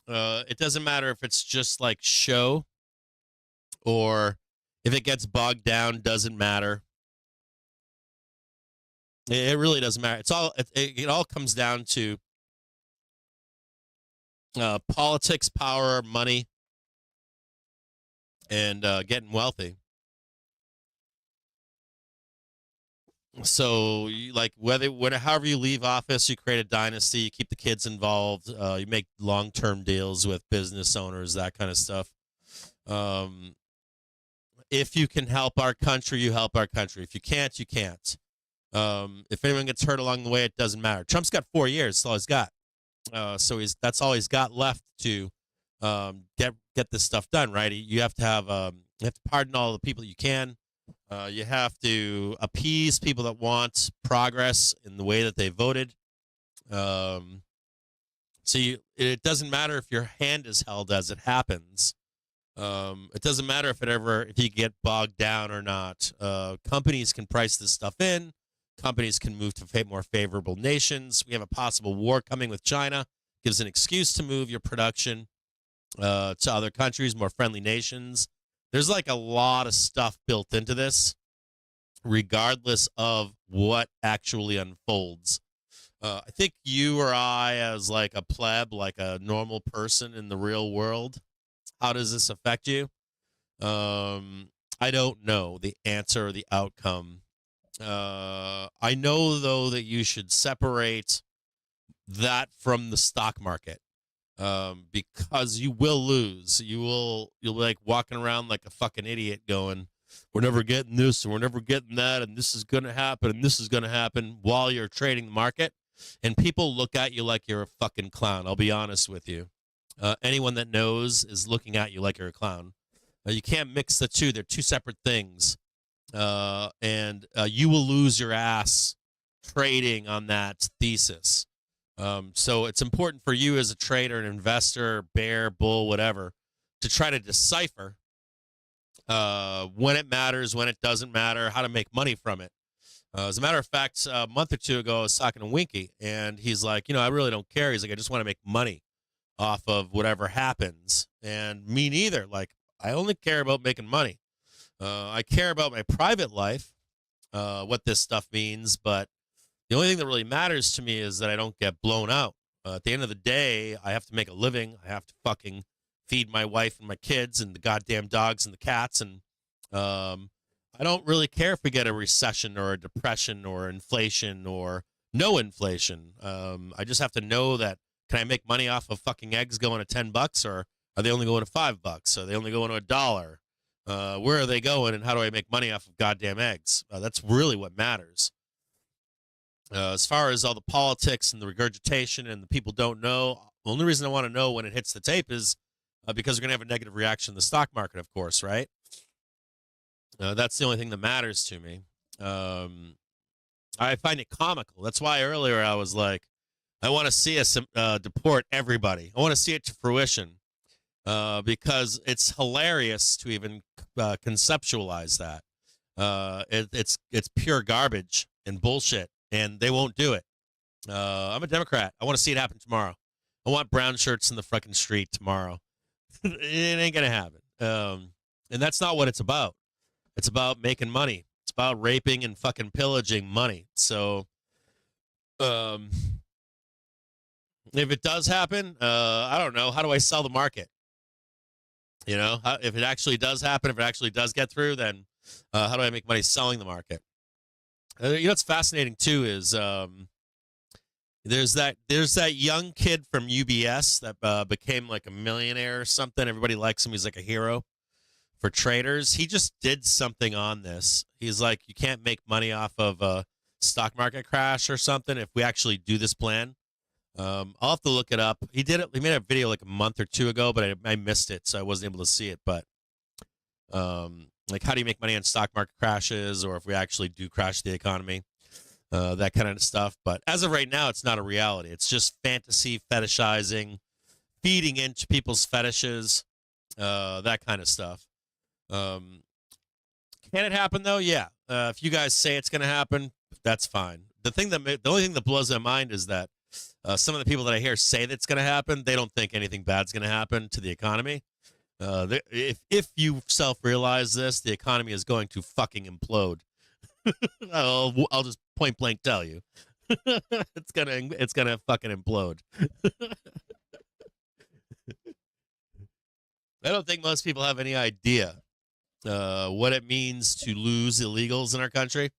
It doesn't matter if it's just like show or if it gets bogged down, doesn't matter. It really doesn't matter. It all comes down to politics, power, money, and getting wealthy. So, like however you leave office, you create a dynasty, you keep the kids involved, you make long-term deals with business owners, that kind of stuff. If you can help our country, you help our country. If you can't, you can't. If anyone gets hurt along the way, it doesn't matter. Trump's got 4 years. That's all he's got. So that's all he's got left to get this stuff done, right? You have to pardon all the people you can. You have to appease people that want progress in the way that they voted. It doesn't matter if your hand is held as it happens. It doesn't matter if you get bogged down or not. Companies can price this stuff in. Companies can move to more favorable nations. We have a possible war coming with China. Gives an excuse to move your production to other countries, more friendly nations. There's like a lot of stuff built into this, regardless of what actually unfolds. I think you or I, as like a pleb, like a normal person in the real world, how does this affect you? I don't know the answer or the outcome. I know, though, that you should separate that from the stock market, because you will lose. You'll be like walking around like a fucking idiot going, we're never getting this and we're never getting that and this is going to happen and this is going to happen while you're trading the market. And people look at you like you're a fucking clown. I'll be honest with you. Anyone that knows is looking at you like you're a clown. You can't mix the two. They're two separate things. And you will lose your ass trading on that thesis. So it's important for you as a trader, an investor, bear, bull, whatever, to try to decipher when it matters, when it doesn't matter, how to make money from it. As a matter of fact, a month or two ago, I was talking to Winky, and he's like, I really don't care. He's like, I just want to make money off of whatever happens. And me neither. Like, I only care about making money. I care about my private life, what this stuff means, but the only thing that really matters to me is that I don't get blown out. At the end of the day, I have to make a living. I have to fucking feed my wife and my kids and the goddamn dogs and the cats. And I don't really care if we get a recession or a depression or inflation or no inflation. I just have to know that, can I make money off of fucking eggs going to $10, or are they only going to $5? Are they only going to $1? Where are they going, and how do I make money off of goddamn eggs? That's really what matters. As far as all the politics and the regurgitation and the people don't know, the only reason I want to know when it hits the tape is because we're going to have a negative reaction in the stock market, of course, right? That's the only thing that matters to me. I find it comical. That's why earlier I was like, I want to see us deport everybody. I want to see it to fruition. Because it's hilarious to even conceptualize that. It's pure garbage and bullshit, and they won't do it. I'm a Democrat. I want to see it happen tomorrow. I want brown shirts in the fucking street tomorrow. It ain't gonna happen. And that's not what it's about. It's about making money. It's about raping and fucking pillaging money. So, if it does happen, I don't know. How do I sell the market? If it actually does happen, if it actually does get through, then how do I make money selling the market? What's fascinating too is there's that young kid from UBS that became like a millionaire or something. Everybody likes him. He's like a hero for traders. He just did something on this. He's like, you can't make money off of a stock market crash or something if we actually do this plan. I'll have to look it up. He did it. He made a video like a month or two ago, but I missed it, so I wasn't able to see it. But like, how do you make money on stock market crashes, or if we actually do crash the economy, that kind of stuff. But as of right now, it's not a reality. It's just fantasy, fetishizing, feeding into people's fetishes, that kind of stuff. Can it happen though? Yeah. If you guys say it's going to happen, that's fine. The only thing that blows my mind is that some of the people that I hear say that's going to happen, they don't think anything bad's going to happen to the economy. If you self-realize this, the economy is going to fucking implode. I'll just point blank tell you, it's gonna fucking implode. I don't think most people have any idea what it means to lose illegals in our country.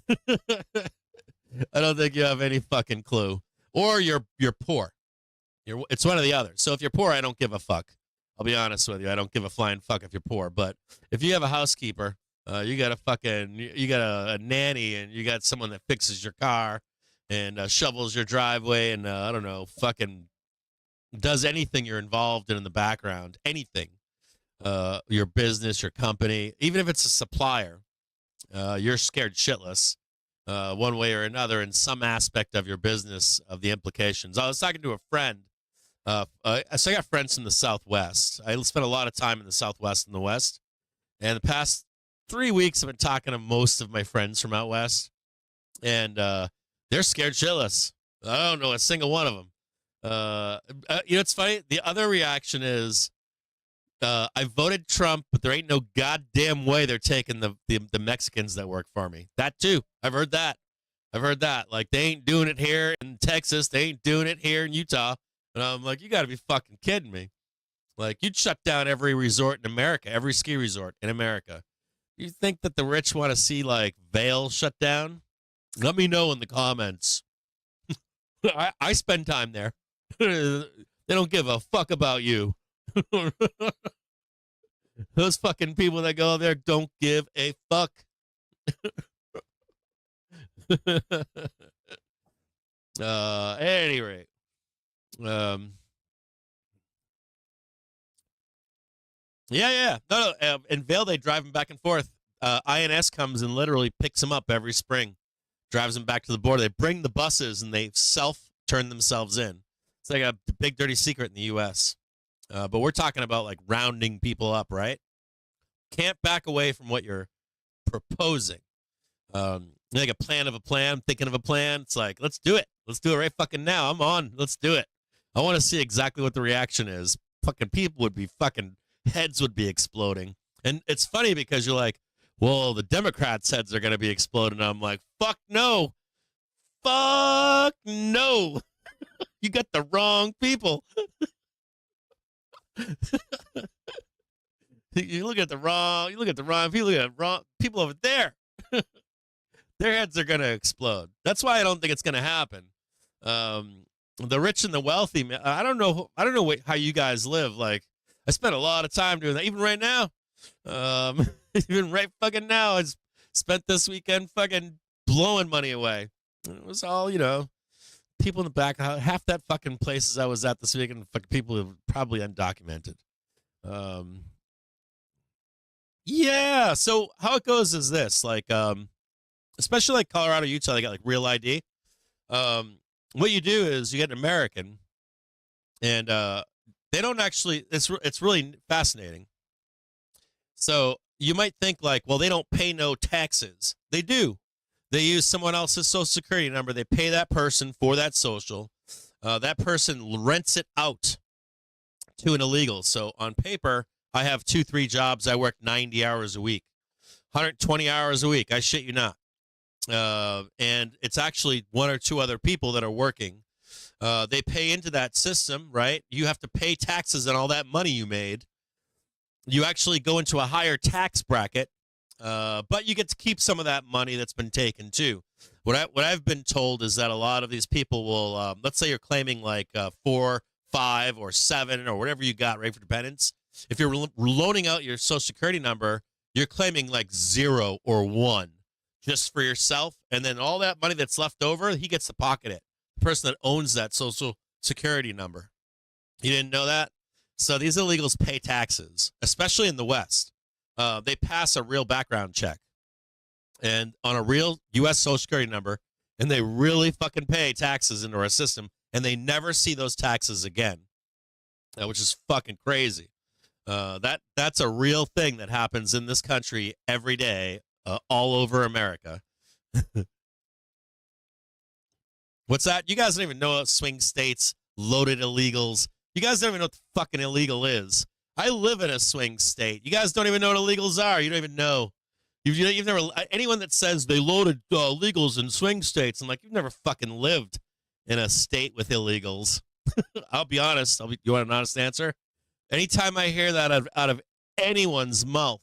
I don't think you have any fucking clue. Or you're poor. It's one or the other. So if you're poor, I don't give a fuck. I'll be honest with you. I don't give a flying fuck if you're poor. But if you have a housekeeper, you got a nanny, and you got someone that fixes your car and shovels your driveway, and I don't know, fucking does anything you're involved in the background, anything, your business, your company, even if it's a supplier, you're scared shitless, one way or another in some aspect of your business, of the implications. I was talking to a friend. So I got friends from the Southwest. I spent a lot of time in the Southwest and the West. And the past 3 weeks, I've been talking to most of my friends from out West. And they're scared shitless. I don't know a single one of them. It's funny. The other reaction is, I voted Trump, but there ain't no goddamn way they're taking the Mexicans that work for me. That too. I've heard that. Like, they ain't doing it here in Texas. They ain't doing it here in Utah. And I'm like, you got to be fucking kidding me. Like, you'd shut down every resort in America, every ski resort in America. You think that the rich want to see, like, Vail shut down? Let me know in the comments. I spend time there. They don't give a fuck about you. Those fucking people that go there don't give a fuck. At any rate. Yeah. No. In Vail, they drive them back and forth. INS comes and literally picks them up every spring, drives them back to the border. They bring the buses and they self-turn themselves in. It's like a big dirty secret in the U.S. But we're talking about like rounding people up, right? Can't back away from what you're proposing. Like a plan of a plan, thinking of a plan. It's like, let's do it. Let's do it right fucking now. I'm on. Let's do it. I want to see exactly what the reaction is. Fucking people would be fucking heads would be exploding. And it's funny because you're like, well, the Democrats' heads are going to be exploding. I'm like, fuck no. Fuck no. You got the wrong people. You look at the wrong people. You look at wrong people over there. Their heads are going to explode. That's why I don't think it's going to happen. The rich and the wealthy, I don't know how you guys live. Like, I spent a lot of time doing that. Even right now, even right fucking now, I spent this weekend fucking blowing money away. It was all, people in the back. Half that fucking places I was at this weekend, fucking people who probably undocumented. Yeah. So how it goes is this, like, especially like Colorado, Utah, they got like real ID. What you do is you get an American, and they don't actually. It's really fascinating. So you might think like, well, they don't pay no taxes. They do. They use someone else's social security number. They pay that person for that social. That person rents it out to an illegal. So on paper, I have 2-3 jobs. I work 90 hours a week, 120 hours a week. I shit you not. And it's actually 1 or 2 other people that are working. They pay into that system, right? You have to pay taxes on all that money you made. You actually go into a higher tax bracket, but you get to keep some of that money that's been taken too. What I've been told is that a lot of these people will, let's say you're claiming like 4, 5, or 7, or whatever you got, right, for dependents. If you're loaning out your social security number, you're claiming like 0 or 1 just for yourself, and then all that money that's left over, he gets to pocket it. The person that owns that social security number. You didn't know that? So these illegals pay taxes, especially in the West. They pass a real background check and on a real U.S. social security number, and they really fucking pay taxes into our system, and they never see those taxes again, which is fucking crazy. That's a real thing that happens in this country every day, all over America. What's that? You guys don't even know swing states, loaded illegals. You guys don't even know what the fucking illegal is. I live in a swing state. You guys don't even know what illegals are. You don't even know. You've never, anyone that says they loaded illegals in swing states, I'm like, you've never fucking lived in a state with illegals. I'll be honest. You want an honest answer? Anytime I hear that out of anyone's mouth,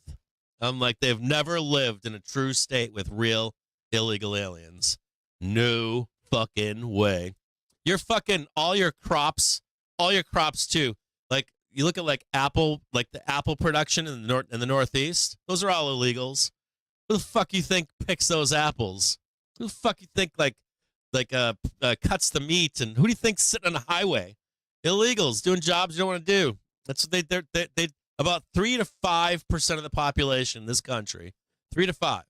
I'm like, they've never lived in a true state with real illegal aliens. No fucking way. You're fucking all your crops too. Like, you look at like Aapl, like the Aapl production in the Northeast. Those are all illegals. Who the fuck you think picks those apples? Who the fuck you think cuts the meat? And who do you think's sitting on the highway? Illegals doing jobs you don't want to do. That's what they about 3 to 5% of the population in this country, 3 to 5,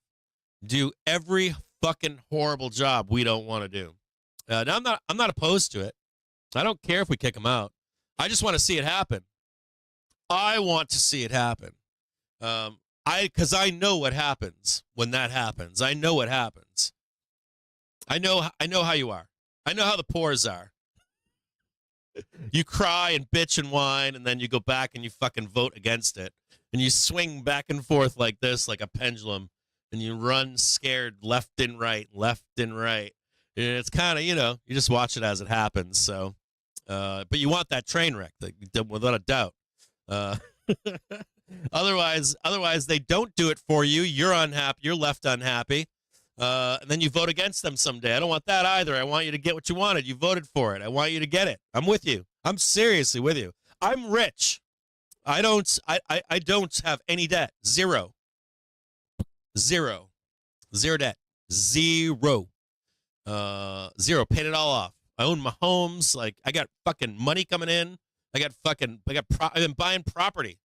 do every fucking horrible job we don't want to do. Now I'm not opposed to it. I don't care if we kick them out. I just want to see it happen. I want to see it happen. Because I know what happens when that happens. I know what happens. I know how you are. I know how the poors are. You cry and bitch and whine, and then you go back and you fucking vote against it. And you swing back and forth like this, like a pendulum, and you run scared left and right. And it's kind of, you just watch it as it happens. So, but you want that train wreck, without a doubt. Otherwise, they don't do it for you. You're unhappy. You're left unhappy. And then you vote against them someday. I don't want that either. I want you to get what you wanted. You voted for it. I want you to get it. I'm with you. I'm seriously with you. I'm rich. I don't have any debt. Zero debt. Zero. Paid it all off. I own my homes. Like, I got fucking money coming in. I've been buying property.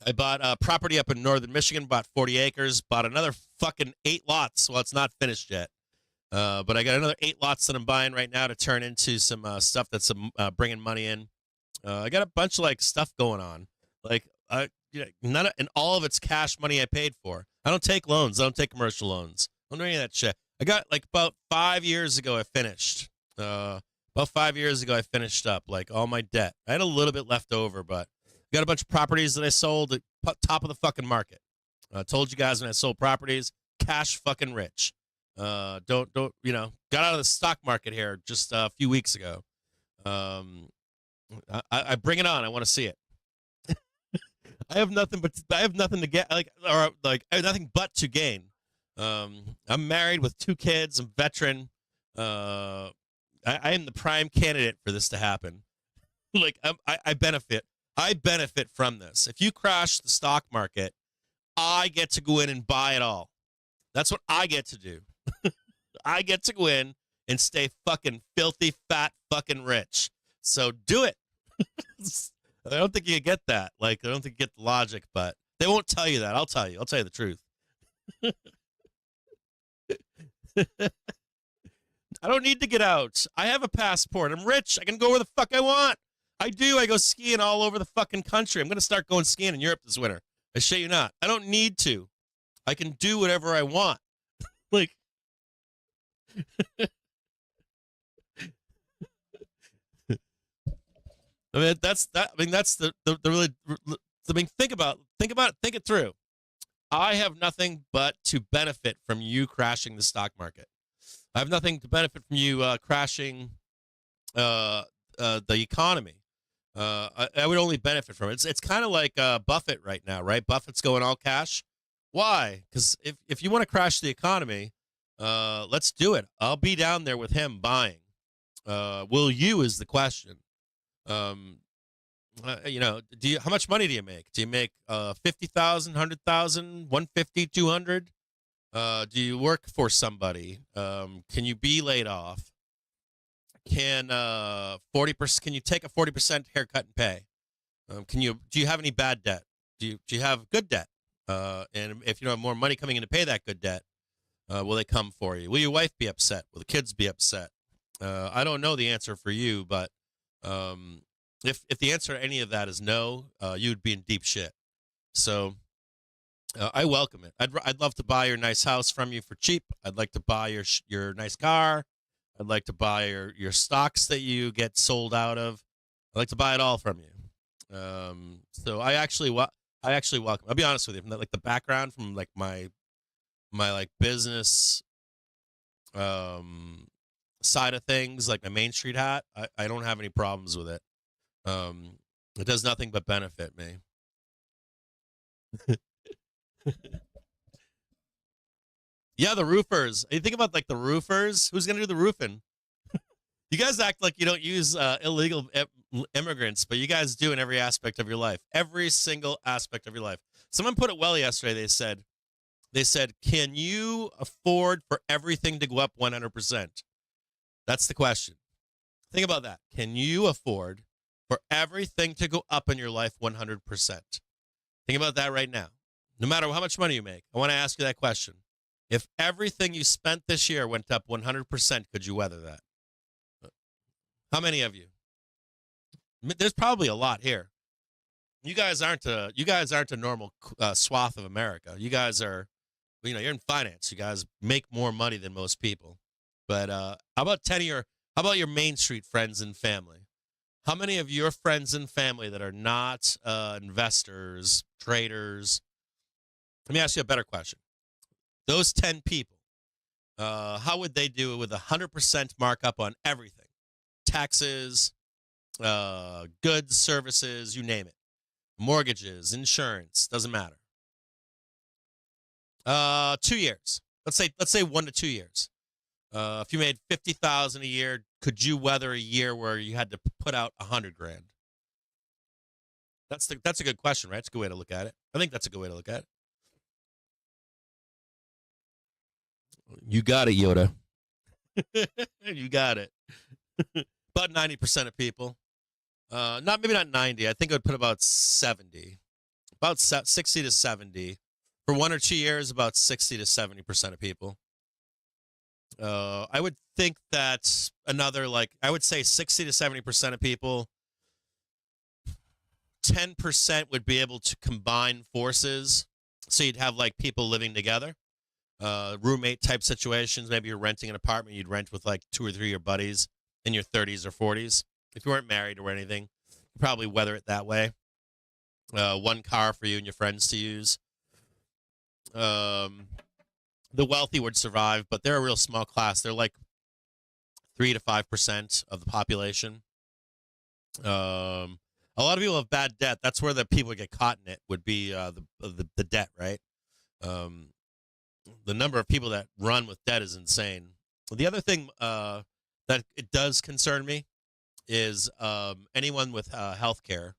I bought property up in northern Michigan, bought 40 acres, bought another fucking 8 lots. Well, it's not finished yet. But I got another 8 lots that I'm buying right now to turn into some stuff that's bringing money in. I got a bunch of like stuff going on. Like, and all of it's cash money I paid for. I don't take loans. I don't take commercial loans. I don't do any of that shit. I got like about 5 years ago I finished. About 5 years ago I finished up like all my debt. I had a little bit left over, but got a bunch of properties that I sold at top of the fucking market. I told you guys when I sold properties, cash fucking rich. Got out of the stock market here just a few weeks ago. I bring it on. I want to see it. I have nothing to get, I have nothing but to gain. I'm married with 2 kids. I'm veteran. I am the prime candidate for this to happen. Like, I benefit. I benefit from this. If you crash the stock market, I get to go in and buy it all. That's what I get to do. I get to go in and stay fucking filthy, fat, fucking rich. So do it. I don't think you get that. Like, I don't think you get the logic, but they won't tell you that. I'll tell you. I'll tell you the truth. I don't need to get out. I have a passport. I'm rich. I can go where the fuck I want. I do. I go skiing all over the fucking country. I'm going to start going skiing in Europe this winter. I shit you not. I don't need to. I can do whatever I want. Like, that's the really, think about it, think it through. I have nothing but to benefit from you crashing the stock market. I have nothing to benefit from you crashing the economy. I would only benefit from it. It's kind of like Buffett right now, right? Buffett's going all cash. Why? Because if you want to crash the economy, let's do it. I'll be down there with him buying. Will you is the question. How much money do you make? Do you make 50,000, 100,000, 150, 200? Do you work for somebody? Can you be laid off? Can 40%? Can you take a 40% haircut and pay? Do you have any bad debt? Do you have good debt? And if you don't have more money coming in to pay that good debt, will they come for you? Will your wife be upset? Will the kids be upset? I don't know the answer for you, but if the answer to any of that is no, you'd be in deep shit. So I welcome it. I'd love to buy your nice house from you for cheap. I'd like to buy your nice car. I'd like to buy your stocks that you get sold out of. I'd like to buy it all from you. So I actually welcome. I'll be honest with you, from the background, from like my like business side of things, like my Main Street hat, I don't have any problems with it. It does nothing but benefit me. Yeah, the roofers. You think about like the roofers. Who's gonna do the roofing? You guys act like you don't use illegal immigrants, but you guys do in every aspect of your life, every single aspect of your life. Someone put it well yesterday. They said, can you afford for everything to go up 100%? That's the question. Think about that. Can you afford for everything to go up in your life 100%? Think about that right now. No matter how much money you make, I want to ask you that question. If everything you spent this year went up 100%, could you weather that? How many of you? There's probably a lot here. You guys aren't a normal swath of America. You guys are, you're in finance. You guys make more money than most people. But how about your Main Street friends and family? How many of your friends and family that are not investors, traders? Let me ask you a better question. Those 10 people, how would they do it with 100% markup on everything? Taxes, goods, services, you name it. Mortgages, insurance, doesn't matter. 2 years. Let's say 1 to 2 years. If you made $50,000 a year, could you weather a year where you had to put out $100,000? That's a good question, right? It's a good way to look at it. I think that's a good way to look at it. You got it, Yoda. You got it. About 90% of people. Maybe not 90. I think I would put about 70. About 60 to 70. For 1 or 2 years, about 60 to 70% of people. I would think that I would say 60 to 70% of people, 10% would be able to combine forces. So you'd have like people living together, roommate type situations. Maybe you're renting an apartment. You'd rent with like 2 or 3 of your buddies in your 30s or 40s. If you weren't married or anything, you'd probably weather it that way. 1 car for you and your friends to use. The wealthy would survive, but they're a real small class. They're like 3 to 5% of the population. A lot of people have bad debt. That's where the people get caught in it would be the debt, right? The number of people that run with debt is insane. The other thing that it does concern me is anyone with health care.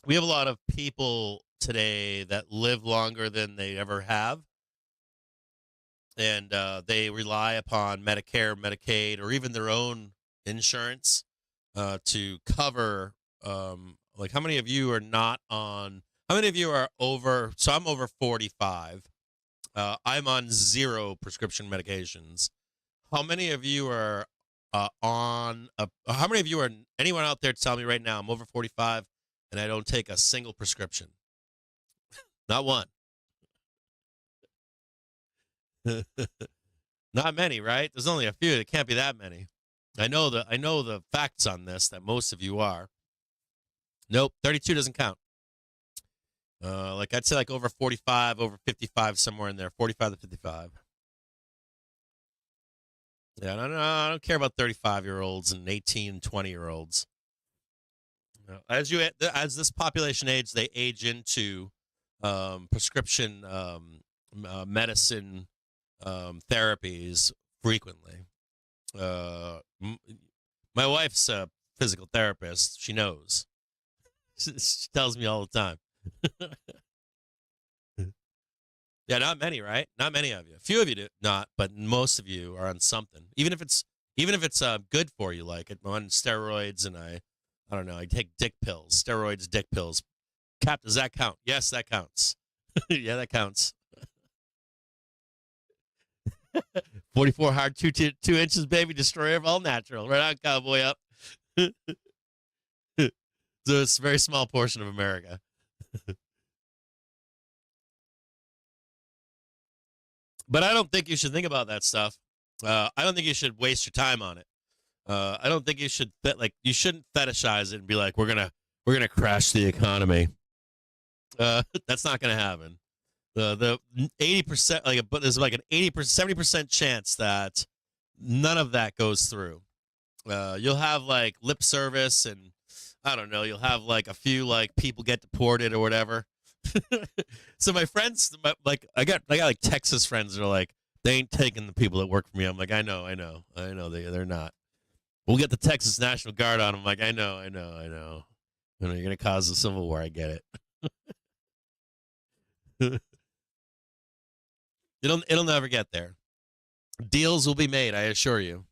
We have a lot of people today that live longer than they ever have. And they rely upon Medicare, Medicaid, or even their own insurance to cover, like how many of you are how many of you are over, so I'm over 45. I'm on 0 prescription medications. How many of you are how many of you are, anyone out there tell me right now, I'm over 45 and I don't take a single prescription? Not one. Not many, right? There's only a few. It can't be that many. I know the facts on this that most of you are. Nope, 32 doesn't count. Like I'd say like over 45, over 55, somewhere in there, 45 to 55. Yeah, I don't care about 35-year-olds and 18, 20-year-olds. As this population ages, they age into prescription medicine therapies frequently. My wife's a physical therapist. She knows. She tells me all the time. Yeah, not many, right? Not many of you. A few of you do not, but most of you are on something. Even if it's good for you, like I'm on steroids and I don't know, I take dick pills, steroids, dick pills. Cap, does that count? Yes, that counts. Yeah, that counts. 44 hard, 2 inches, baby, destroyer of all natural. Right on, cowboy, up. So it's a very small portion of America. But I don't think you should think about that stuff. I don't think you should waste your time on it. I don't think you should you shouldn't fetishize it and be like, we're gonna crash the economy. That's not gonna happen. The 80%, but there's like an 70% chance that none of that goes through. You'll have like lip service, and I don't know. You'll have like a few like people get deported or whatever. So my friends, I got like Texas friends that are like, they ain't taking the people that work for me. I'm like, I know, they're not. We'll get the Texas National Guard on him. Like, I know. You know, you're going to cause a civil war. I get it. It'll never get there. Deals will be made, I assure you.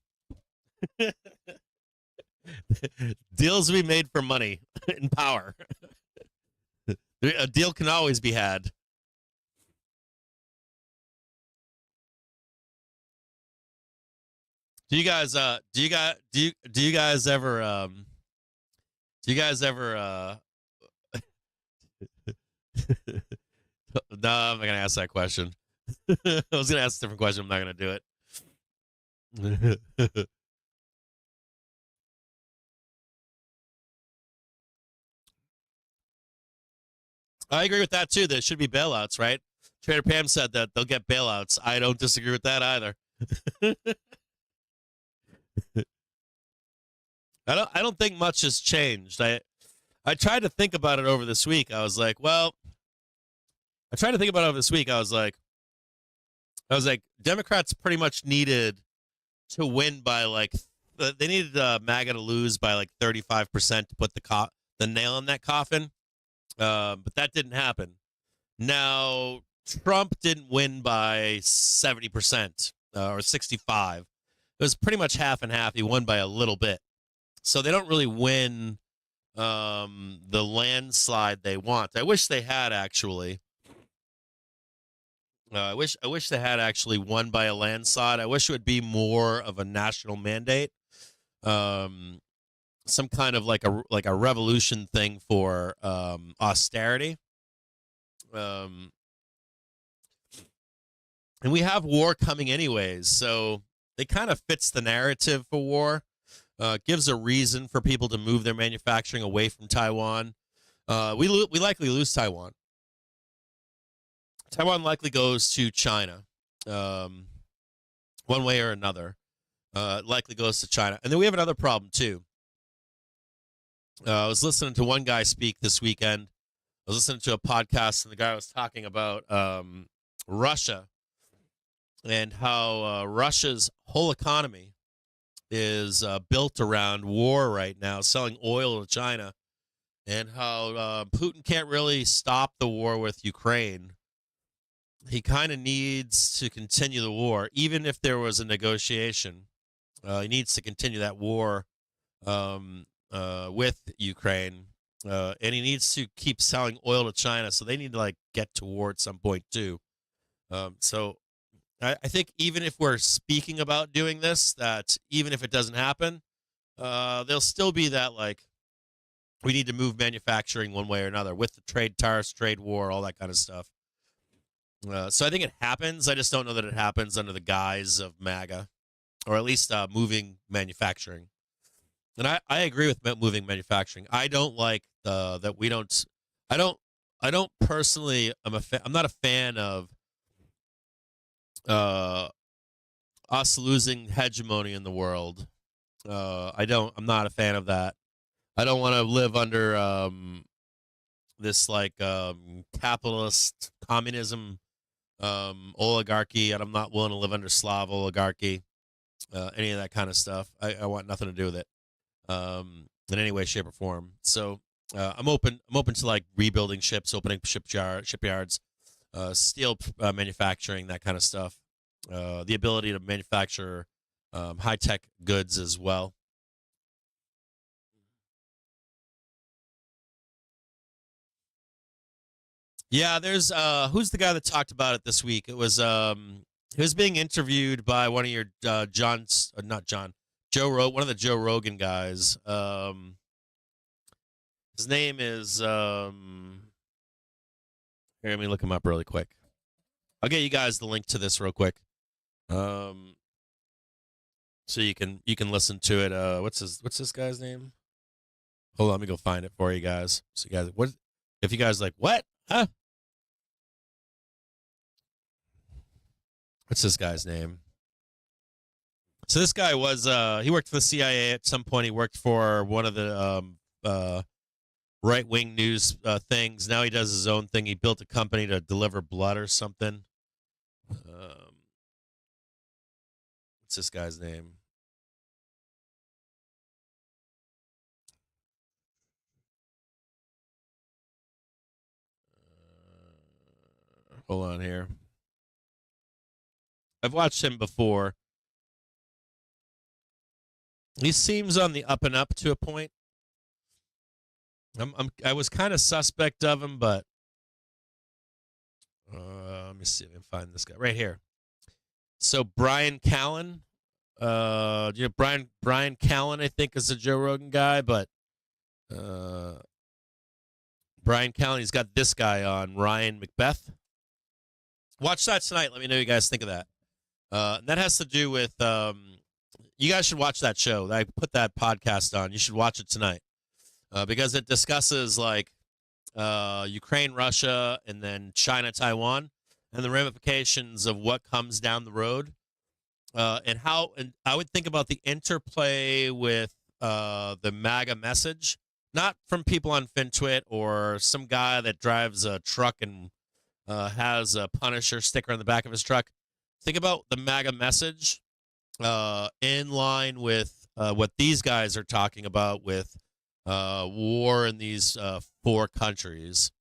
Deals will be made for money and power. A deal can always be had. Do you guys ever no, I'm not gonna ask that question. I was gonna ask a different question. I'm not gonna do it. I agree with that too. There should be bailouts, right? Trader Pam said that they'll get bailouts. I don't disagree with that either. I don't think much has changed. I tried to think about it over this week. I was like, Democrats pretty much needed to win by they needed MAGA to lose by 35% to put the nail in that coffin. But that didn't happen. Now, Trump didn't win by 70% or 65. It was pretty much half and half. He won by a little bit. So they don't really win the landslide they want. I wish they had actually. I wish they had actually won by a landslide. I wish it would be more of a national mandate. Some kind of like a revolution thing for austerity. And we have war coming anyways, so it kind of fits the narrative for war. Gives a reason for people to move their manufacturing away from Taiwan. We likely lose Taiwan. Taiwan likely goes to China, one way or another. Likely goes to China, and then we have another problem too. I was listening to one guy speak this weekend. I was listening to a podcast, and the guy was talking about Russia and how Russia's whole economy is built around war right now, selling oil to China, and how Putin can't really stop the war with Ukraine. He kind of needs to continue the war, even if there was a negotiation. He needs to continue that war with Ukraine, and he needs to keep selling oil to China. So they need to get to war at some point too. So I think even if we're speaking about doing this, that even if it doesn't happen, there'll still be that we need to move manufacturing one way or another with the trade tariffs, trade war, all that kind of stuff. So I think it happens. I just don't know that it happens under the guise of MAGA, or at least moving manufacturing. And I agree with moving manufacturing. I don't like that we don't. I don't personally. I'm not a fan of us losing hegemony in the world. I'm not a fan of that. I don't want to live under this capitalist communism oligarchy, and I'm not willing to live under Slav oligarchy, any of that kind of stuff. I want nothing to do with it in any way, shape, or form. So I'm open to rebuilding ships, opening shipyards, steel manufacturing, that kind of stuff. The ability to manufacture high-tech goods as well. Yeah, there's who's the guy that talked about it this week? It was he was being interviewed by one of your Joe one of the Joe Rogan guys. His name is here, let me look him up really quick. I'll get you guys the link to this real quick. So you can listen to it. What's this guy's name? Hold on, let me go find it for you guys. So you guys, what if you guys what? Huh? What's this guy's name? So this guy was he worked for the CIA at some point. He worked for one of the right-wing news things. Now he does his own thing. He built a company to deliver blood or something. What's this guy's name? Hold on here. I've watched him before. He seems on the up and up to a point. I was kind of suspect of him, but let me see if I can find this guy right here. So Brian Callen, Brian Callen, I think is a Joe Rogan guy, but Brian Callen, he's got this guy on, Ryan Macbeth. Watch that tonight. Let me know what you guys think of that. That has to do with you guys should watch that show. I put that podcast on. You should watch it tonight because it discusses like Ukraine, Russia, and then China, Taiwan, and the ramifications of what comes down the road, and how. And I would think about the interplay with the MAGA message, not from people on FinTwit or some guy that drives a truck and has a Punisher sticker on the back of his truck. Think about the MAGA message in line with what these guys are talking about with war in these 4 countries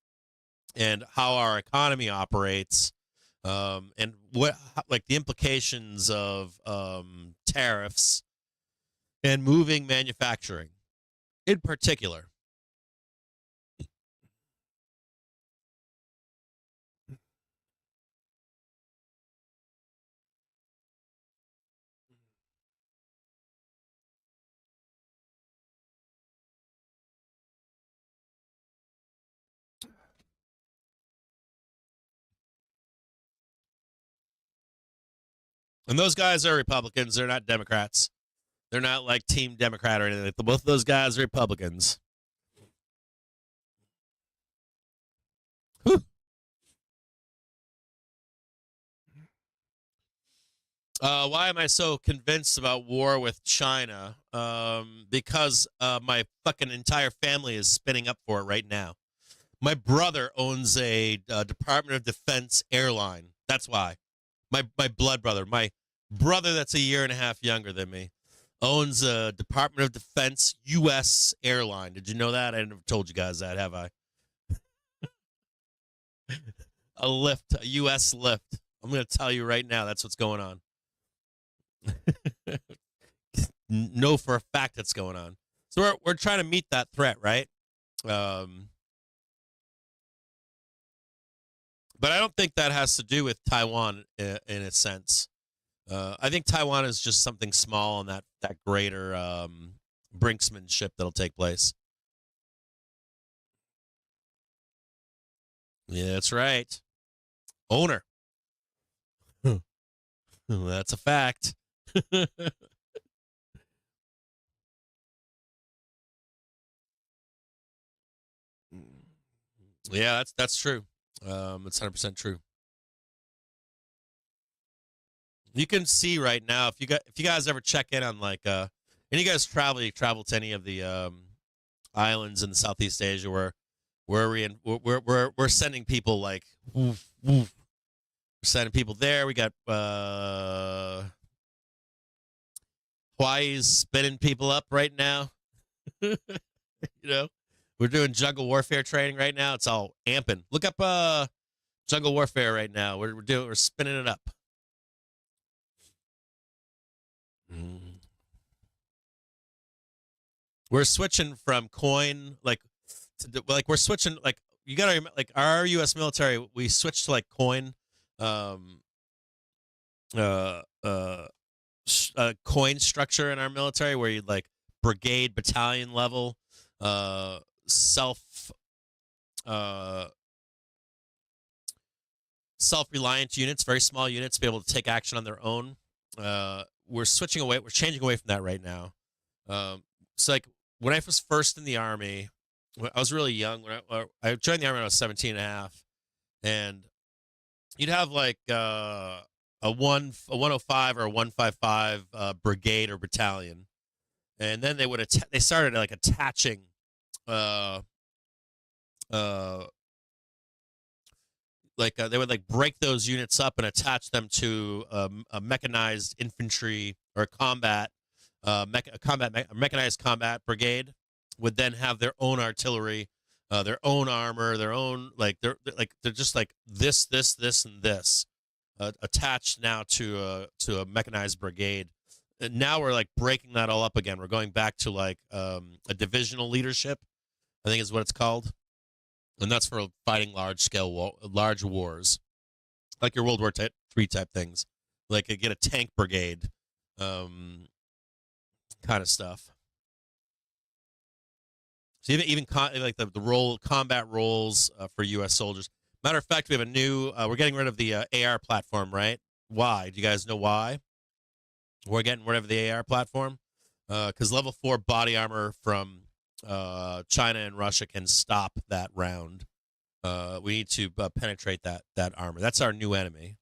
and how our economy operates, and what like the implications of tariffs and moving manufacturing in particular. And those guys are Republicans. They're not Democrats. They're not like Team Democrat or anything. Both of those guys are Republicans. Whew. Why am I so convinced about war with China? Because my fucking entire family is spinning up for it right now. My brother owns a Department of Defense airline. That's why. My blood brother, my brother that's a year and a half younger than me, owns a Department of Defense U.S. airline. Did you know that? I never told you guys that, have I? A lift, a U.S. lift. I'm going to tell you right now, that's what's going on. Know for a fact that's going on. So we're trying to meet that threat, right? But I don't think that has to do with Taiwan in a sense. I think Taiwan is just something small on that greater brinksmanship that'll take place. Yeah, that's right. Owner. That's a fact. Yeah, that's true. It's 100% true. You can see right now if you guys ever check in on like and you guys travel to any of the islands in Southeast Asia where we're sending people like woof, woof. We're sending people there. We got Hawaii's spinning people up right now. You know, we're doing jungle warfare training right now. It's all amping. Look up jungle warfare right now. We're spinning it up. We're switching from coin we're switching like you gotta remember, like our U.S. military, we switched to like coin coin structure in our military where you like brigade battalion level self-reliant units, very small units, be able to take action on their own. We're changing away from that right now. So like when I was first in the Army, I was really young. When I joined the Army when I was 17 and a half, and you'd have like a 105 or a 155 brigade or battalion, and then they started like attaching they would like break those units up and attach them to a mechanized infantry or mechanized combat brigade would then have their own artillery their own armor, their own they're just like this, and this attached now to a mechanized brigade. And now we're like breaking that all up again. We're going back to like a divisional leadership, I think is what it's called, and that's for fighting large wars, like your World War III type things, like get a tank brigade, kind of stuff. So even like the combat roles for U.S. soldiers. Matter of fact, we have a new. We're getting rid of the AR platform, right? Why? Do you guys know why? We're getting rid of the AR platform because level 4 body armor from China and Russia can stop that round. We need to penetrate that armor. That's our new enemy.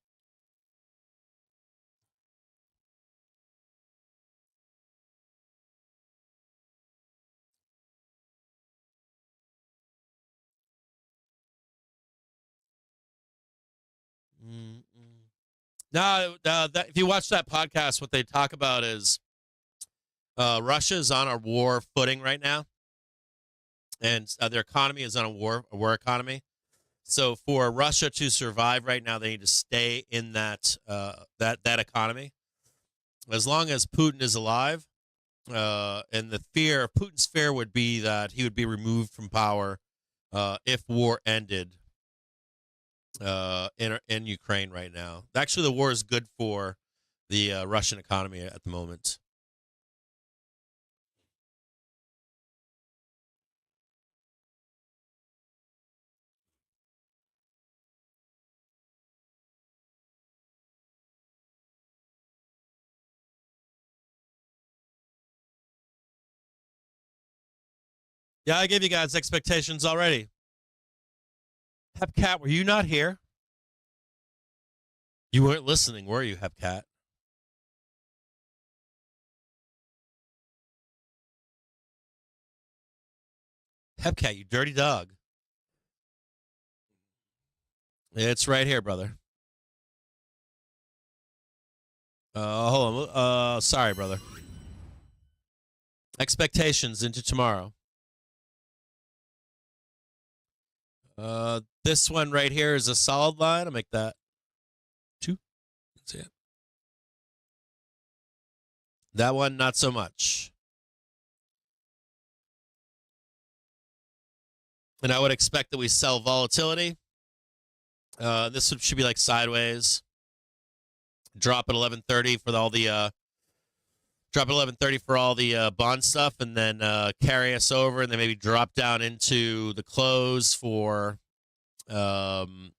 Now, if you watch that podcast, what they talk about is Russia's on a war footing right now, and their economy is on a war economy. So for Russia to survive right now, they need to stay in that economy. As long as Putin is alive, and Putin's fear would be that he would be removed from power if war ended in Ukraine right now. Actually, the war is good for the Russian economy at the moment. Yeah, I gave you guys expectations already. Hepcat, were you not here? You weren't listening, were you, Hepcat? Hepcat, you dirty dog. It's right here, brother. Hold on. Sorry, brother. Expectations into tomorrow. This one right here is a solid line. I'll make that 2. That's it. That one, not so much. And I would expect that we sell volatility. This should be like sideways. Drop at 11:30 for all the drop at 11:30 for all the bond stuff, and then carry us over, and then maybe drop down into the close for the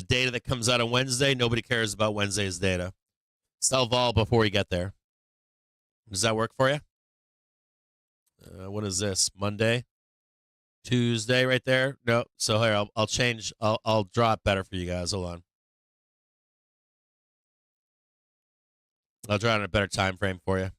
data that comes out on Wednesday. Nobody cares about Wednesday's data. Sell vol before we get there. Does that work for you? What is this? Monday? Tuesday right there? No. So here, I'll change. I'll draw it better for you guys. Hold on. I'll draw it in a better time frame for you.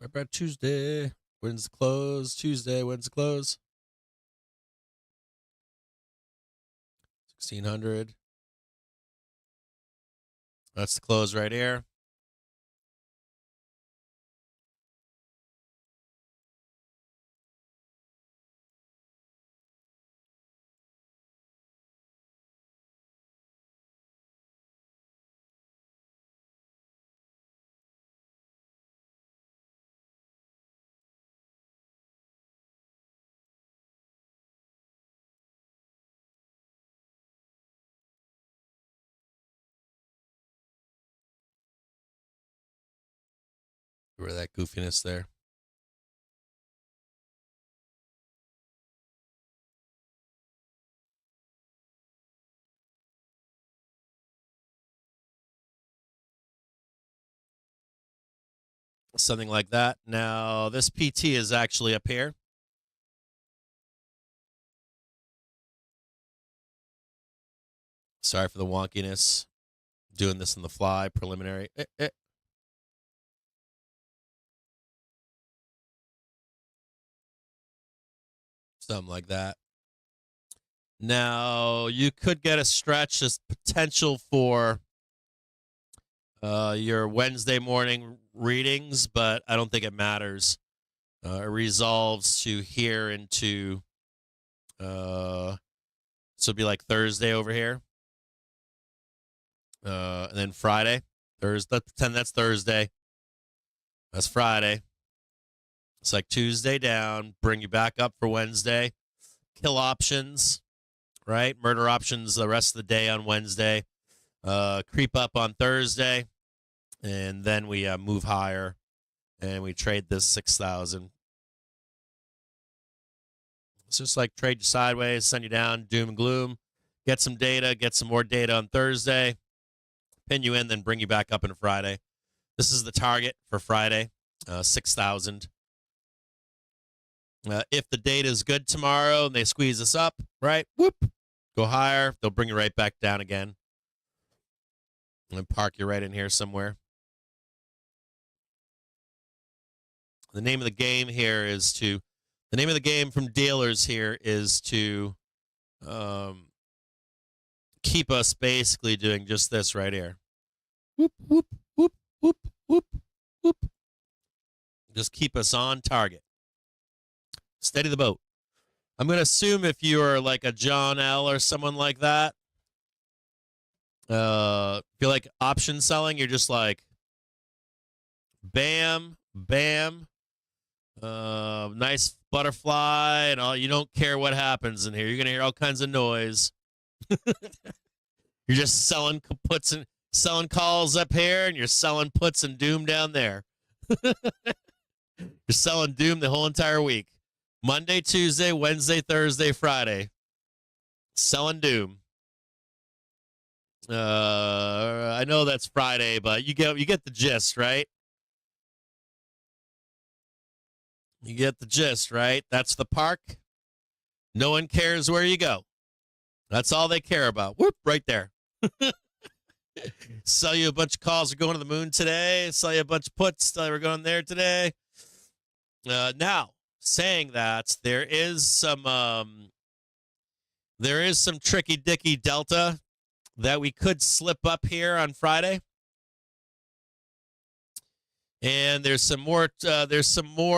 About Tuesday. When's the close? Tuesday. When's the close? 1600. That's the close right here. Where that goofiness there. Something like that. Now, this PT is actually up here. Sorry for the wonkiness. Doing this on the fly, preliminary. something like that. Now, you could get a stretch as potential for your Wednesday morning readings, but I don't think it matters. It resolves to here into, so it'd be like Thursday over here. And then Friday. Thursday, pretend that's Thursday. That's Friday. It's like Tuesday down, bring you back up for Wednesday. Kill options, right? Murder options the rest of the day on Wednesday. Creep up on Thursday. And then we move higher. And we trade this 6,000. It's just like trade you sideways, send you down, doom and gloom. Get some data, get some more data on Thursday. Pin you in, then bring you back up on Friday. This is the target for Friday, 6,000. If the data is good tomorrow and they squeeze us up, right, whoop, go higher, they'll bring you right back down again. And park you right in here somewhere. The name of the game here is to, the name of the game from dealers here is to keep us basically doing just this right here. Whoop, whoop, whoop, whoop, whoop, whoop. Just keep us on target. Steady the boat. I'm going to assume if you are like a John L. or someone like that, if you like option selling, you're just like, bam, bam, nice butterfly, and all. You don't care what happens in here. You're going to hear all kinds of noise. You're just selling puts and selling calls up here, and you're selling puts and doom down there. You're selling doom the whole entire week. Monday, Tuesday, Wednesday, Thursday, Friday. Selling doom. I know that's Friday, but you get the gist, right? You get the gist, right? That's the park. No one cares where you go. That's all they care about. Whoop, right there. Sell you a bunch of calls. We're going to the moon today. Sell you a bunch of puts. Tell you we're going there today. Now, saying that, there is some tricky dicky delta that we could slip up here on Friday. And there's some more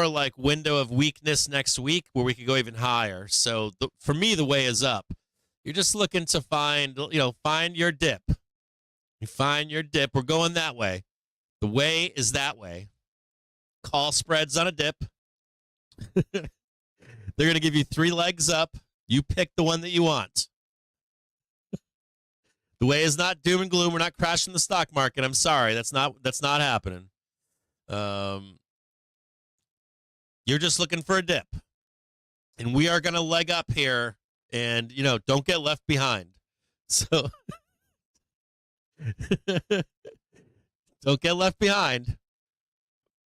like window of weakness next week where we could go even higher. So for me, the way is up. You're just looking to find your dip. You find your dip. We're going that way. The way is that way. Call spreads on a dip. They're going to give you 3 legs up. You pick the one that you want. The way is not doom and gloom. We're not crashing the stock market. I'm sorry. That's not happening. You're just looking for a dip. And we are going to leg up here and, don't get left behind. So don't get left behind.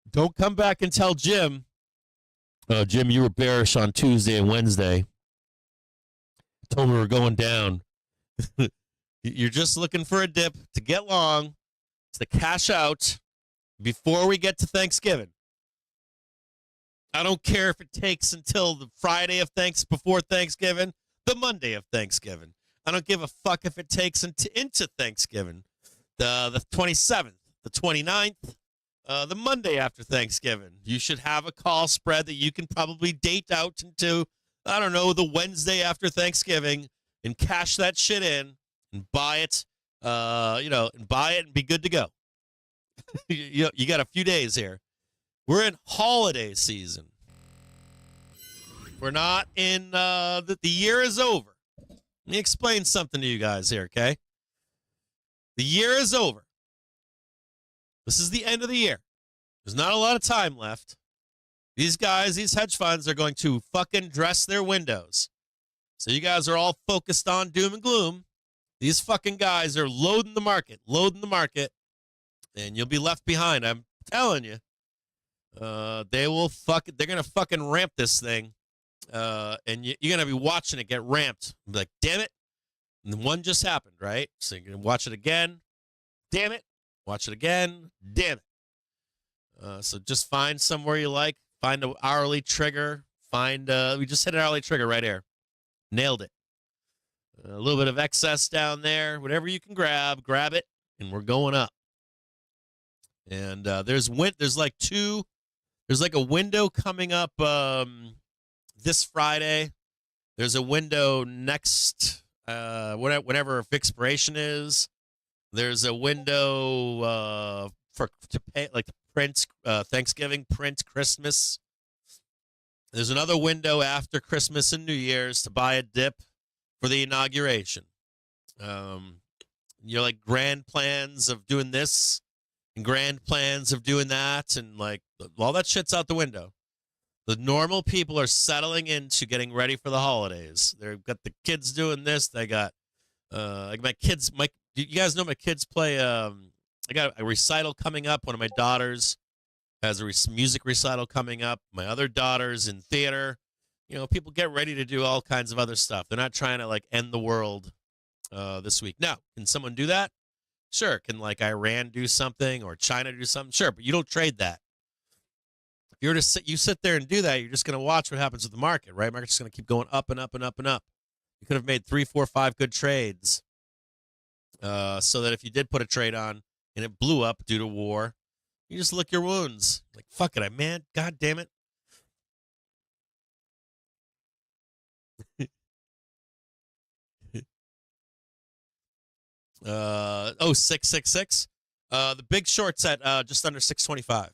Don't come back and tell Jim, oh, Jim, you were bearish on Tuesday and Wednesday. Told me we were going down. You're just looking for a dip to get long, to cash out before we get to Thanksgiving. I don't care if it takes until the Friday of before Thanksgiving, the Monday of Thanksgiving. I don't give a fuck if it takes into Thanksgiving, the 27th, the 29th, the Monday after Thanksgiving. You should have a call spread that you can probably date out into, I don't know, the Wednesday after Thanksgiving and cash that shit in and buy it, and buy it and be good to go. You got a few days here. We're in holiday season. We're not in, the year is over. Let me explain something to you guys here, okay? The year is over. This is the end of the year. There's not a lot of time left. These guys, these hedge funds are going to fucking dress their windows. So you guys are all focused on doom and gloom. These fucking guys are loading the market, and you'll be left behind. I'm telling you. They're going to fucking ramp this thing. And you're going to be watching it get ramped. Be like, damn it. And one just happened, right? So you're going to watch it again. Damn it. Watch it again. Damn it. So just find somewhere you like. Find an hourly trigger. We just hit an hourly trigger right here. Nailed it. A little bit of excess down there. Whatever you can grab it, and we're going up. And there's like a window coming up this Friday. There's a window next whenever expiration is. There's a window to pay, like to print Thanksgiving, print Christmas. There's another window after Christmas and New Year's to buy a dip for the inauguration. You're like grand plans of doing this and grand plans of doing that, and like all that shit's out the window. The normal people are settling into getting ready for the holidays. They've got the kids doing this. They got like my kids. You guys know my kids play. I got a recital coming up. One of my daughters has a music recital coming up. My other daughter's in theater. You know, people get ready to do all kinds of other stuff. They're not trying to like end the world this week. Now, can someone do that? Sure. Can like Iran do something or China do something? Sure, but you don't trade that. If you were to sit there and do that, you're just going to watch what happens with the market, right? Market's just going to keep going up and up and up and up. You could have made 3, 4, 5 good trades, so that if you did put a trade on and it blew up due to war, you just lick your wounds. Like, fuck it, man. God damn it. Oh, 666. The big short's at just under 625.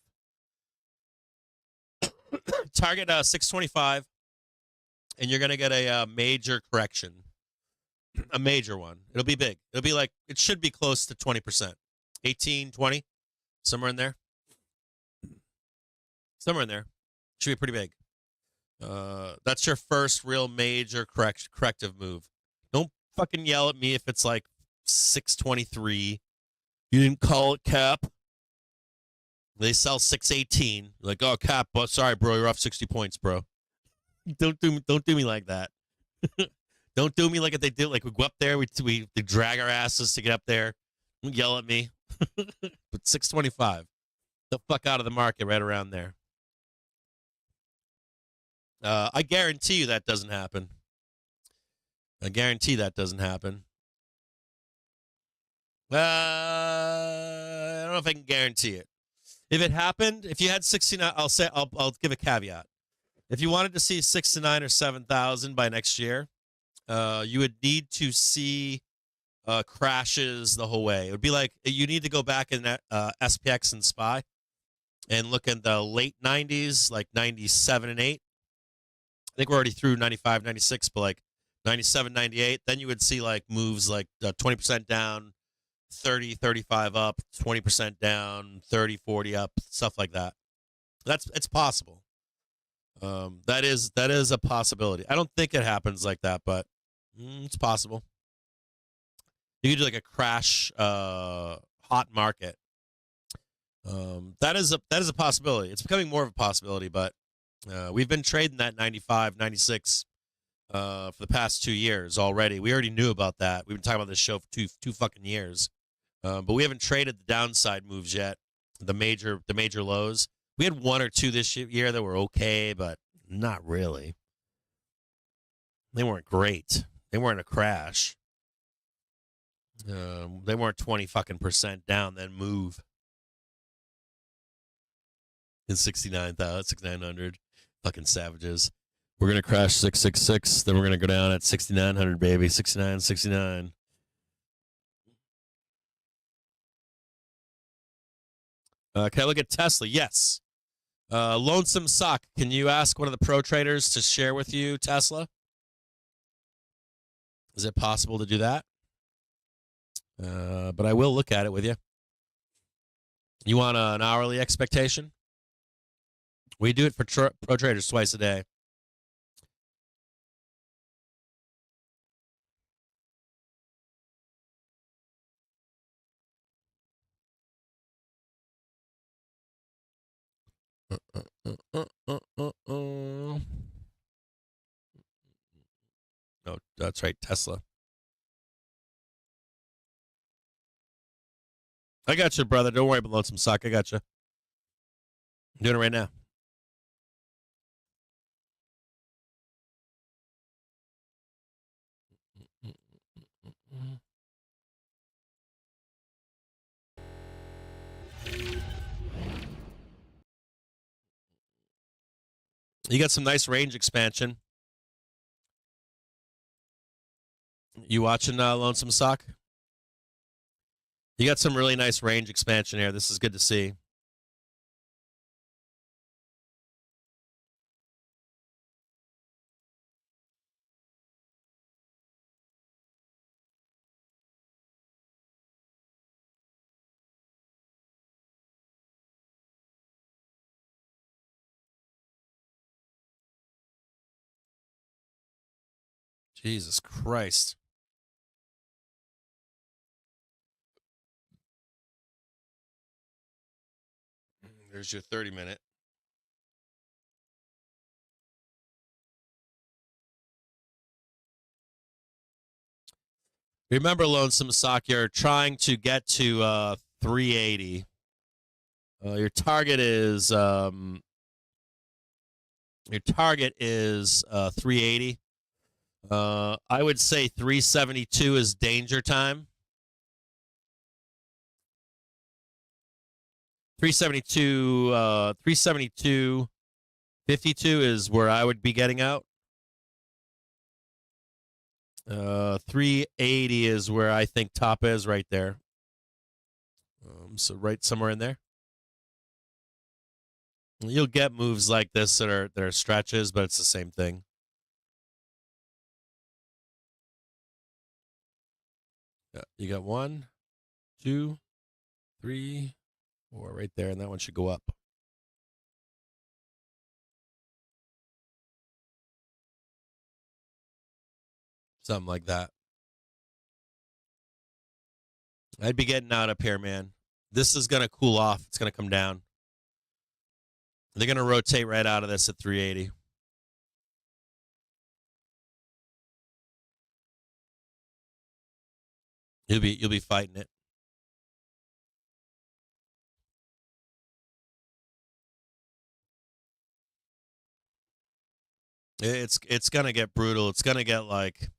Target 625, and you're gonna get a major correction, a major one. It'll be big. It'll be like, it should be close to 20%, 18, 20, somewhere in there. Somewhere in there. Should be pretty big. That's your first real major corrective move. Don't fucking yell at me if it's like 623. You didn't call it cap. They sell 618. Like, oh, cap. Oh, sorry, bro. You're off 60 points, bro. Don't do me like that. Don't do me like if they do. Like, we go up there, we drag our asses to get up there. Don't yell at me. But 625. The fuck out of the market right around there. I guarantee you that doesn't happen. I guarantee that doesn't happen. I don't know if I can guarantee it. If it happened, if you had 69, I'll give a caveat. If you wanted to see 69 or 7,000 by next year, you would need to see crashes the whole way. It would be like you need to go back in SPX and SPY and look in the late 90s, like 97 and 8. I think we're already through 95, 96, but like 97, 98. Then you would see like moves like 20% down, 30, 35 up, 20% down, 30, 40 up, stuff like that. It's possible. That is a possibility. I don't think it happens like that, but it's possible. You could do like a crash hot market. That is a possibility. It's becoming more of a possibility, but we've been trading that 95, 96 for the past 2 years already. We already knew about that. We've been talking about this show for two fucking years. But we haven't traded the downside moves yet, the major lows. We had 1 or 2 this year that were okay, but not really. They weren't great. They weren't a crash. They weren't 20 fucking percent down, then move. In 6,900. Fucking savages. We're going to crash 666, then we're going to go down at 6,900, baby. 69. Can I look at Tesla? Yes. Lonesome Sock, can you ask one of the pro traders to share with you Tesla? Is it possible to do that? But I will look at it with you. You want an hourly expectation? We do it for pro traders twice a day. Oh, that's right, Tesla. I got you, brother. Don't worry about Lonesome Sock. I got you. I'm doing it right now. You got some nice range expansion. You watching Lonesome Sock? You got some really nice range expansion here. This is good to see. Jesus Christ. There's your 30-minute. Remember, Lonesome Sock, you're trying to get to 380. Your target is 380. I would say 372 is danger time. 372, 52 is where I would be getting out. 380 is where I think top is, right there. So right somewhere in there. You'll get moves like this that are stretches, but it's the same thing. Yeah, you got 1, 2, 3, 4 right there, and that one should go up. Something like that. I'd be getting out up here, man. This is going to cool off. It's going to come down. They're going to rotate right out of this at 380. You'll be fighting it. It's going to get brutal. It's going to get like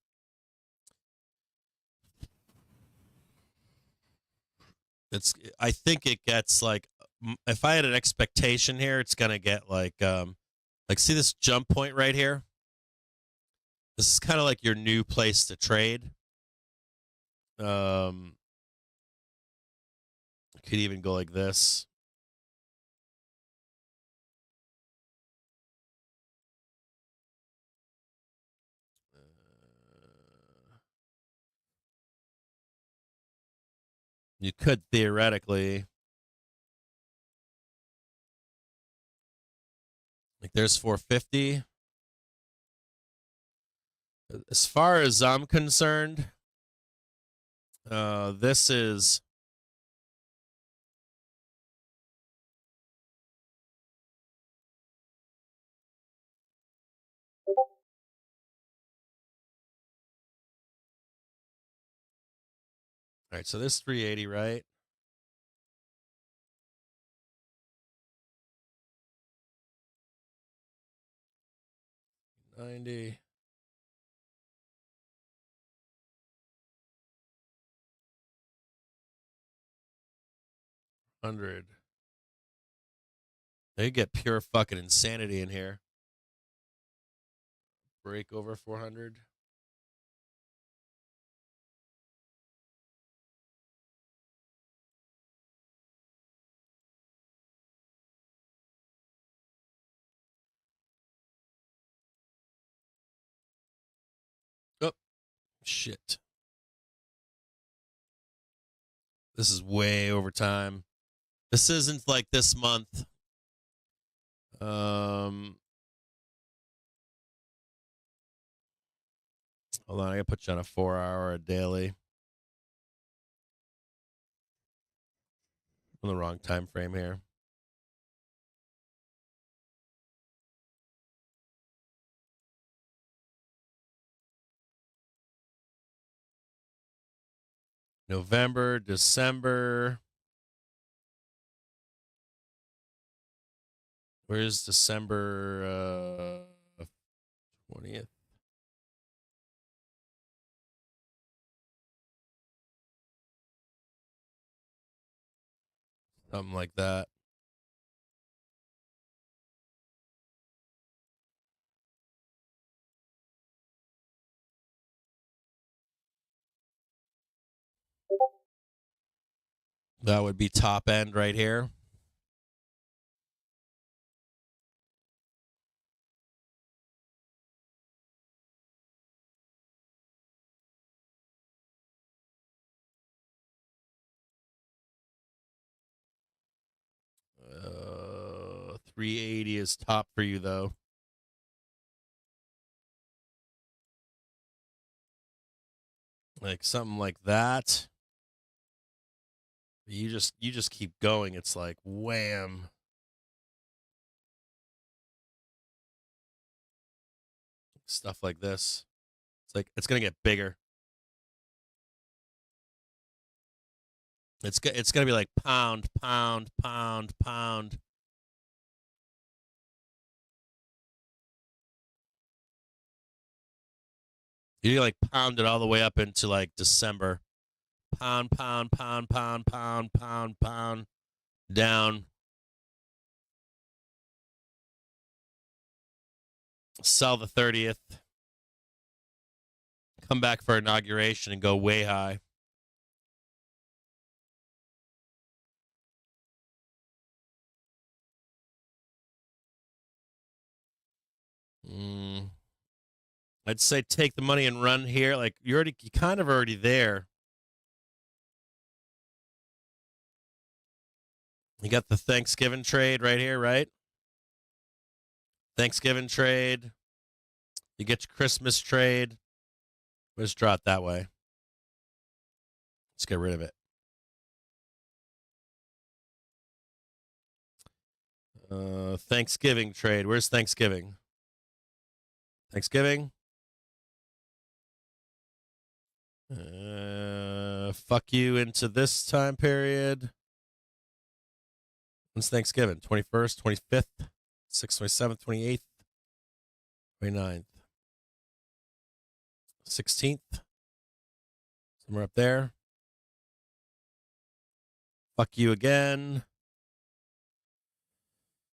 I think it gets like, if I had an expectation here, it's going to get like see this jump point right here? This is kind of like your new place to trade. Could even go like this. You could theoretically, like there's 450. As far as I'm concerned, this is all right. So this 380, right? $90. $100. They get pure fucking insanity in here. Break over 400. Oh, shit. This is way over time. This isn't like this month. Hold on, I gotta put you on a 4-hour daily. On the wrong time frame here. November, December. Where's December 20th? Something like that. That would be top end right here. Uh, 380 is top for you though. Like something like that. You just keep going. It's like wham. Stuff like this. It's like it's gonna get bigger. It's gonna be like pound, pound, pound, pound. You like pound it all the way up into like December. Pound, pound, pound, pound, pound, pound, pound, down. Sell the 30th. Come back for inauguration and go way high. I'd say take the money and run here. Like you kind of already there. You got the Thanksgiving trade right here, right? Thanksgiving trade. You get your Christmas trade. Let's draw it that way. Let's get rid of it. Thanksgiving trade. Where's Thanksgiving? Thanksgiving. Fuck you into this time period. When's Thanksgiving? 21st, 25th, 6th, 27th, 28th, 29th, 16th. Somewhere up there. Fuck you again.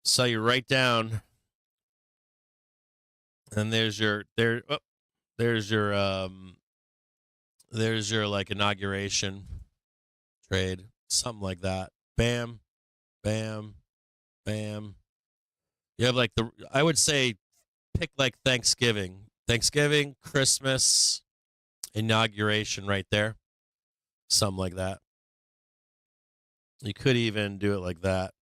Sell you right down. And there's your like inauguration trade, something like that. Bam, bam, bam. You have like I would say pick like Thanksgiving, Christmas, inauguration right there. Something like that. You could even do it like that.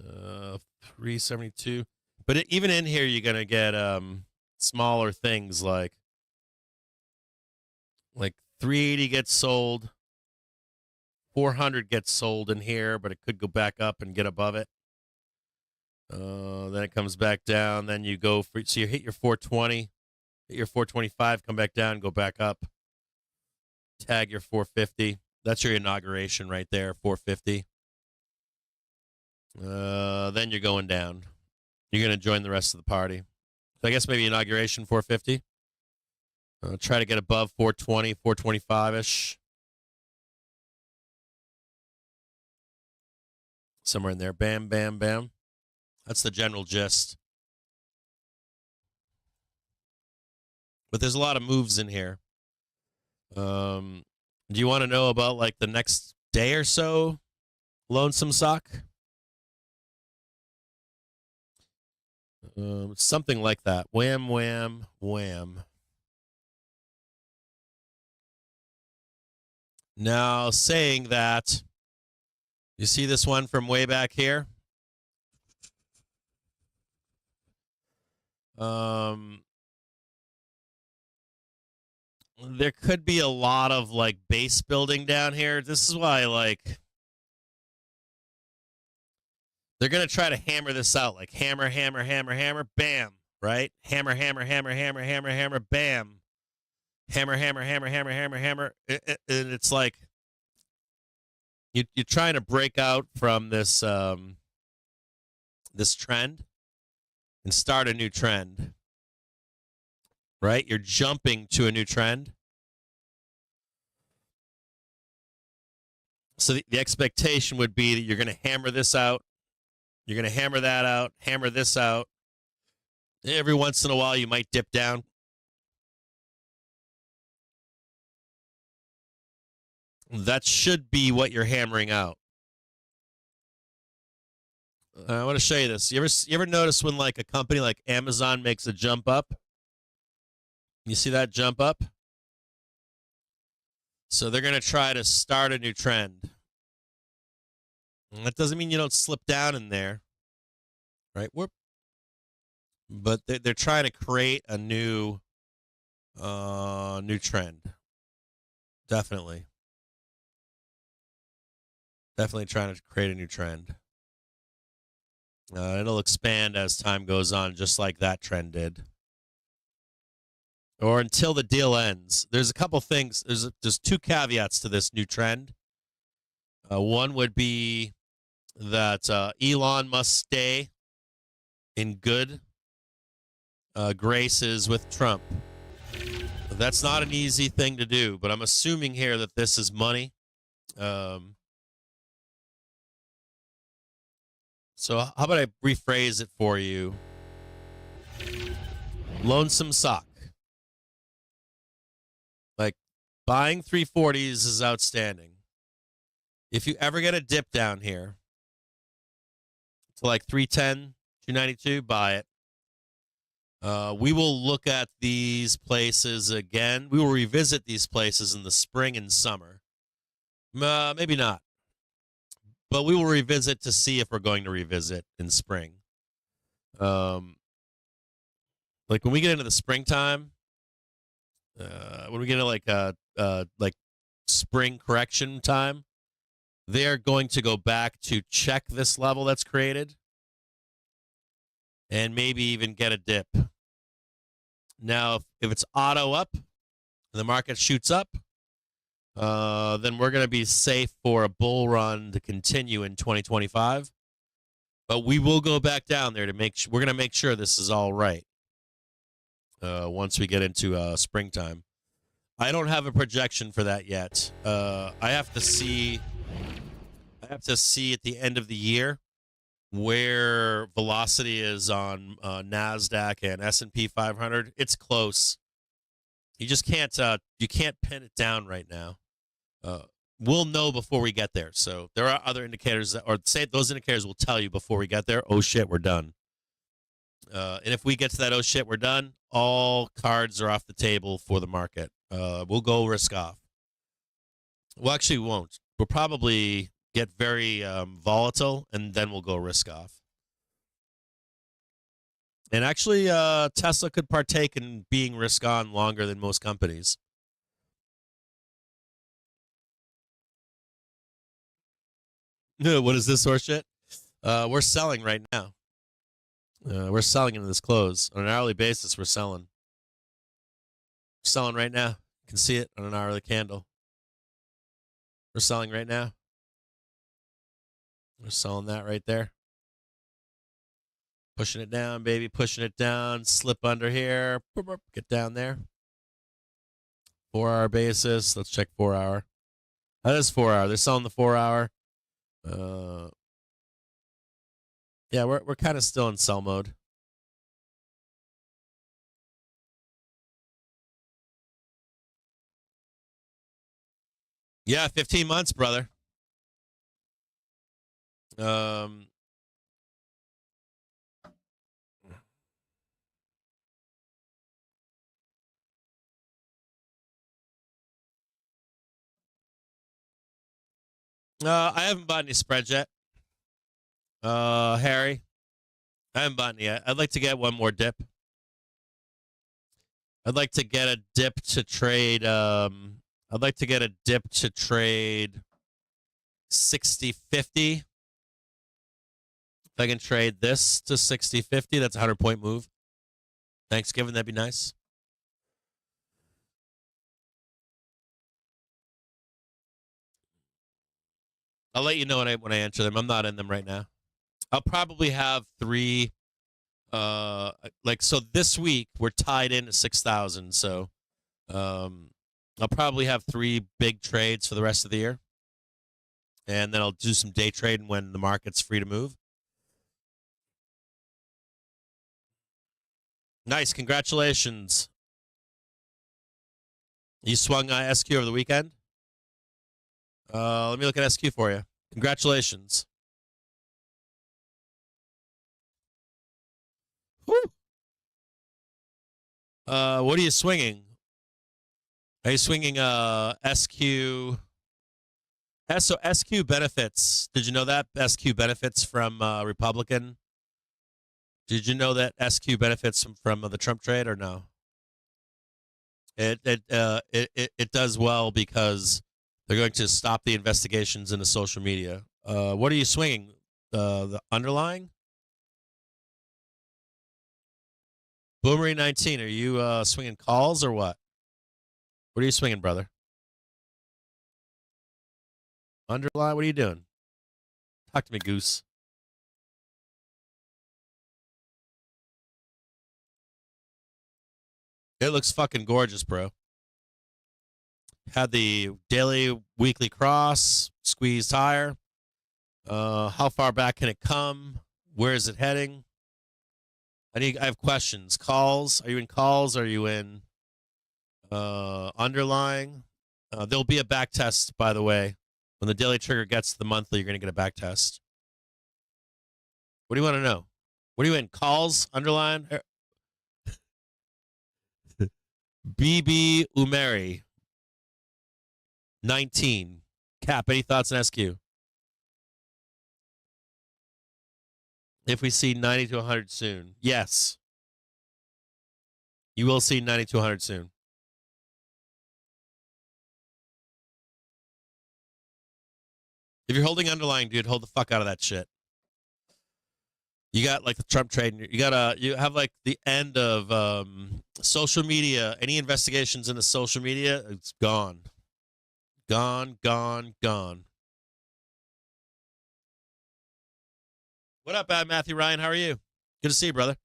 Uh, 372. But even in here, you're gonna get smaller things like 380 gets sold, 400 gets sold in here, but it could go back up and get above it. Then it comes back down. Then you go for, so you hit your 420, hit your 425, come back down, go back up. Tag your 450. That's your inauguration right there, 450. Then you're going down. You're going to join the rest of the party. So I guess maybe inauguration 450. Try to get above 420, 425-ish. Somewhere in there. Bam, bam, bam. That's the general gist. But there's a lot of moves in here. Do you want to know about like the next day or so? Lonesome sock? Something like that. Wham, wham, wham. Now, saying that, you see this one from way back here? There could be a lot of like base building down here. This is why like they're going to try to hammer this out, like hammer, hammer, hammer, hammer, bam, right? Hammer, hammer, hammer, hammer, hammer, hammer, bam. Hammer, hammer, hammer, hammer, hammer, hammer. And it's like you're trying to break out from this this trend and start a new trend, right? You're jumping to a new trend. So the expectation would be that you're going to hammer this out. You're going to hammer that out, hammer this out, Every once in a while, you might dip down. That should be what you're hammering out. I want to show you this. You ever notice when like a company like Amazon makes a jump up? You see that jump up? So they're going to try to start a new trend. And that doesn't mean you don't slip down in there, right? Whoop. But they're trying to create a new trend. Definitely trying to create a new trend. It'll expand as time goes on, just like that trend did. Or until the deal ends. There's a couple things. There's two caveats to this new trend. One would be that Elon must stay in good graces with Trump. That's not an easy thing to do, but I'm assuming here that this is money. So how about I rephrase it for you? Lonesome sock. Like, buying 340s is outstanding. If you ever get a dip down here to like 310, 292, buy it. We will look at these places again. We will revisit these places in the spring and summer. Maybe not. But we will revisit to see if we're going to revisit in spring. Like when we get into the springtime, when we get into like spring correction time, they are going to go back to check this level that's created and maybe even get a dip. Now, if it's auto up and the market shoots up, then we're going to be safe for a bull run to continue in 2025. But we will go back down there to we're going to make sure this is all right once we get into springtime. I don't have a projection for that yet. I have to see at the end of the year where velocity is on NASDAQ and S&P 500. It's close. You just can't you can't pin it down right now. We'll know before we get there. So there are other indicators those indicators will tell you before we get there, oh shit, we're done. And if we get to that, oh shit, we're done, all cards are off the table for the market. We'll go risk off. Well, actually, we won't. We'll probably get very volatile, and then we'll go risk off. And actually, Tesla could partake in being risk on longer than most companies. What is this horseshit? We're selling right now. We're selling into this close. On an hourly basis, we're selling. We're selling right now. You can see it on an hourly candle. We're selling right now. We're selling that right there. Pushing it down, baby. Pushing it down. Slip under here. Get down there. 4-hour basis. Let's check 4-hour. That is 4-hour. They're selling the 4-hour. Yeah, we're kind of still in sell mode. Yeah, 15 months, brother. I haven't bought any spreads yet. Harry, I haven't bought any yet. I'd like to get one more dip. I'd like to get a dip to trade. I'd like to get a dip to trade 60.50. If I can trade this to 60.50, that's a 100-point move. Thanksgiving, that'd be nice. I'll let you know when I enter them. I'm not in them right now. I'll probably have 3. So this week we're tied into 6,000. So, I'll probably have 3 big trades for the rest of the year, and then I'll do some day trading when the market's free to move. Nice. Congratulations. You swung SQ over the weekend? Let me look at SQ for you. Congratulations. Woo. What are you swinging? Are you swinging SQ? So SQ benefits. Did you know that SQ benefits from Republican? Did you know that SQ benefits from the Trump trade or no? It does well because they're going to stop the investigations into social media. What are you swinging? The underlying? Boomery 19, are you swinging calls or what? What are you swinging, brother? Underline? What are you doing? Talk to me, Goose. It looks fucking gorgeous, bro. Had the daily, weekly cross, squeezed higher. How far back can it come? Where is it heading? I have questions. Calls? Are you in calls? Are you in underlying? There'll be a back test, by the way. When the daily trigger gets to the monthly, you're going to get a back test. What do you want to know? What are you in? Calls? Underline? BB Umeri. 19. Cap, any thoughts on SQ? If we see 90 to 100 soon. Yes. You will see 90 to 100 soon. If you're holding underlying, dude, hold the fuck out of that shit. You got like the Trump trade. You have like the end of social media. Any investigations into social media, it's gone. Gone, gone, gone. What up, Matthew Ryan? How are you? Good to see you, brother.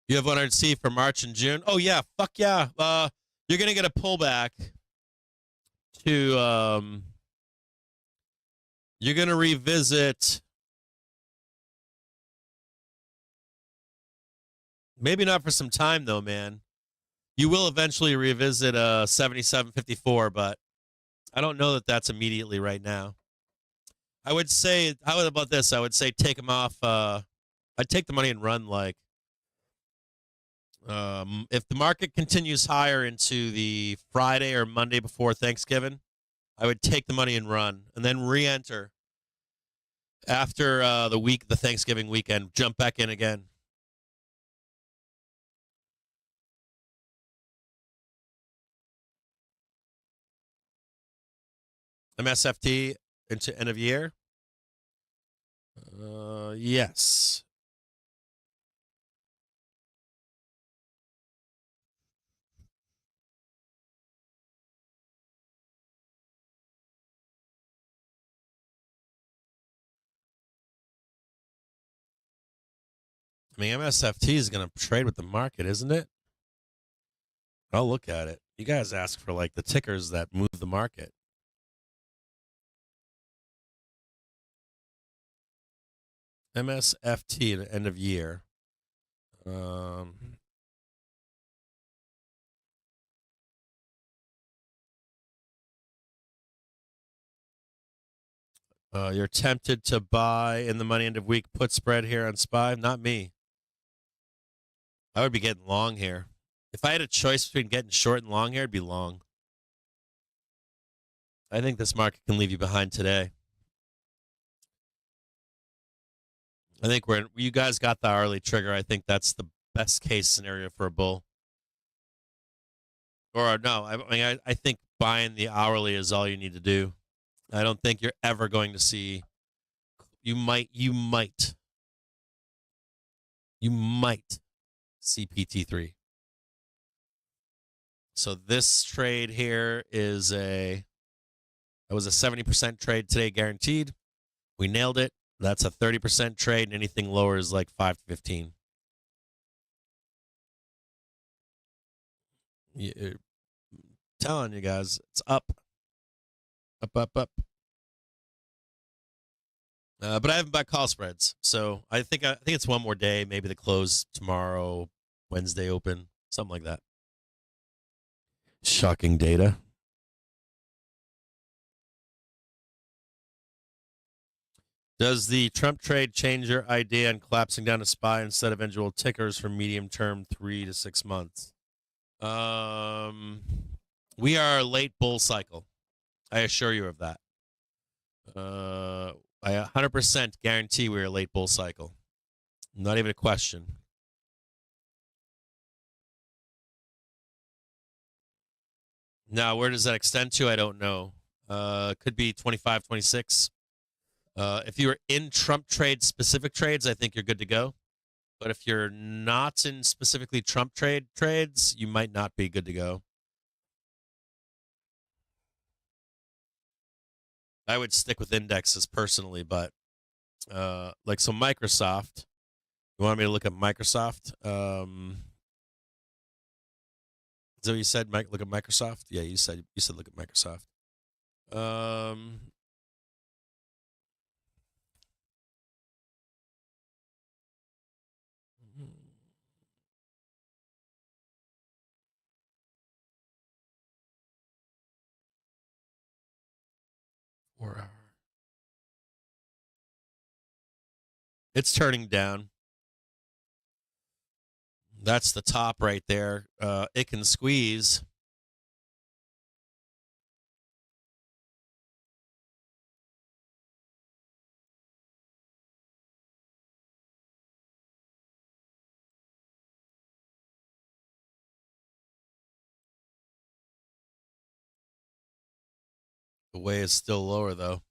You have 100C for March and June. Oh yeah, fuck yeah. You're gonna get a pullback to. You're gonna revisit. Maybe not for some time though, man. You will eventually revisit 77.54, but I don't know that that's immediately right now. I would say, how about this? I would say take them off. I'd take the money and run like. If the market continues higher into the Friday or Monday before Thanksgiving, I would take the money and run, and then re-enter after the Thanksgiving weekend. Jump back in again. MSFT into end of year. Yes. I mean, MSFT is going to trade with the market, isn't it? I'll look at it. You guys ask for like the tickers that move the market. MSFT at the end of year. You're tempted to buy in the money end of week put spread here on SPY? Not me. I would be getting long here. If I had a choice between getting short and long here, it'd be long. I think this market can leave you behind today. I think you guys got the hourly trigger. I think that's the best case scenario for a bull. Or no, I think buying the hourly is all you need to do. I don't think you're ever going to see. You might see PT3. So this trade here is that was a 70% trade today, guaranteed. We nailed it. That's a 30% trade, and anything lower is like 5 to 15. Telling you guys, it's up. Up. But I haven't bought call spreads, so I think it's one more day. Maybe the close tomorrow, Wednesday open, something like that. Shocking data. Does the Trump trade change your idea on collapsing down to SPY instead of individual tickers for medium term 3 to 6 months? We are late bull cycle. I assure you of that. I 100% guarantee we're a late bull cycle. Not even a question. Now, where does that extend to? I don't know. Could be 25, 26. If you're in Trump trade specific trades, I think you're good to go. But if you're not in specifically Trump trades, you might not be good to go. I would stick with indexes personally, but like so Microsoft. You want me to look at Microsoft? Is that what you said? Look at Microsoft? Yeah, you said look at Microsoft. It's turning down. That's the top right there. It can squeeze. The way is still lower, though.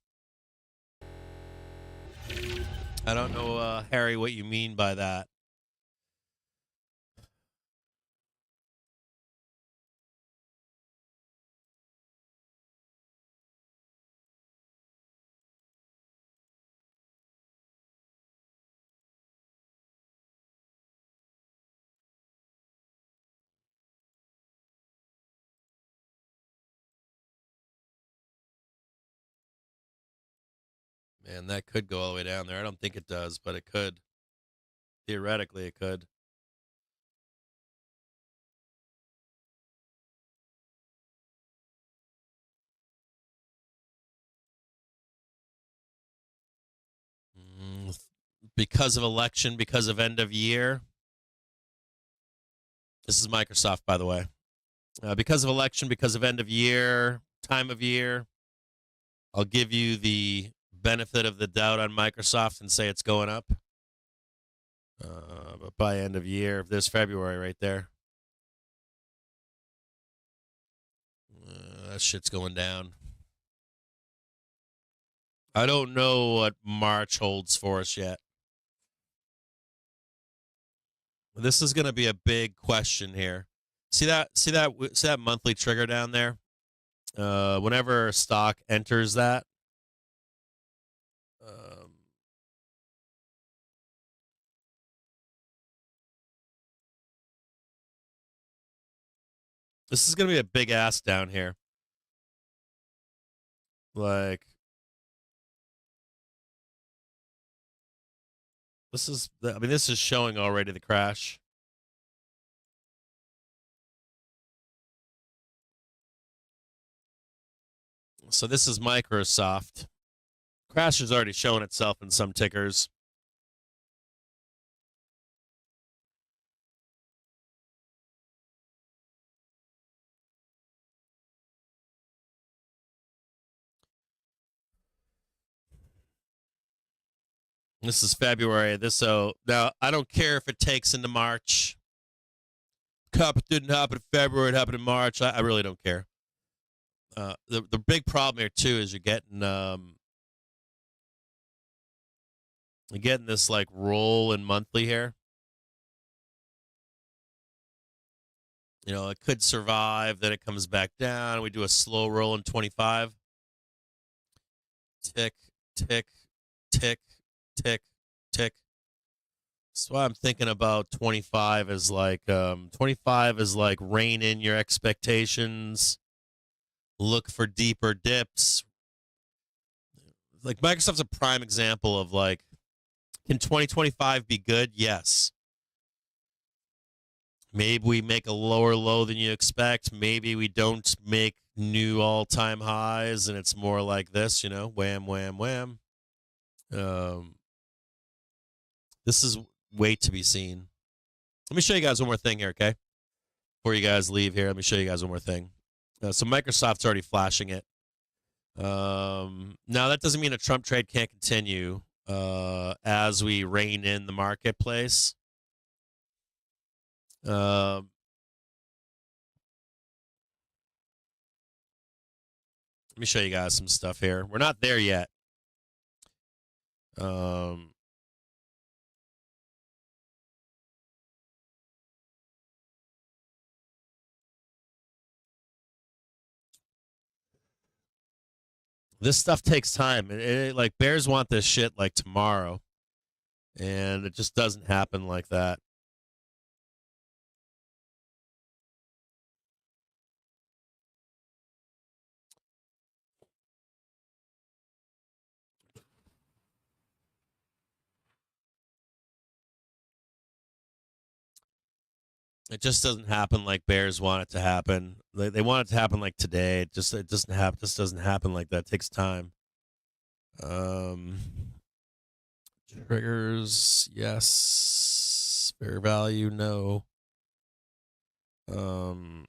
I don't know, Harry, what you mean by that. Man, that could go all the way down there. I don't think it does, but it could. Theoretically, it could. Because of election, because of end of year. This is Microsoft, by the way. Because of election, because of end of year, time of year, I'll give you the benefit of the doubt on Microsoft and say it's going up. But by end of year, there's February right there. That shit's going down. I don't know what March holds for us yet. This is going to be a big question here. See that monthly trigger down there? Whenever stock enters that, this is going to be a big ass down here. Like, this is showing already the crash. So this is Microsoft. Crash has already shown itself in some tickers. This is February. Now I don't care if it takes into March. Cup didn't happen in February. It happened in March. I really don't care. The big problem here too is you're getting this like roll in monthly here. You know, it could survive, then it comes back down. We do a slow roll in 25. Tick, tick, tick, tick, tick. That's why I'm thinking about 25 as like rein in your expectations. look for deeper dips. Like Microsoft's a prime example of like, can 2025 be good? Yes. Maybe we make a lower low than you expect. Maybe we don't make new all-time highs and it's more like this, you know, wham, wham, wham. This is wait to be seen. Let me show you guys one more thing here, okay? Before you guys leave here, let me show you guys one more thing. So Microsoft's already flashing it. Now, that doesn't mean a Trump trade can't continue as we rein in the marketplace. Let me show you guys some stuff here. We're not there yet. This stuff takes time. Like bears want this shit like tomorrow, and it just doesn't happen like that. It just doesn't happen like bears want it to happen. They want it to happen like today. It doesn't happen. Just doesn't happen like that. It takes time. Triggers, yes. Fair value, no. I'm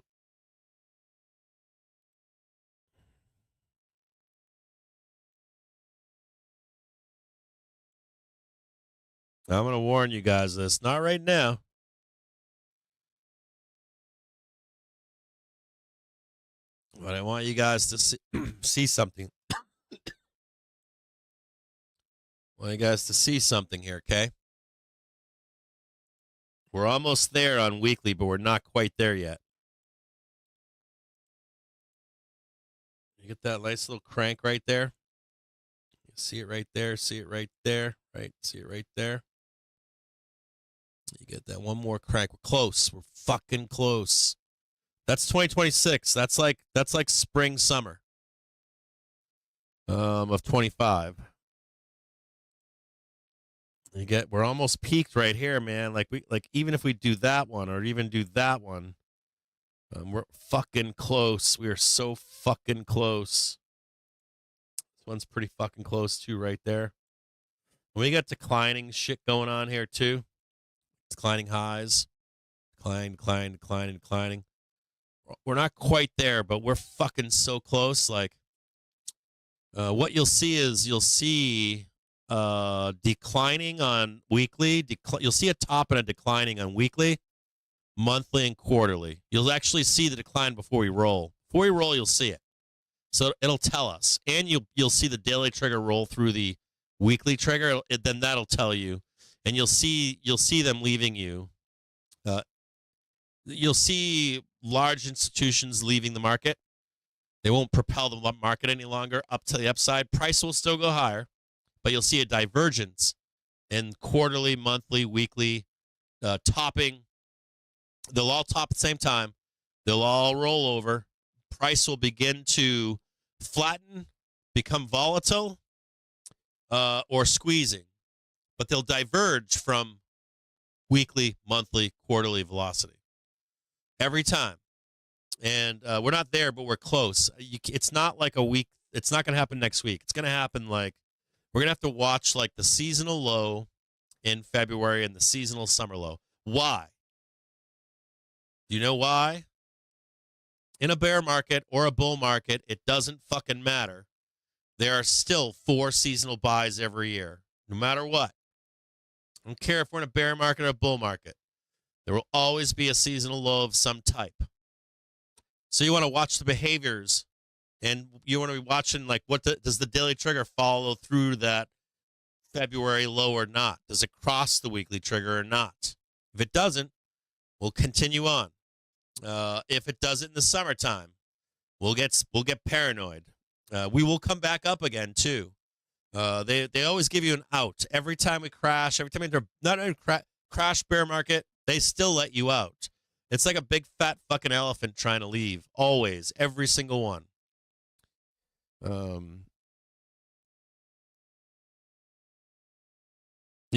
gonna warn you guys this. Not right now. But I want you guys to see something. I want you guys to see something here, okay? We're almost there on weekly, but we're not quite there yet. You get that nice little crank right there? You see it right there, see it right there, right? See it right there. You get that one more crank. We're close. We're fucking close. That's 2026. That's like spring, summer of 25. We're almost peaked right here, man. Like even if we do that one or even do that one, we're fucking close. We are so fucking close. This one's pretty fucking close too, right there. We got declining shit going on here too. Declining highs, declining. We're not quite there, but we're fucking so close. Like, what you'll see declining on weekly. You'll see a top and a declining on weekly, monthly, and quarterly. You'll actually see the decline before we roll. Before we roll, you'll see it. So it'll tell us, and you'll see the daily trigger roll through the weekly trigger. Then that'll tell you, and you'll see them leaving you. You'll see large institutions leaving the market. They won't propel the market any longer up to the upside. Price will still go higher, but you'll see a divergence in quarterly, monthly, weekly topping. They'll all top at the same time. They'll all roll over. Price will begin to flatten, become volatile, or squeezing. But they'll diverge from weekly, monthly, quarterly velocity. Every time. And we're not there, but we're close. It's not like a week. It's not going to happen next week. It's going to happen like, we're going to have to watch like the seasonal low in February and the seasonal summer low. Why? Do you know why? In a bear market or a bull market, it doesn't fucking matter. There are still 4 seasonal buys every year, no matter what. I don't care if we're in a bear market or a bull market. There will always be a seasonal low of some type. So you want to watch the behaviors, and you want to be watching like does the daily trigger follow through that February low or not? Does it cross the weekly trigger or not? If it doesn't, we'll continue on. If it doesn't in the summertime, we'll get paranoid. We will come back up again too. They always give you an out every time we crash. Every time we not only crash bear market, they still let you out. It's like a big fat fucking elephant trying to leave. Always, every single one. You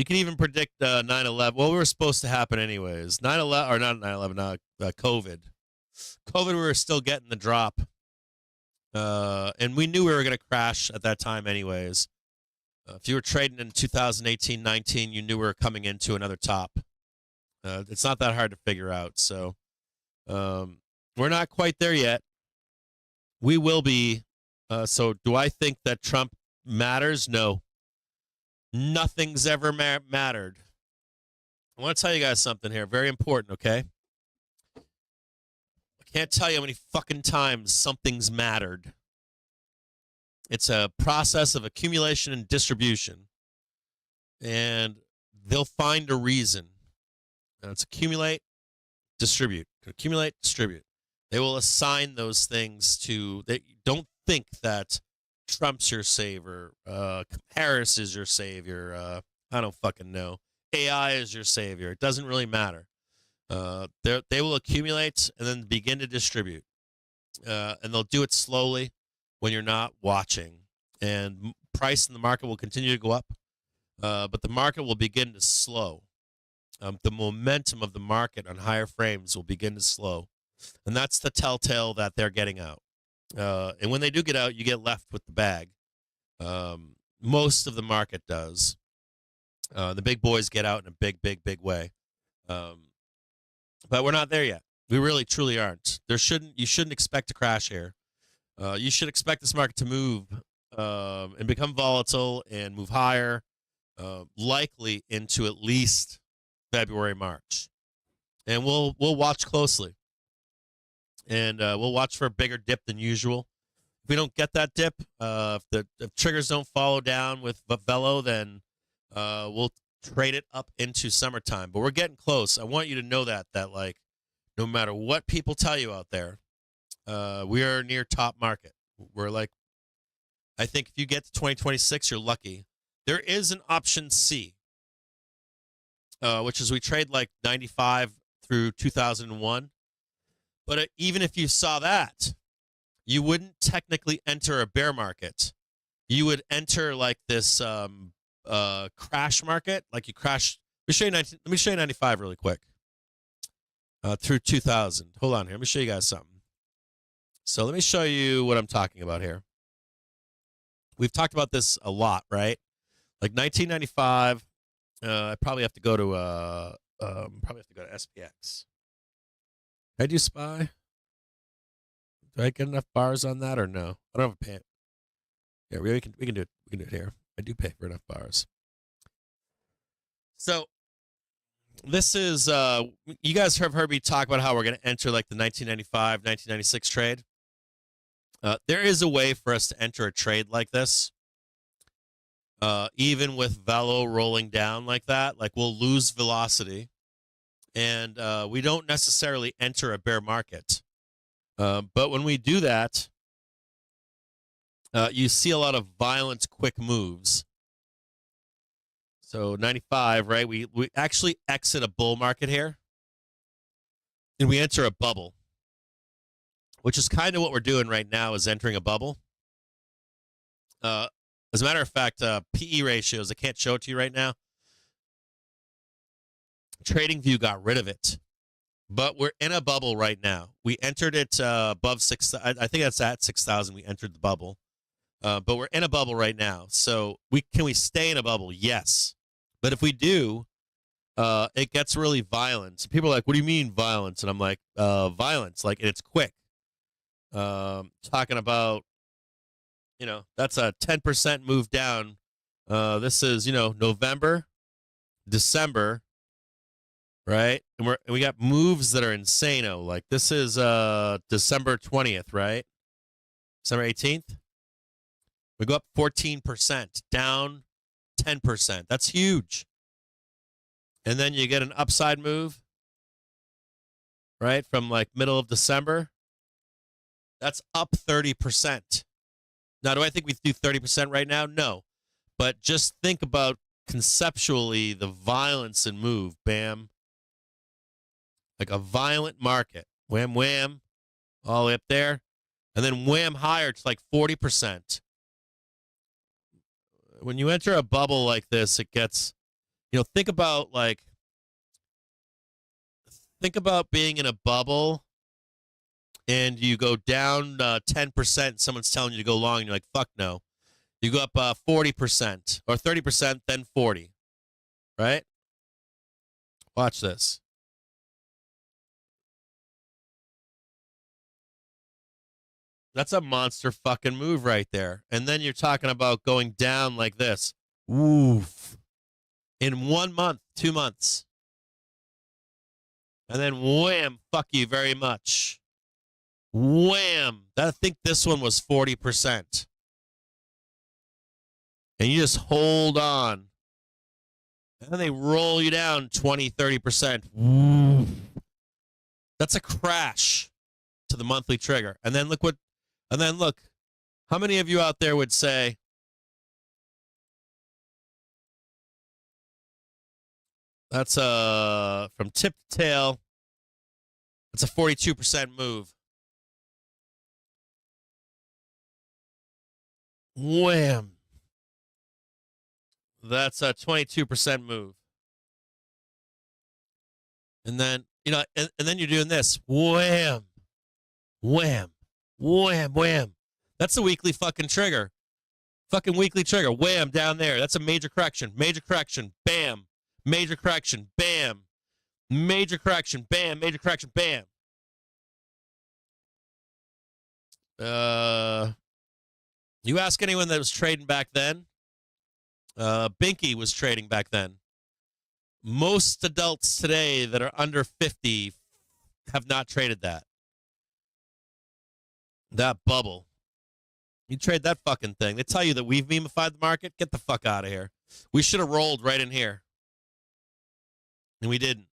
can even predict 9/11. Well, we were supposed to happen anyways. 9/11 or not 9/11. COVID. COVID, we were still getting the drop, and we knew we were going to crash at that time anyways. If you were trading in 2018-19, you knew we were coming into another top. It's not that hard to figure out. So we're not quite there yet. We will be. So do I think that Trump matters? No. Nothing's ever mattered. I want to tell you guys something here. Very important, okay? I can't tell you how many fucking times something's mattered. It's a process of accumulation and distribution. And they'll find a reason. And it's accumulate, distribute. Accumulate, distribute. They will assign those things to... They don't think that Trump's your savior. Harris is your savior. I don't fucking know. AI is your savior. It doesn't really matter. They will accumulate and then begin to distribute. And they'll do it slowly when you're not watching. And price in the market will continue to go up. But the market will begin to slow. The momentum of the market on higher frames will begin to slow. And that's the telltale that they're getting out. And when they do get out, you get left with the bag. Most of the market does. The big boys get out in a big, big, big way. But we're not there yet. We really, truly aren't. You shouldn't expect a crash here. You should expect this market to move and become volatile and move higher, likely into at least February, March. And we'll watch closely. And we'll watch for a bigger dip than usual. If we don't get that dip, if triggers don't follow down with Velo, then we'll trade it up into summertime. But we're getting close. I want you to know that like, no matter what people tell you out there, we are near top market. We're like, I think if you get to 2026, you're lucky. There is an option C, which is we trade like 95 through 2001. But even if you saw that, you wouldn't technically enter a bear market. You would enter like this crash market, like you crash. Let me show you 95 really quick. Through 2000. Hold on here. Let me show you guys something. So let me show you what I'm talking about here. We've talked about this a lot, right? Like 1995. I probably have to go to SPX. Did I do SPY? Do I get enough bars on that or no? I don't have a pay. Yeah, we can do it. We can do it here. I do pay for enough bars. So this is you guys have heard me talk about how we're going to enter like the 1995, 1996 trade. There is a way for us to enter a trade like this. Even with Velo rolling down like that, like we'll lose velocity. And we don't necessarily enter a bear market. But when we do that, you see a lot of violent, quick moves. So 95, right? We actually exit a bull market here. And we enter a bubble. Which is kind of what we're doing right now, is entering a bubble. As a matter of fact, PE ratios, I can't show it to you right now. TradingView got rid of it, but we're in a bubble right now. We entered it above 6. I think that's at 6,000. We entered the bubble, but we're in a bubble right now. So can we stay in a bubble? Yes, but if we do, it gets really violent. So people are like, "What do you mean violence?" And I'm like, "Violence, like it's quick." Talking about, that's a 10% move down. This is November, December. Right, and we got moves that are insane-o. Like this is December 20th, right? December 18th. We go up 14%, down 10%. That's huge. And then you get an upside move, right, from like middle of December. That's up 30%. Now, do I think we do 30% right now? No, but just think about conceptually the violence and move. Bam. Like a violent market. Wham, wham. All the way up there. and then wham higher to like 40%. When you enter a bubble like this, it gets, think about being in a bubble and you go down 10%, someone's telling you to go long, and you're like, fuck no. You go up 40% or 30%, then 40, right? Watch this. That's a monster fucking move right there. And then you're talking about going down like this. Oof. In 1 month, 2 months. And then wham, fuck you very much. Wham. I think this one was 40%. And you just hold on. And then they roll you down 20, 30%. Oof. That's a crash to the monthly trigger. And then look, how many of you out there would say, that's from tip to tail, that's a 42% move. Wham. That's a 22% move. And then, and then you're doing this. Wham. Wham. Wham, wham. That's a weekly fucking trigger. Fucking weekly trigger. Wham, down there. That's a major correction. Major correction. Bam. Major correction. Bam. Major correction. Bam. Major correction. Bam. You ask anyone that was trading back then? Binky was trading back then. Most adults today that are under 50 have not traded that. That bubble. You trade that fucking thing. They tell you that we've memeified the market. Get the fuck out of here. We should have rolled right in here. And we didn't.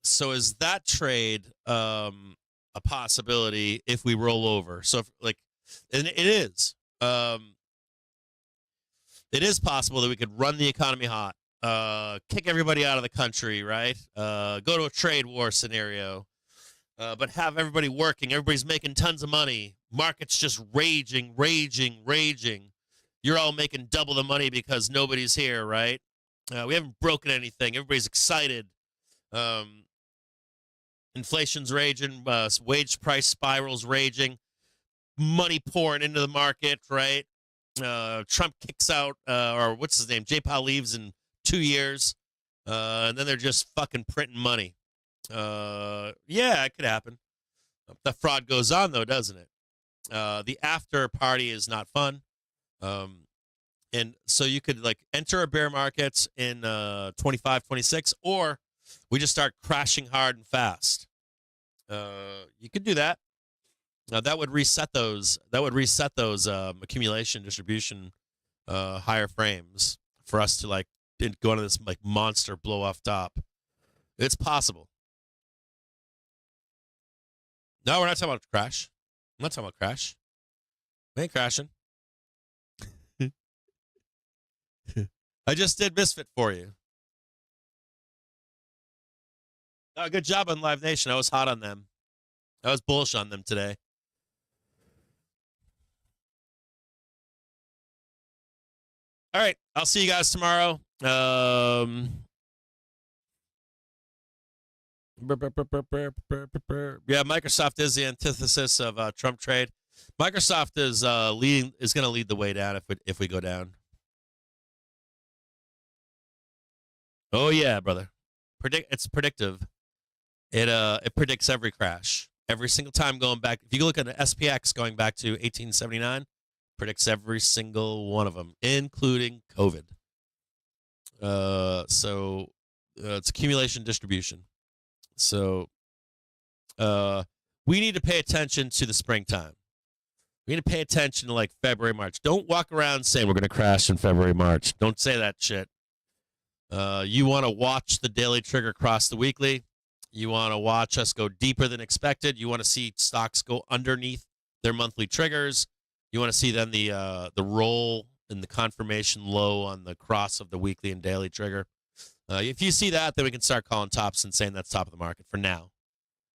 So is that trade a possibility if we roll over? So and it is. It is possible that we could run the economy hot. Kick everybody out of the country, right? Go to a trade war scenario, but have everybody working. Everybody's making tons of money. Market's just raging. You're all making double the money because nobody's here, right? We haven't broken anything. Everybody's excited. Inflation's raging. Wage price spirals raging. Money pouring into the market, right? Trump kicks out, or what's his name? J-Powell leaves in 2 years, and then they're just fucking printing money. Yeah, it could happen. The fraud goes on, though, doesn't it? The after party is not fun. And so you could enter a bear market in 25, 26, or we just start crashing hard and fast. You could do that. That would reset those. Accumulation, distribution, higher frames for us to go into this monster blow off top. It's possible. No, we're not talking about crash. I'm not talking about crash. We ain't crashing. I just did Misfit for you. Oh, good job on Live Nation. I was hot on them. I was bullish on them today. All right. I'll see you guys tomorrow. Yeah, Microsoft is the antithesis of Trump trade. Microsoft is going to lead the way down if we go down. Oh yeah, brother. It's predictive. It predicts every crash. Every single time going back. If you look at an SPX going back to 1879, predicts every single one of them, including COVID. So it's accumulation distribution. So we need to pay attention to the springtime. We need to pay attention to February, March. Don't walk around saying we're going to crash in February, March. Don't say that shit. You want to watch the daily trigger cross the weekly. You want to watch us go deeper than expected. You want to see stocks go underneath their monthly triggers. You want to see then the roll and the confirmation low on the cross of the weekly and daily trigger. If you see that, then we can start calling tops and saying that's top of the market for now.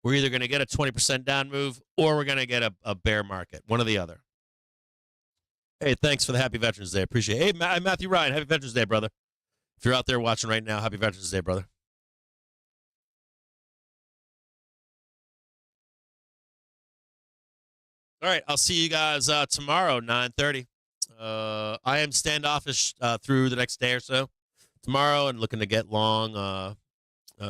We're either going to get a 20% down move or we're going to get a bear market, one or the other. Hey, thanks for the Happy Veterans Day. Appreciate it. Hey, Matthew Ryan, Happy Veterans Day, brother. If you're out there watching right now, Happy Veterans Day, brother. All right, I'll see you guys tomorrow, 9:30. I am standoffish through the next day or so tomorrow and looking to get long